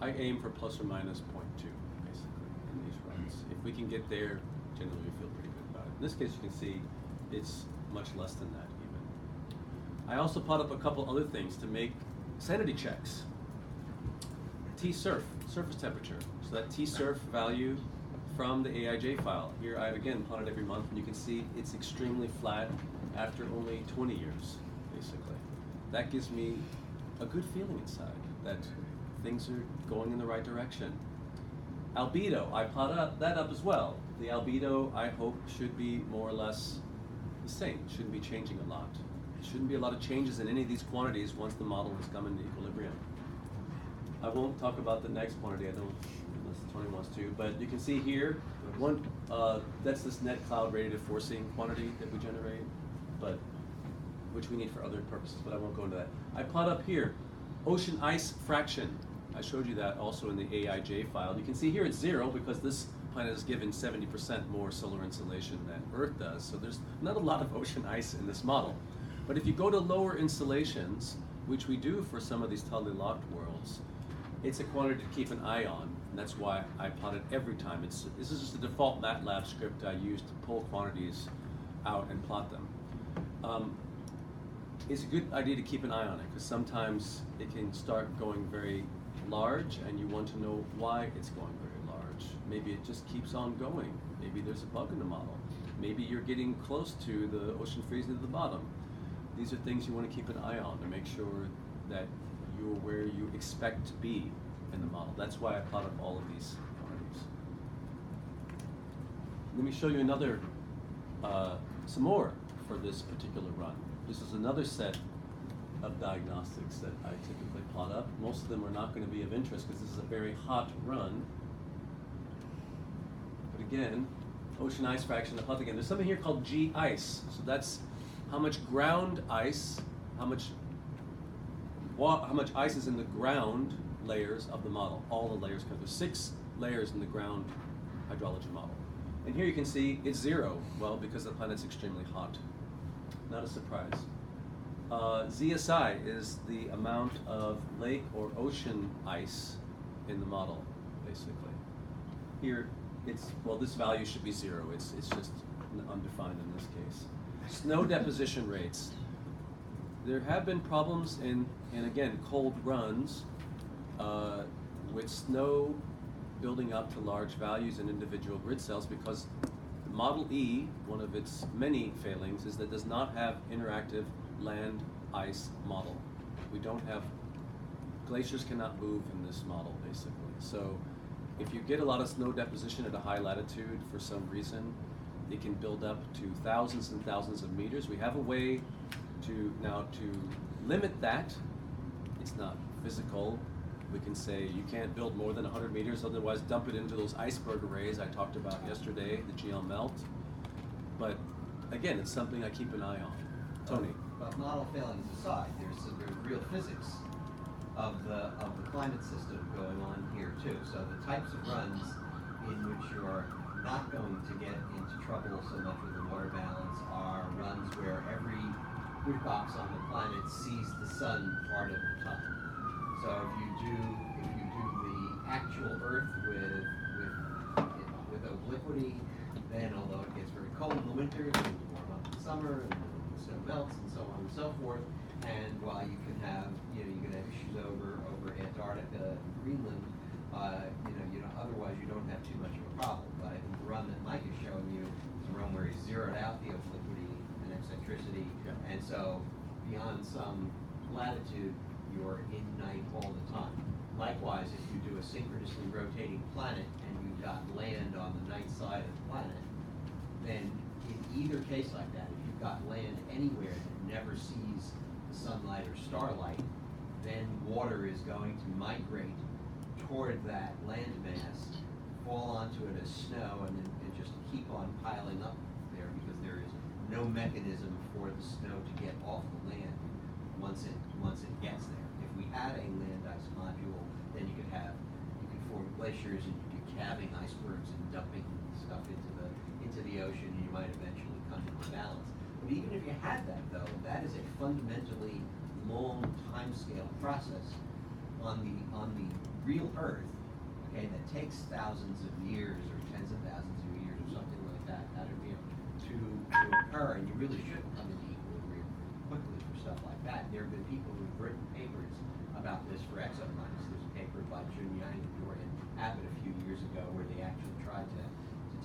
out. I aim for plus or minus 0.2, basically, in these runs. If we can get there, generally we feel pretty good about it. In this case, you can see it's much less than that even. I also put up a couple other things to make sanity checks. T-surf, surface temperature. So that T-surf value from the AIJ file. Here I've again plotted every month, and you can see it's extremely flat after only 20 years, basically. That gives me a good feeling inside that things are going in the right direction. Albedo, I plotted that up as well. The albedo, I hope, should be more or less the same. It shouldn't be changing a lot. There shouldn't be a lot of changes in any of these quantities once the model has come into equilibrium. I won't talk about the next quantity, I don't, unless Tony wants to, but you can see here, that's this net cloud radiative forcing quantity that we generate, but which we need for other purposes, but I won't go into that. I plot up here, ocean ice fraction. I showed you that also in the AIJ file. You can see here it's 0 because this planet is given 70% more solar insolation than Earth does, so there's not a lot of ocean ice in this model. But if you go to lower installations, which we do for some of these totally locked worlds, it's a quantity to keep an eye on, and that's why I plot it every time. This is just a default MATLAB script I use to pull quantities out and plot them. It's a good idea to keep an eye on it, because sometimes it can start going very large, and you want to know why it's going very large. Maybe it just keeps on going. Maybe there's a bug in the model. Maybe you're getting close to the ocean freezing to the bottom. These are things you want to keep an eye on to make sure that you're where you expect to be in the model. That's why I plot up all of these quantities. Let me show you another, some more for this particular run. This is another set of diagnostics that I typically plot up. Most of them are not going to be of interest because this is a very hot run. But again, ocean ice fraction, I plot again. There's something here called G ice. So that's how much ground ice, how much ice is in the ground layers of the model. All the layers come. There's 6 layers in the ground hydrology model. And here you can see it's 0. Well, because the planet's extremely hot. Not a surprise. ZSI is the amount of lake or ocean ice in the model, basically. Here, this value should be 0. It's just undefined in this case. Snow deposition rates. There have been problems in again, cold runs with snow building up to large values in individual grid cells because Model E, one of its many failings, is that it does not have interactive land ice model. We don't have, glaciers cannot move in this model, basically. So if you get a lot of snow deposition at a high latitude for some reason, it can build up to thousands and thousands of meters. We have a way to limit that. It's not physical. We can say you can't build more than 100 meters, otherwise dump it into those iceberg arrays I talked about yesterday, the GL melt. But again, it's something I keep an eye on. Tony. But model failings aside, there's real physics of the climate system going on here too. So the types of runs in which you're not going to get into trouble so much with the water balance are runs where every grid box on the planet sees the sun part of the time. So if you do the actual Earth with obliquity, then although it gets very cold in the winter, it will warm up in the summer, and the snow melts, and so on and so forth. And while you can have issues over Antarctica and Greenland, otherwise you don't have too much of a problem. But I think the run that Mike is showing you is a run where he zeroed out the obliquity and eccentricity, and so beyond some latitude, you're in night all the time. Likewise, if you do a synchronously rotating planet and you've got land on the night side of the planet, then in either case like that, if you've got land anywhere that never sees the sunlight or starlight, then water is going to migrate toward that land mass, fall onto it as snow, and just keep on piling up there because there is no mechanism for the snow to get off the land once it gets there. If we had a land ice module, then you could form glaciers and you could calving icebergs and dumping stuff into the ocean, and you might eventually come into balance. But even if you had that, though, that is a fundamentally long timescale process on the real Earth, okay, that takes thousands of years or tens of thousands of years or something like that to occur, and you really shouldn't come into equilibrium quickly for stuff like that. There have been people who've written papers about this for exoplanets. There's a paper by Junyang and Dorian Abbott a few years ago where they actually tried to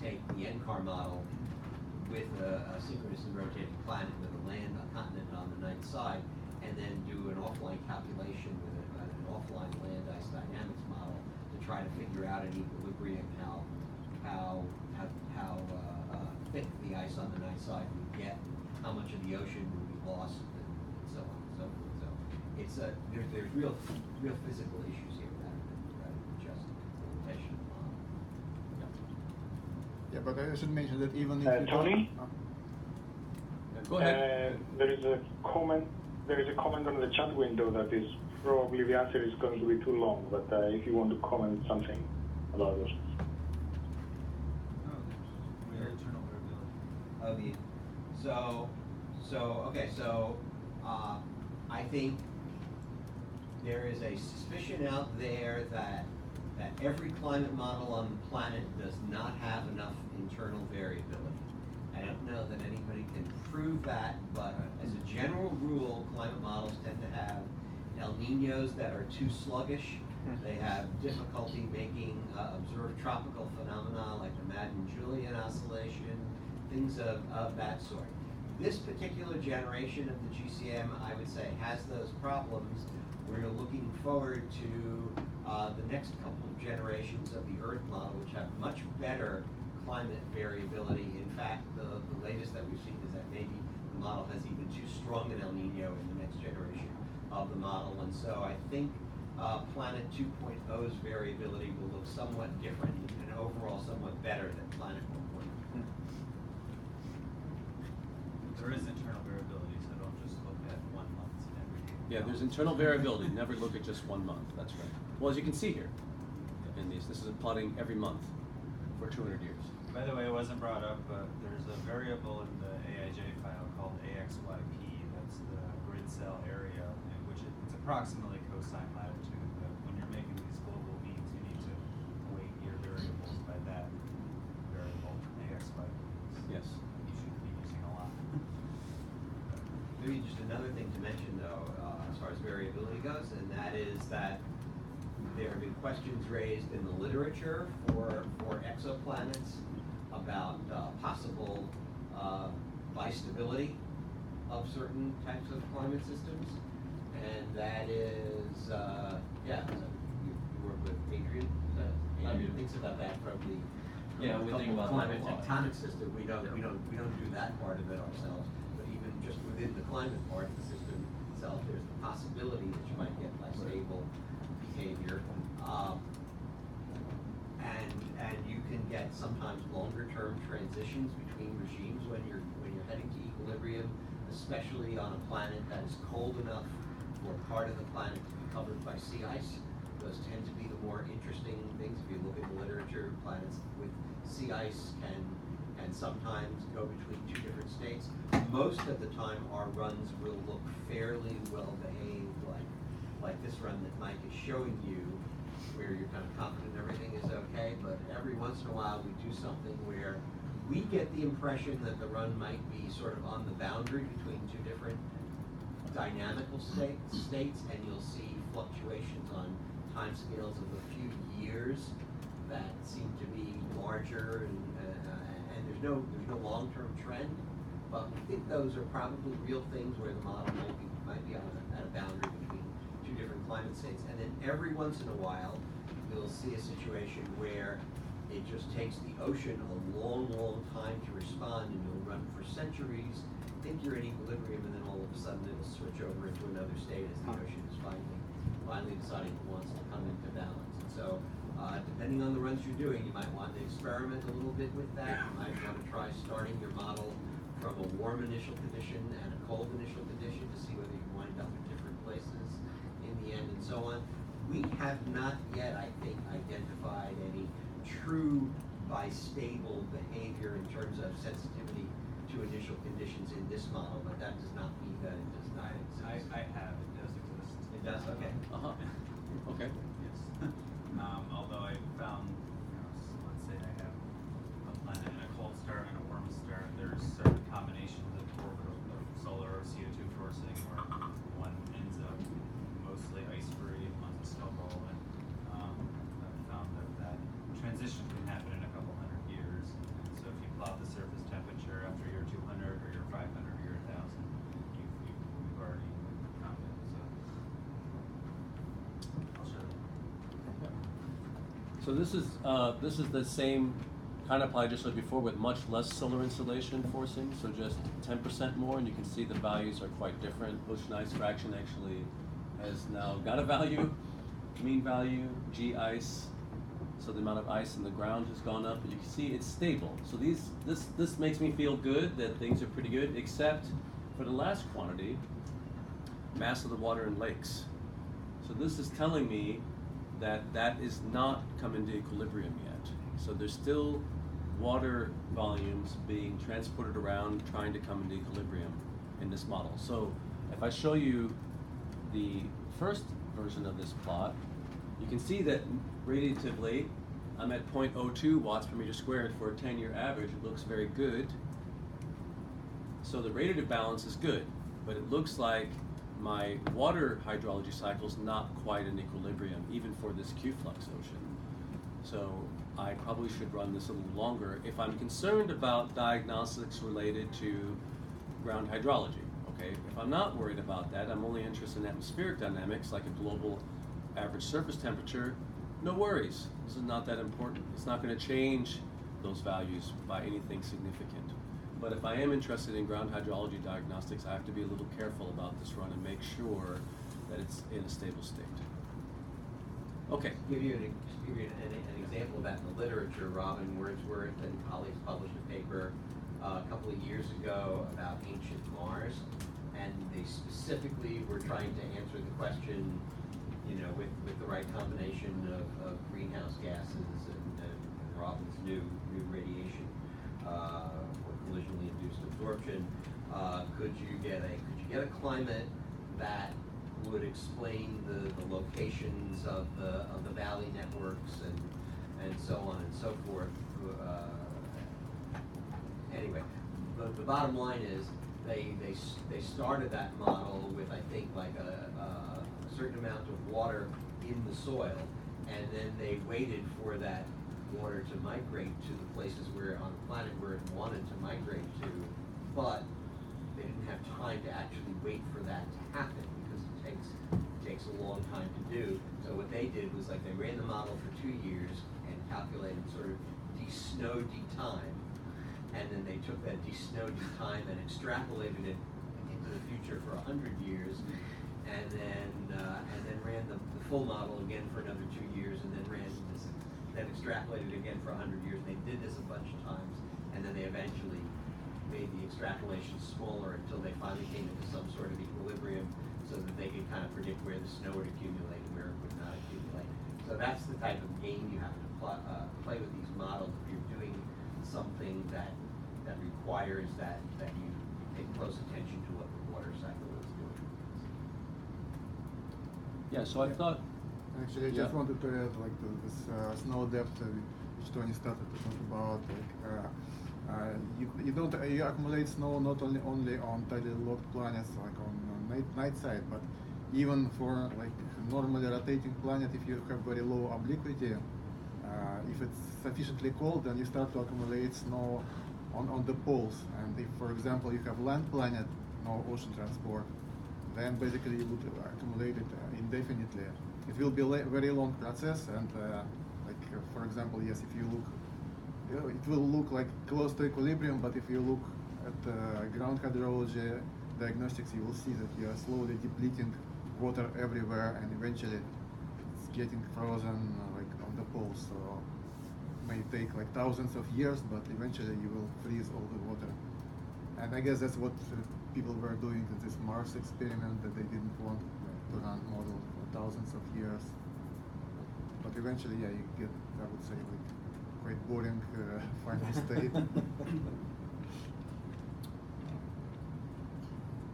take the NCAR model with a synchronously rotating planet with a continent on the night side, and then do an offline calculation with an offline land ice dynamics model to try to figure out in equilibrium how thick the ice on the night side would get, how much of the ocean would be lost, and so on and so forth. So it's there's real physical issues here rather than just implementation of the model. Yeah, but I should mention that even if you Tony? Go ahead. There is a comment on the chat window that is probably the answer is going to be too long, but if you want to comment something about it. Internal variability. I think there is a suspicion out there that every climate model on the planet does not have enough internal variability. I don't know that anybody can prove that, but as a general rule, climate models tend to have El Niños that are too sluggish. They have difficulty making observed tropical phenomena like the Madden-Julian oscillation, things of that sort. This particular generation of the GCM, I would say, has those problems. We're looking forward to the next couple of generations of the Earth model, which have much better climate variability. In fact, the latest that we've seen is that maybe the model has even too strong an El Nino in the next generation of the model. And so I think Planet 2.0's variability will look somewhat different and overall somewhat better than Planet 1.0. There is internal variability, so don't just look at 1 month every year. Yeah, there's internal variability. Never look at just 1 month. That's right. Well, as you can see here, in these, this is plotting every month for 200 years. By the way, it wasn't brought up, but there's a variable in the AIJ file called AXYP. That's the grid cell area, in which it's approximately cosine latitude. But when you're making these global means, you need to weight your variables by that variable, AXYP. Yes. You should be using a lot. Maybe just another thing to mention, though, as far as variability goes, and that is that there have been questions raised in the literature for exoplanets about possible bistability of certain types of climate systems, and that is, you work with Adrian. Adrian thinks about that from the we think about climate that a lot. tectonic system. We don't do that part of it ourselves, but even just within the climate part of the system itself, there's the possibility that you might get bistable behavior. And you can get sometimes longer term transitions between regimes when you're heading to equilibrium, especially on a planet that is cold enough for part of the planet to be covered by sea ice. Those tend to be the more interesting things. If you look at the literature, planets with sea ice can sometimes go between two different states. Most of the time our runs will look fairly well behaved, like this run that Mike is showing you, where you're kind of confident everything is okay, but every once in a while we do something where we get the impression that the run might be sort of on the boundary between two different dynamical states, and you'll see fluctuations on timescales of a few years that seem to be larger, and there's no long-term trend, but we think those are probably real things where the model might be at a boundary between two different climate states. And then every once in a while, you'll see a situation where it just takes the ocean a long time to respond, and you'll run for centuries, think you're in equilibrium, and then all of a sudden it'll switch over into another state as the ocean is finally deciding it wants to come into balance. And so, depending on the runs you're doing, you might want to experiment a little bit with that. You might want to try starting your model from a warm initial condition and a cold initial condition to see whether you wind up in different places in the end, and so on. We have not yet, I think, identified any true bistable behavior in terms of sensitivity to initial conditions in this model, but that does not mean that it does not exist. I have, it does exist. It does, okay. Okay. Yes. Although I found, let's say I have a planet and a cold star and a warm star, there's certain combinations of orbital of solar or CO2 forcing where one ends up mostly ice-free and one's a snowball, and I've found that transition can happen in a couple hundred years. And so if you plot the surface temperature after year 200 or year 500 or year 1000, you've already found it. So I'll show you. So this is the same kind of plot I just showed before with much less solar insolation forcing, so just 10% more, and you can see the values are quite different. Ocean ice fraction actually has now got a value, mean value, G ice, so the amount of ice in the ground has gone up, but you can see it's stable. So this makes me feel good that things are pretty good, except for the last quantity, mass of the water in lakes. So this is telling me that is not come into equilibrium yet. So there's still water volumes being transported around trying to come into equilibrium in this model. So if I show you the first version of this plot, you can see that radiatively I'm at 0.02 watts per meter squared for a 10-year average. It looks very good. So the radiative balance is good, but it looks like my water hydrology cycle is not quite in equilibrium, even for this Q-flux ocean. So I probably should run this a little longer if I'm concerned about diagnostics related to ground hydrology. Okay, if I'm not worried about that, I'm only interested in atmospheric dynamics, like a global average surface temperature, no worries. This is not that important. It's not going to change those values by anything significant. But if I am interested in ground hydrology diagnostics, I have to be a little careful about this run and make sure that it's in a stable state. Okay. Give you an example of that in the literature. Robin Wordsworth and colleagues published a paper a couple of years ago about ancient Mars, and they specifically were trying to answer the question, with the right combination of greenhouse gases and Robin's new radiation, or collisionally induced absorption. Could you get a climate that would explain the locations of the valley networks and so on and so forth? Anyway, the bottom line is they started that model with, I think, like a certain amount of water in the soil, and then they waited for that water to migrate to the places where on the planet where it wanted to migrate to, but they didn't have time to actually wait for that to happen because it takes a long time to do. So what they did was, like, they ran the model for 2 years and calculated sort of de-snow de-time, and then they took that de-snow de-time and extrapolated it into the future for 100 years, and then ran the full model again for another 2 years, and then extrapolated again for 100 years. They did this a bunch of times, and then they eventually made the extrapolation smaller until they finally came into some sort of equilibrium, so that they could kind of predict where the snow would accumulate and where it would not accumulate. So that's the type of game you have to play with these models if you're doing something that requires that you pay close attention to what the water cycle is doing. Yeah, so I thought... Actually, I just wanted to add, like, this snow depth which Tony started to talk about. Like, you accumulate snow not only on tidally locked planets, like on night side, but even for, like, normally rotating planet. If you have very low obliquity, if it's sufficiently cold, then you start to accumulate snow on the poles. And if, for example, you have land planet, no ocean transport, then basically you would accumulate it indefinitely. It will be a very long process, and for example, yes, if you look, it will look like close to equilibrium, but if you look at ground hydrology diagnostics, you will see that you are slowly depleting water everywhere, and eventually it's getting frozen like on the poles. So it may take like thousands of years, but eventually you will freeze all the water. And I guess that's what people were doing in this Mars experiment, that they didn't want to run models for thousands of years. But eventually, yeah, you get, I would say, like quite boring final state.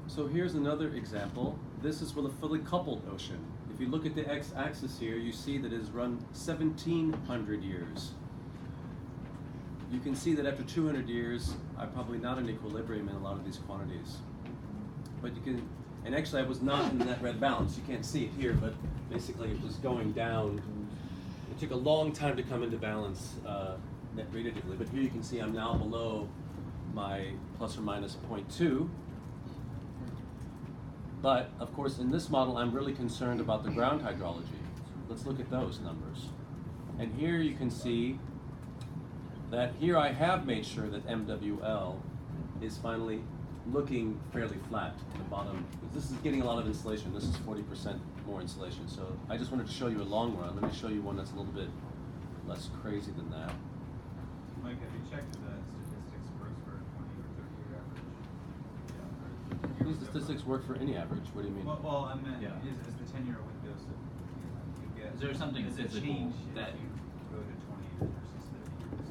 So here's another example. This is with a fully coupled ocean. If you look at the x-axis here, you see that it has run 1,700 years. You can see that after 200 years, I'm probably not in equilibrium in a lot of these quantities. But you can, and actually I was not in that red balance. You can't see it here, but basically it was going down. It took a long time to come into balance net radiatively, but here you can see I'm now below my plus or minus 0.2. But, of course, in this model, I'm really concerned about the ground hydrology. Let's look at those numbers. And here you can see that here I have made sure that MWL is finally looking fairly flat at the bottom. This is getting a lot of insulation. This is 40% more insulation. So I just wanted to show you a long run. Let me show you one that's a little bit less crazy than that. Mike, have you checked if that statistics works for a 20 or 30-year average? These statistics work for any average. What do you mean? Well, I meant, is the 10-year window so you get... Is there something does it physical change that if you go to 20 years versus 30 years?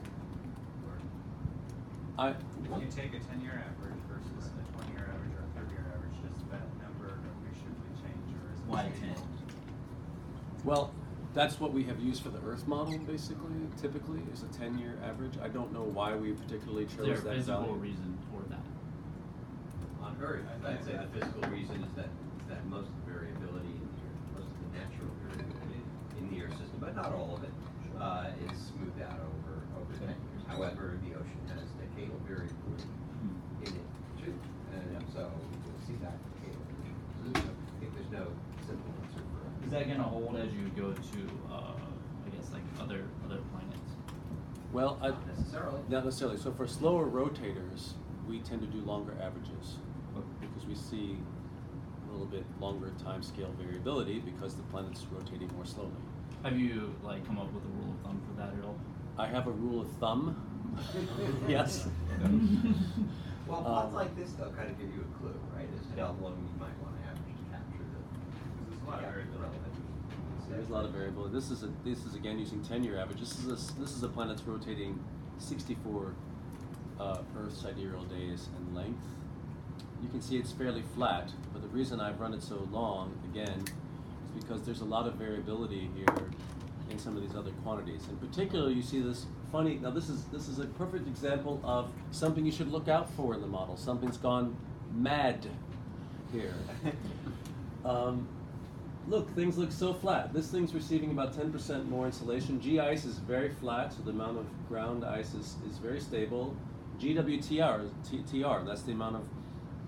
Or if you take a 10-year average versus a 20-year average or a 30-year average, does that number appreciably change, or is it Why stable? 10? Well, that's what we have used for the Earth model, basically, typically, is a 10-year average. I don't know why we particularly chose Is there a that physical value. reason for that? On Earth, I'd say the physical reason is that most of the variability in the Earth, most of the natural variability in the Earth system, but not all of it, is smoothed out over 10 years. However, the ocean has decadal variability in it too, and so you'll see that decadal variability. So I think there's no simple answer for it. Is that gonna hold as you go to, I guess, like other planets? Well, Not necessarily. not necessarily. So for slower rotators, we tend to do longer averages because we see a little bit longer time scale variability because the planet's rotating more slowly. Have you like come up with a rule of thumb for that at all? I have a rule of thumb. Yes. Well, plots like this, though, kind of give you a clue, right, as to how long you might want to average to capture There's a lot of variability. There's a lot of variability. This is again using 10-year average. This is a planet that's rotating 64 Earth sidereal days in length. You can see it's fairly flat, but the reason I've run it so long, again, is because there's a lot of variability here in some of these other quantities. In particular, you see this funny, now this is a perfect example of something you should look out for in the model. Something's gone mad here. Look, things look so flat. This thing's receiving about 10% more insulation. G-ice is very flat, so the amount of ground ice is very stable. GWTR, that's the amount of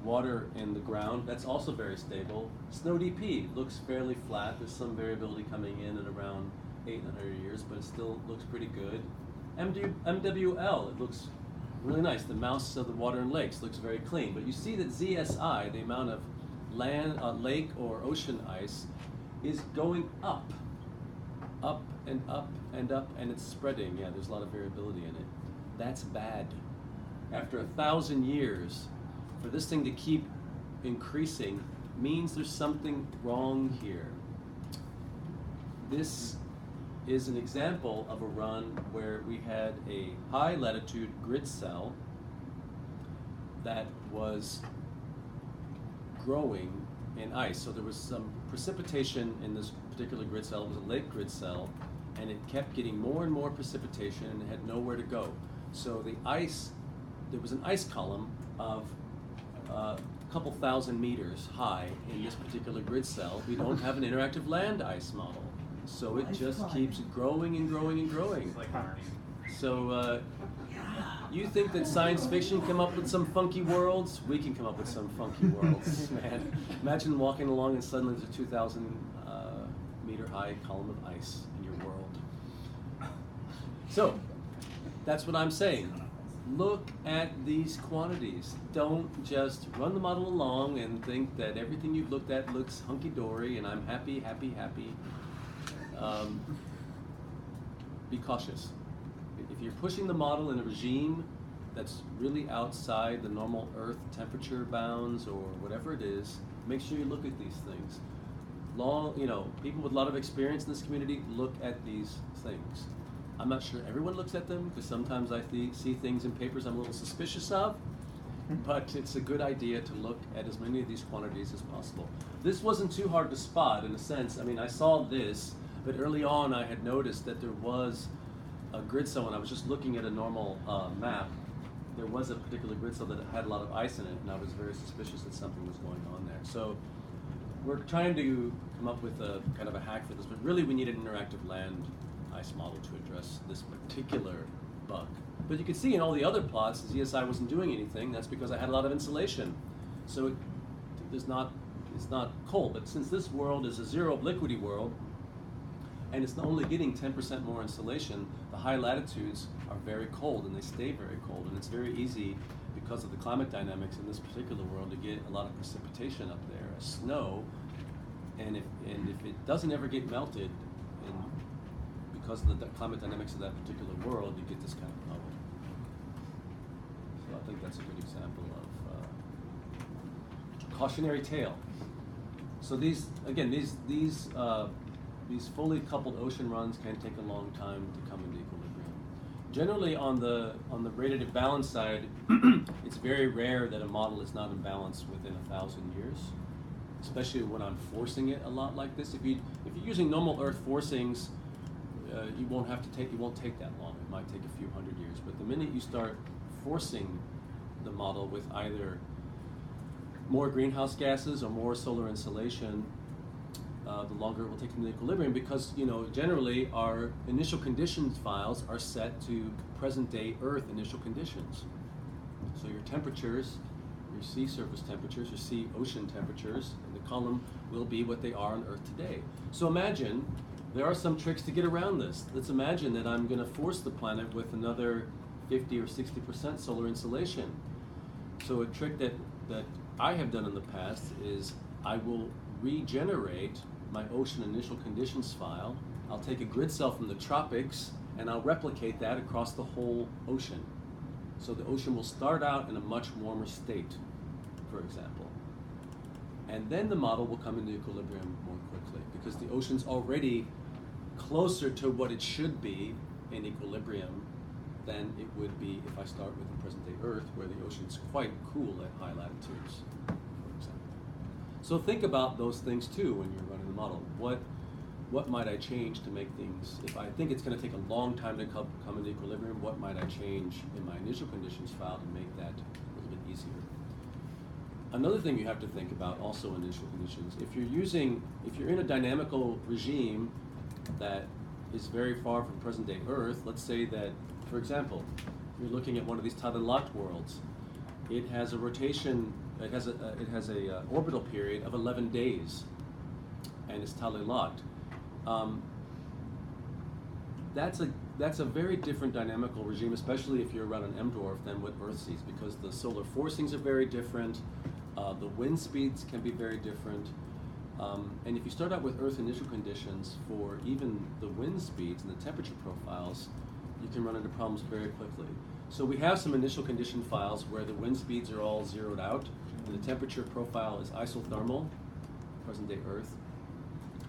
water in the ground, that's also very stable. Snow DP looks fairly flat. There's some variability coming in at around 800 years, but it still looks pretty good. MWL, it looks really nice. The mouse of the water and lakes looks very clean. But you see that ZSI, the amount of land, lake or ocean ice, is going up and up and up, and it's spreading. Yeah, there's a lot of variability in it. That's bad. After 1,000 years, for this thing to keep increasing means there's something wrong here. This is an example of a run where we had a high latitude grid cell that was growing in ice. So there was some precipitation in this particular grid cell. It was a lake grid cell, and it kept getting more and more precipitation, and it had nowhere to go. So the ice, there was an ice column of a couple thousand meters high in this particular grid cell. We don't have an interactive land ice model, so it just keeps growing and growing and growing. It's like Arnie. So you think that science fiction come up with some funky worlds? We can come up with some funky worlds, man. Imagine walking along and suddenly there's a 2,000 meter high column of ice in your world. So that's what I'm saying. Look at these quantities. Don't just run the model along and think that everything you've looked at looks hunky-dory and I'm happy, happy, happy. Be cautious. If you're pushing the model in a regime that's really outside the normal Earth temperature bounds or whatever it is, make sure you look at these things. People with a lot of experience in this community look at these things. I'm not sure everyone looks at them, because sometimes I see things in papers I'm a little suspicious of, but it's a good idea to look at as many of these quantities as possible. This wasn't too hard to spot in a sense. I mean, I saw this, but early on I had noticed that there was a grid cell when I was just looking at a normal map. There was a particular grid cell that had a lot of ice in it, and I was very suspicious that something was going on there. So we're trying to come up with a kind of a hack for this, but really we need an interactive land ice model to address this particular bug. But you can see in all the other plots, the ZSI wasn't doing anything. That's because I had a lot of insulation. So it's not cold. But since this world is a zero obliquity world, and it's only getting 10% more insulation, the high latitudes are very cold, and they stay very cold. And it's very easy, because of the climate dynamics in this particular world, to get a lot of precipitation up there, as snow. And if it doesn't ever get melted, because of the climate dynamics of that particular world, you get this kind of problem. So I think that's a good example of cautionary tale. So these fully coupled ocean runs can take a long time to come into equilibrium. Generally, on the radiative balance side, it's very rare that a model is not in balance within 1,000 years, especially when I'm forcing it a lot like this. If you're using normal Earth forcings, you won't take that long. It might take a few hundred years. But the minute you start forcing the model with either more greenhouse gases or more solar insolation, the longer it will take into equilibrium, because generally our initial conditions files are set to present day Earth initial conditions. So your temperatures, your sea surface temperatures, your sea ocean temperatures in the column will be what they are on Earth today. So imagine there are some tricks to get around this. Let's imagine that I'm going to force the planet with another 50 or 60% solar insolation. So a trick that I have done in the past is I will regenerate my ocean initial conditions file. I'll take a grid cell from the tropics and I'll replicate that across the whole ocean. So the ocean will start out in a much warmer state, for example. And then the model will come into equilibrium more quickly, because the ocean's already closer to what it should be in equilibrium than it would be if I start with the present day Earth, where the ocean's quite cool at high latitudes, for example. So think about those things too when you're running the model. What might I change to make things, if I think it's going to take a long time to come into equilibrium, what might I change in my initial conditions file to make that a little bit easier? Another thing you have to think about also in initial conditions, if you're in a dynamical regime that is very far from present day Earth, let's say that, for example, you're looking at one of these tidally locked worlds. It has a rotation, it has a orbital period of 11 days, and it's tidally locked. That's a very different dynamical regime, especially if you're around an M-dwarf than what Earth sees, because the solar forcings are very different, the wind speeds can be very different, and if you start out with Earth initial conditions for even the wind speeds and the temperature profiles, you can run into problems very quickly. So we have some initial condition files where the wind speeds are all zeroed out, and the temperature profile is isothermal, present day Earth.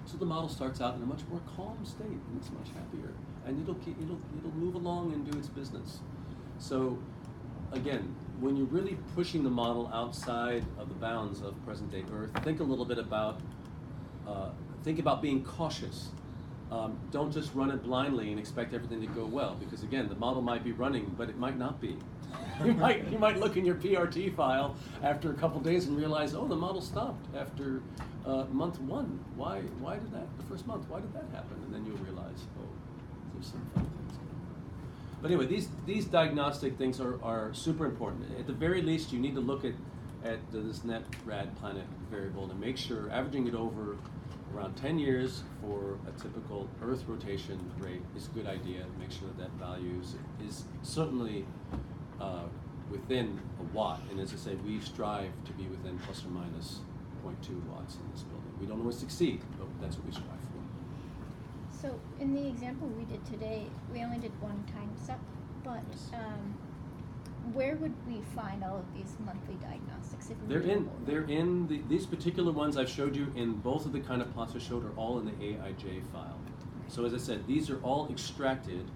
So the model starts out in a much more calm state, and it's much happier, and it'll move along and do its business. So again, when you're really pushing the model outside of the bounds of present day Earth, think a little bit about being cautious. Don't just run it blindly and expect everything to go well, because again, the model might be running, but it might not be. You might look in your PRT file after a couple days and realize, oh, the model stopped after month 1. Why did that? The first month, why did that happen? And then you'll realize, oh, there's some funny things going on. But anyway, these diagnostic things are super important. At the very least, you need to look at this net rad planet variable to make sure, averaging it over around 10 years for a typical Earth rotation rate is a good idea. Make sure that value is certainly within a watt. And as I say, we strive to be within plus or minus 0.2 watts in this building. We don't always succeed, but that's what we strive for. So in the example we did today, we only did one time step, but where would we find all of these monthly diagnostics? If They're in these particular ones I've showed you in both of the kind of plots I showed are all in the AIJ file. So as I said, these are all extracted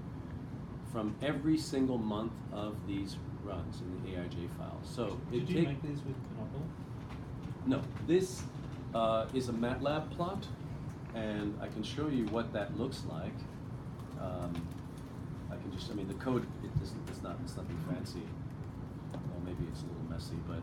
from every single month of these runs in the AIJ file. So Did you make these with Pinocchio? No, this is a MATLAB plot, and I can show you what that looks like. I mean, the code, it's nothing fancy. Well, maybe it's a little messy, but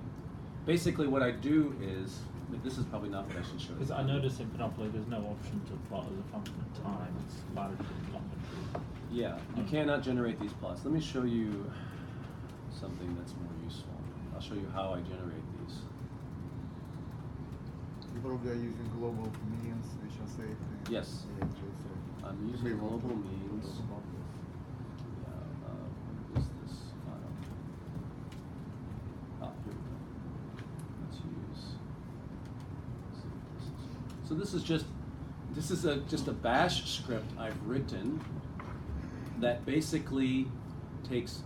basically what I do is, this is probably not what I should show you. Because I noticed in Panoply there's no option to plot as a function of time. It's latitude and longitude. Yeah, you cannot generate these plots. Let me show you something that's more useful. I'll show you how I generate these. You probably are using global means, which are safe. Yes. I'm using global means. What is this file? Ah, here we go. Let's use. So this is just a bash script I've written that basically takes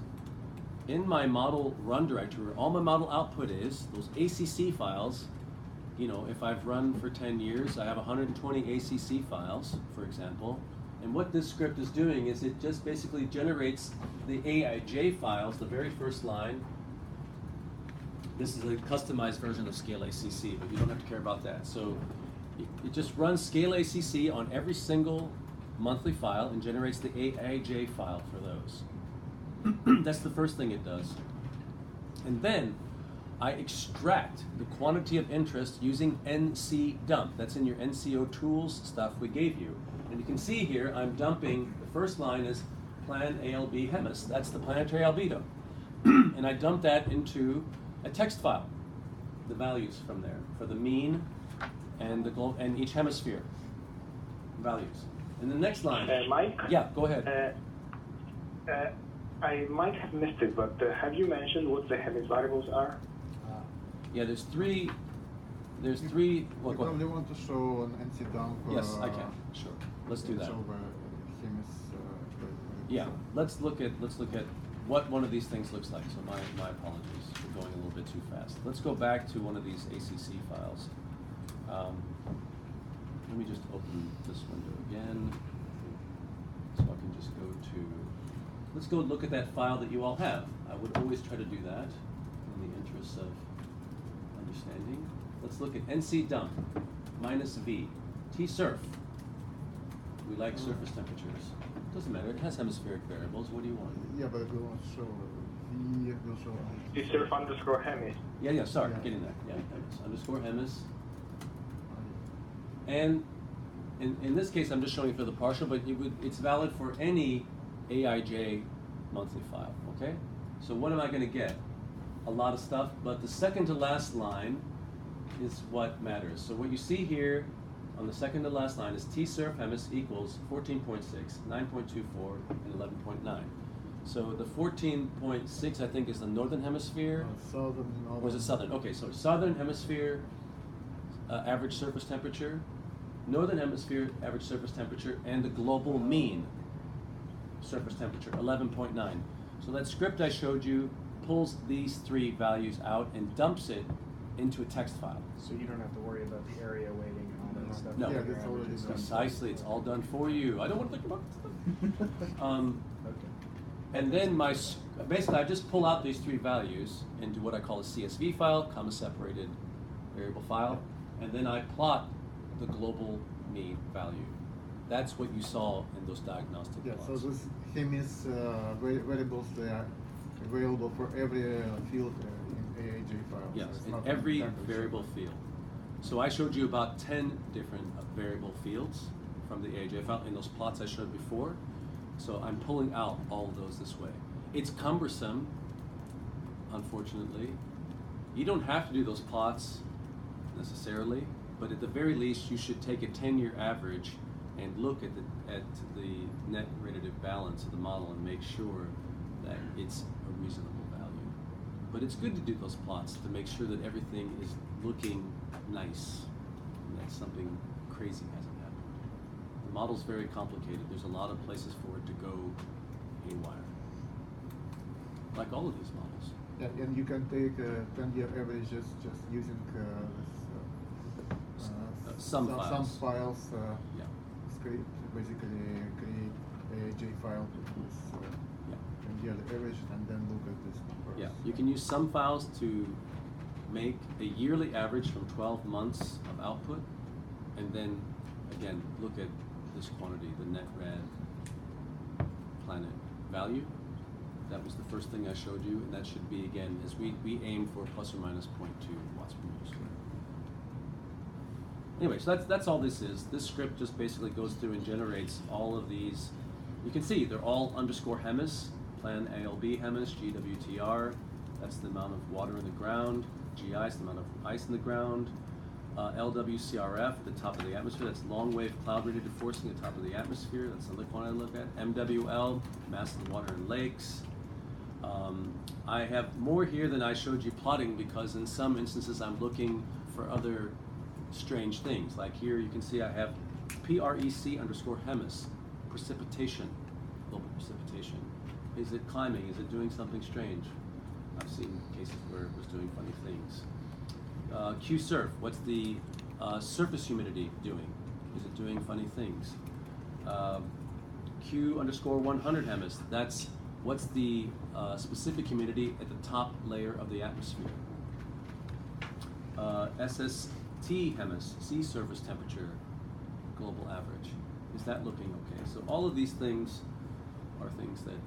in my model run directory where all my model output is, those ACC files. You know, if I've run for 10 years, I have 120 ACC files, for example. And what this script is doing is it just basically generates the AIJ files, the very first line. This is a customized version of Scale ACC, but you don't have to care about that. So it just runs Scale ACC on every single monthly file and generates the AIJ file for those. That's the first thing it does. And then I extract the quantity of interest using NC dump. That's in your NCO tools stuff we gave you. And you can see here, I'm dumping, the first line is plan ALB Hemis. That's the planetary albedo. And I dump that into a text file, the values from there, for the mean and and each hemisphere values. And the next line. Mike? Yeah, go ahead. I might have missed it, but have you mentioned what the Hemis variables are? Yeah, there's three. You probably want to show an NC dump. Yes, I can. Sure. Let's do that. Yeah. Let's look at what one of these things looks like. So my apologies for going a little bit too fast. Let's go back to one of these ACC files. Let me just open this window again. So I can just go to. Let's go look at that file that you all have. I would always try to do that in the interest of understanding. Let's look at NC dump minus V. T-surf. We like surface temperatures. Doesn't matter, it has hemispheric variables. What do you want? Yeah, but it will show V, it will show. T-surf underscore Hemis. Yeah, sorry, get in there. Yeah, Hemis. Underscore Hemis. And in this case, I'm just showing it for the partial, but it's valid for any AIJ monthly file, okay? So what am I going to get? A lot of stuff, but the second to last line is what matters. So what you see here on the second to last line is T-surf Hemis equals 14.6, 9.24, and 11.9. So the 14.6, I think, is the northern hemisphere. Southern. Or was it southern? Okay, so southern hemisphere average surface temperature, northern hemisphere average surface temperature, and the global mean surface temperature, 11.9. So that script I showed you pulls these three values out and dumps it into a text file. So you don't have to worry about the area weighting and all that stuff. No, Yeah, that's already done. precisely. It's all done for you. I don't want to think about stuff. Okay. And then basically I just pull out these three values into what I call a CSV file, comma separated variable file, and then I plot the global mean value. That's what you saw in those diagnostic Yeah, plots. so this Hemis variables, they are available for every field in AIJ file. Yes, so it's in not every temperature. variable field. So I showed you about 10 different variable fields from the AIJ file in those plots I showed before. So I'm pulling out all of those this way. It's cumbersome, unfortunately. You don't have to do those plots necessarily, but at the very least you should take a 10-year average and look at the net radiative balance of the model and make sure that it's a reasonable value. But it's good to do those plots to make sure that everything is looking nice and that something crazy hasn't happened. The model's very complicated. There's a lot of places for it to go haywire. Like all of these models. Yeah, and you can take 10-year averages just using some files. Some files. Yeah. Basically create AIJ file with this. Yeah. and yearly averages, and then look at these numbers. Yeah, you can use some files to make a yearly average from 12 months of output, and then again look at this quantity, the net red planet value. That was the first thing I showed you, and that should be, again, as we aim for plus or minus 0.2 watts per meter squared. Anyway, so that's all this is. This script just basically goes through and generates all of these. You can see they're all underscore HEMIS, plan ALB HEMIS, GWTR, that's the amount of water in the ground, GI is the amount of ice in the ground, LWCRF at the top of the atmosphere, that's long wave cloud radiative forcing at the top of the atmosphere, that's another quantity I look at, MWL, mass of the water in lakes. I have more here than I showed you plotting because in some instances I'm looking for other strange things. Like here you can see I have PREC underscore HEMIS, precipitation, global precipitation. Is it climbing? Is it doing something strange? I've seen cases where it was doing funny things. QSurf, what's the surface humidity doing? Is it doing funny things? Q underscore 100 HEMIS, that's what's the specific humidity at the top layer of the atmosphere. SST HEMIS, sea surface temperature, global average. Is that looking okay? So all of these things are things that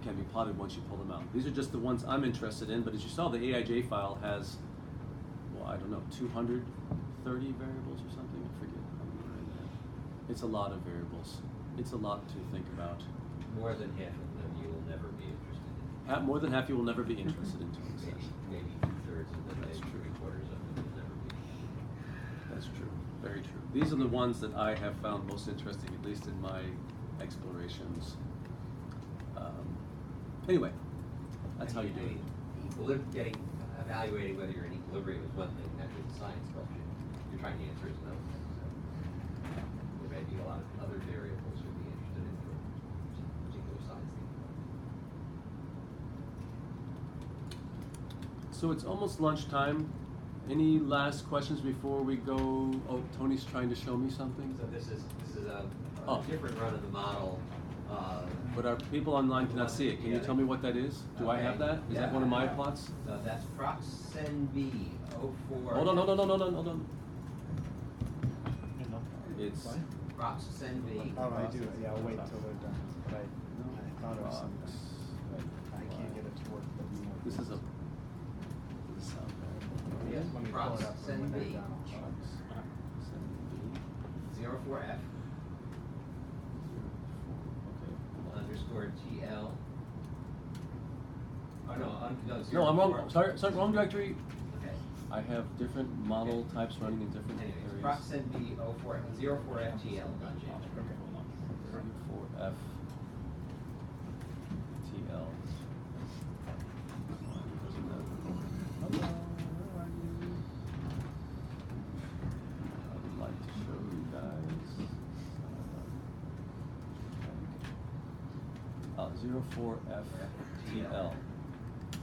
can be plotted once you pull them out. These are just the ones I'm interested in, but as you saw, the AIJ file has, well, I don't know, 230 variables or something? I forget how many are in there. It's a lot of variables. It's a lot to think about. More than half of them you will never be interested in. More than half you will never be interested in. Maybe 2/3 of them, maybe 3/4 of them you'll never be. That's true. Very true. These are the ones that I have found most interesting, at least in my explorations. Anyway, that's how you do it. Evaluating whether you're in equilibrium is one thing, that's a science question. You're trying to answer is another thing. So there may be a lot of other variables you'll be interested in for particular science thing. So it's almost lunchtime. Any last questions before we go? Oh, Tony's trying to show me something. So this is a different run of the model. But our people online cannot see it. Can you tell me what that is? Do I have that? Is that one of my plots? No, that's ProxenB 04. Hold on. It's ProxenB. Oh, I do. Yeah, I'll wait until they're done. But I thought of some. I can't get it to work. This is a. Yes, Let me pull it up when they're done. 04F. Underscore TL. Oh no, No, I'm wrong. Sorry, wrong directory. Okay. I have different model types running in different areas. ProxenB 04F TL. Okay. 04F TL. Hello, where are you? I would like to show you guys. 04FTL.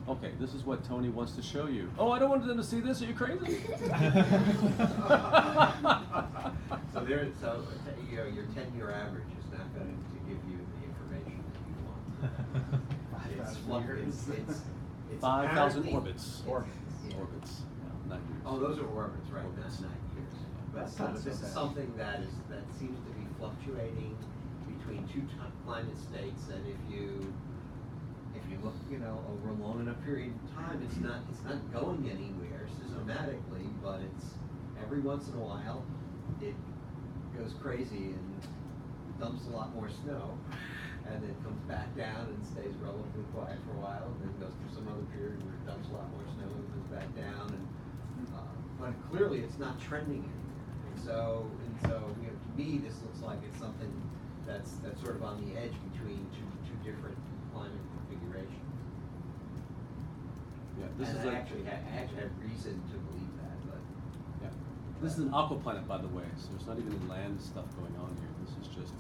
Okay, this is what Tony wants to show you. Oh, I don't want them to see this. Are you crazy? So your 10-year average is not going to give you the information that you want. It's 5,000 orbits. Orbits. Not years. Oh, those are orbits, right? Orbits. Not years. But this is something that seems to be fluctuating between two climate states, and if you look, over a long enough period of time, it's not going anywhere systematically, but it's every once in a while it goes crazy and dumps a lot more snow, and then comes back down and stays relatively quiet for a while, and then goes through some other period where it dumps a lot more snow and comes back down, and but clearly it's not trending anywhere. And so to me this looks like it's something that's sort of on the edge between two different climate configurations. Yeah, this and is I actually have reason to believe that, but yeah, this is an aquaplanet, by the way. So there's not even any land stuff going on here. This is just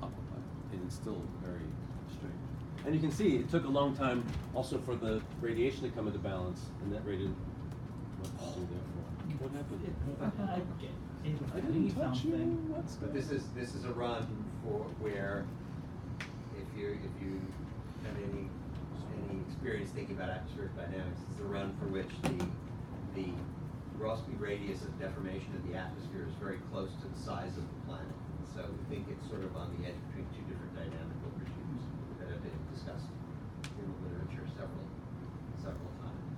aquaplanet, and it's still very strange. And you can see it took a long time also for the radiation to come into balance, and that radiation. What did you do there for? What happened? I didn't touch you. What's but this is a run for where if you have any experience thinking about atmospheric dynamics, it's the run for which the Rossby radius of deformation of the atmosphere is very close to the size of the planet. So we think it's sort of on the edge between two different dynamical regimes that have been discussed in the literature several times.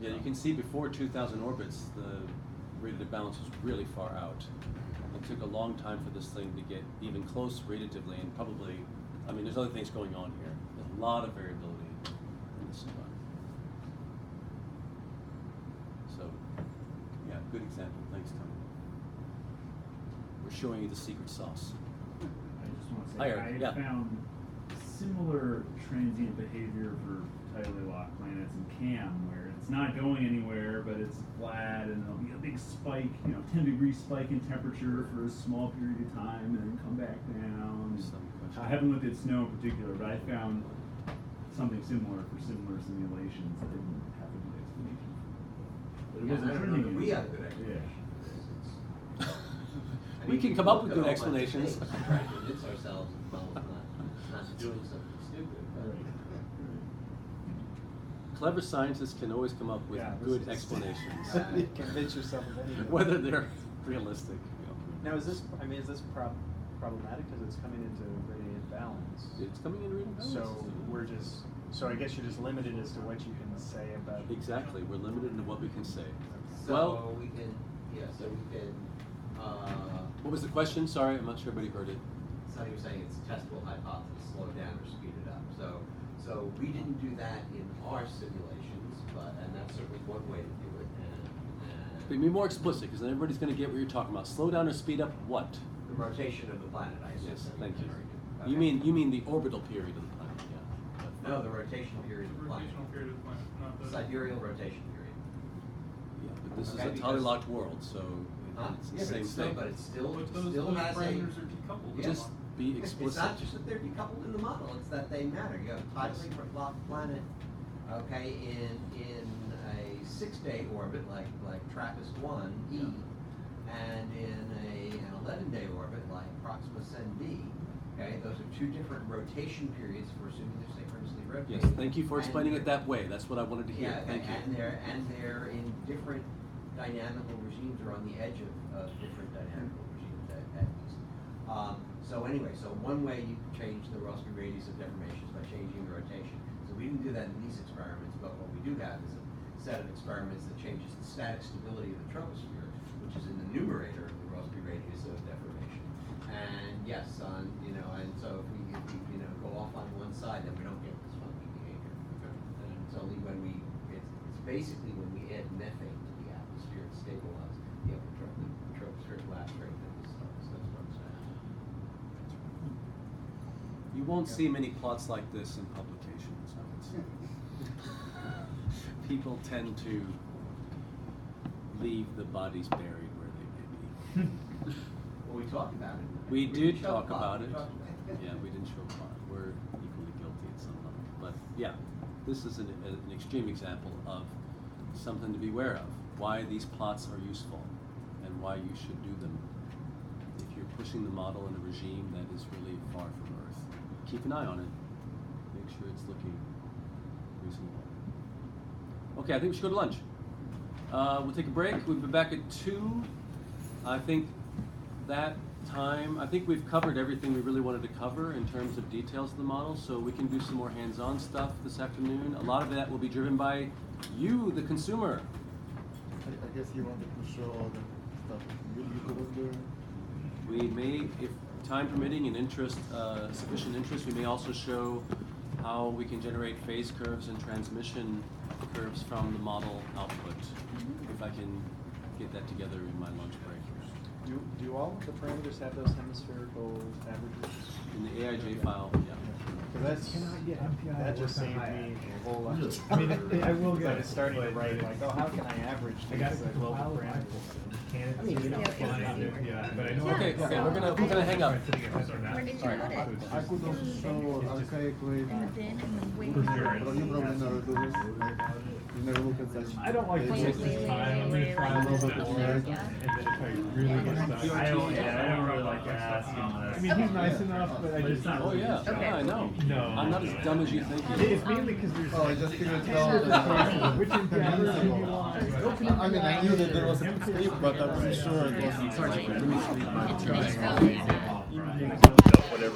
Yeah, you can see before 2,000 orbits, the radiative balance was really far out. It took a long time for this thing to get even close radiatively, and probably, I mean, there's other things going on here. There's a lot of variability in this environment. So, yeah, good example. Thanks, Tony. We're showing you the secret sauce. I just want to Hi, say, Eric. I Yeah. found similar transient behavior for tidally locked planets in CAM, where it's not going anywhere, but it's flat, and there'll be a big spike, 10-degree spike in temperature for a small period of time, and then come back down. I haven't looked at snow in particular, but I found something similar for similar simulations. I didn't have a good explanation. But it Yeah, wasn't I don't know trending that we anywhere. have a good explanation for this. We can come up with good explanations. Try to convince ourselves that the model's not doing something stupid. But Clever scientists can always come up with good this is- explanations. You convince yourself of anything. Whether they're realistic. Now, is this problematic because it's coming into radiative balance? It's coming in radiative balance. So I guess you're just limited as to what you can say about. Exactly, we're limited in what we can say. So Well, we can. what was the question? Sorry, I'm not sure everybody heard it. So you're saying it's a testable hypothesis, slow it down or speed it up. So we didn't do that in our simulations, and that's certainly one way to do it. Be more explicit, because then everybody's going to get what you're talking about. Slow down or speed up what? The rotation of the planet, I assume. Yes, thank you. Okay. You mean the orbital period of the planet? Yeah. No, the rotation period of the planet. Rotational period of the planet, not the Sidereal rotation period. Yeah, but this Okay, is a tidally locked world, so it's the Yeah, same thing. But it's still, But those still has a. parameters are decoupled. Yeah. Just be It's explicit. not just that they're decoupled in the model; it's that they matter. You have a tidally locked planet, okay, in a 6-day orbit like TRAPPIST-1 E, and in an 11-day orbit like Proxima Centauri. Okay, those are two different rotation periods for assuming they're synchronously rotating. Yes, thank you for explaining it that way. That's what I wanted to hear. Yeah, Thank you. and they're in different dynamical regimes, or on the edge of different dynamical regimes at least. So anyway, one way you can change the Rossby radius of deformation is by changing the rotation. So we didn't do that in these experiments, but what we do have is a set of experiments that changes the static stability of the troposphere, which is in the numerator of the Rossby radius of deformation. And yes, and so if we go off on one side, then we don't get this funky behavior. And it's only when it's basically when we add methane to the atmosphere to stabilize the tropospheric lapse rate that this starts to happen. You won't see many plots like this in publications, I would say. People tend to leave the bodies buried where they may be. Well, we talked about it. We did showed talk the plot. about it. We talked about it. Yeah, we didn't show a plot. We're equally guilty at some level. But yeah, this is an extreme example of something to be aware of. Why these plots are useful and why you should do them if you're pushing the model in a regime that is really far from Earth. Keep an eye on it. Make sure it's looking reasonable. Okay, I think we should go to lunch. We'll take a break. We'll be back at 2. I think we've covered everything we really wanted to cover in terms of details of the model, so we can do some more hands-on stuff this afternoon. A lot of that will be driven by you, the consumer. I guess you wanted to show all the stuff you couldn't do. We may, if time permitting and sufficient interest, we may also show how we can generate phase curves and transmission curves from the model output, if I can get that together in my lunch break. Do all of the parameters have those hemispherical averages? In the AIJ file, yeah. Because that just saved me a whole lot. I mean, I will get I was starting to write like, oh, how can I average I got these global parameters? Yeah, but I know. Okay, we're gonna hang up. Where did you put it? I could also show archaic ways. And then and the way. But you probably never do this. Like, in never looked at such. I don't like to waste this time. I'm gonna try a little bit more, and then if I really get stuck, I don't really like to ask him. I mean, he's nice enough, but I just. Oh yeah, yeah, I know. No. I'm not as dumb as you think. It's mainly because there's. Oh, I just figured it out. Which Ten minutes ago. I mean, I knew that there was a clip, but I wasn't sure it was. It's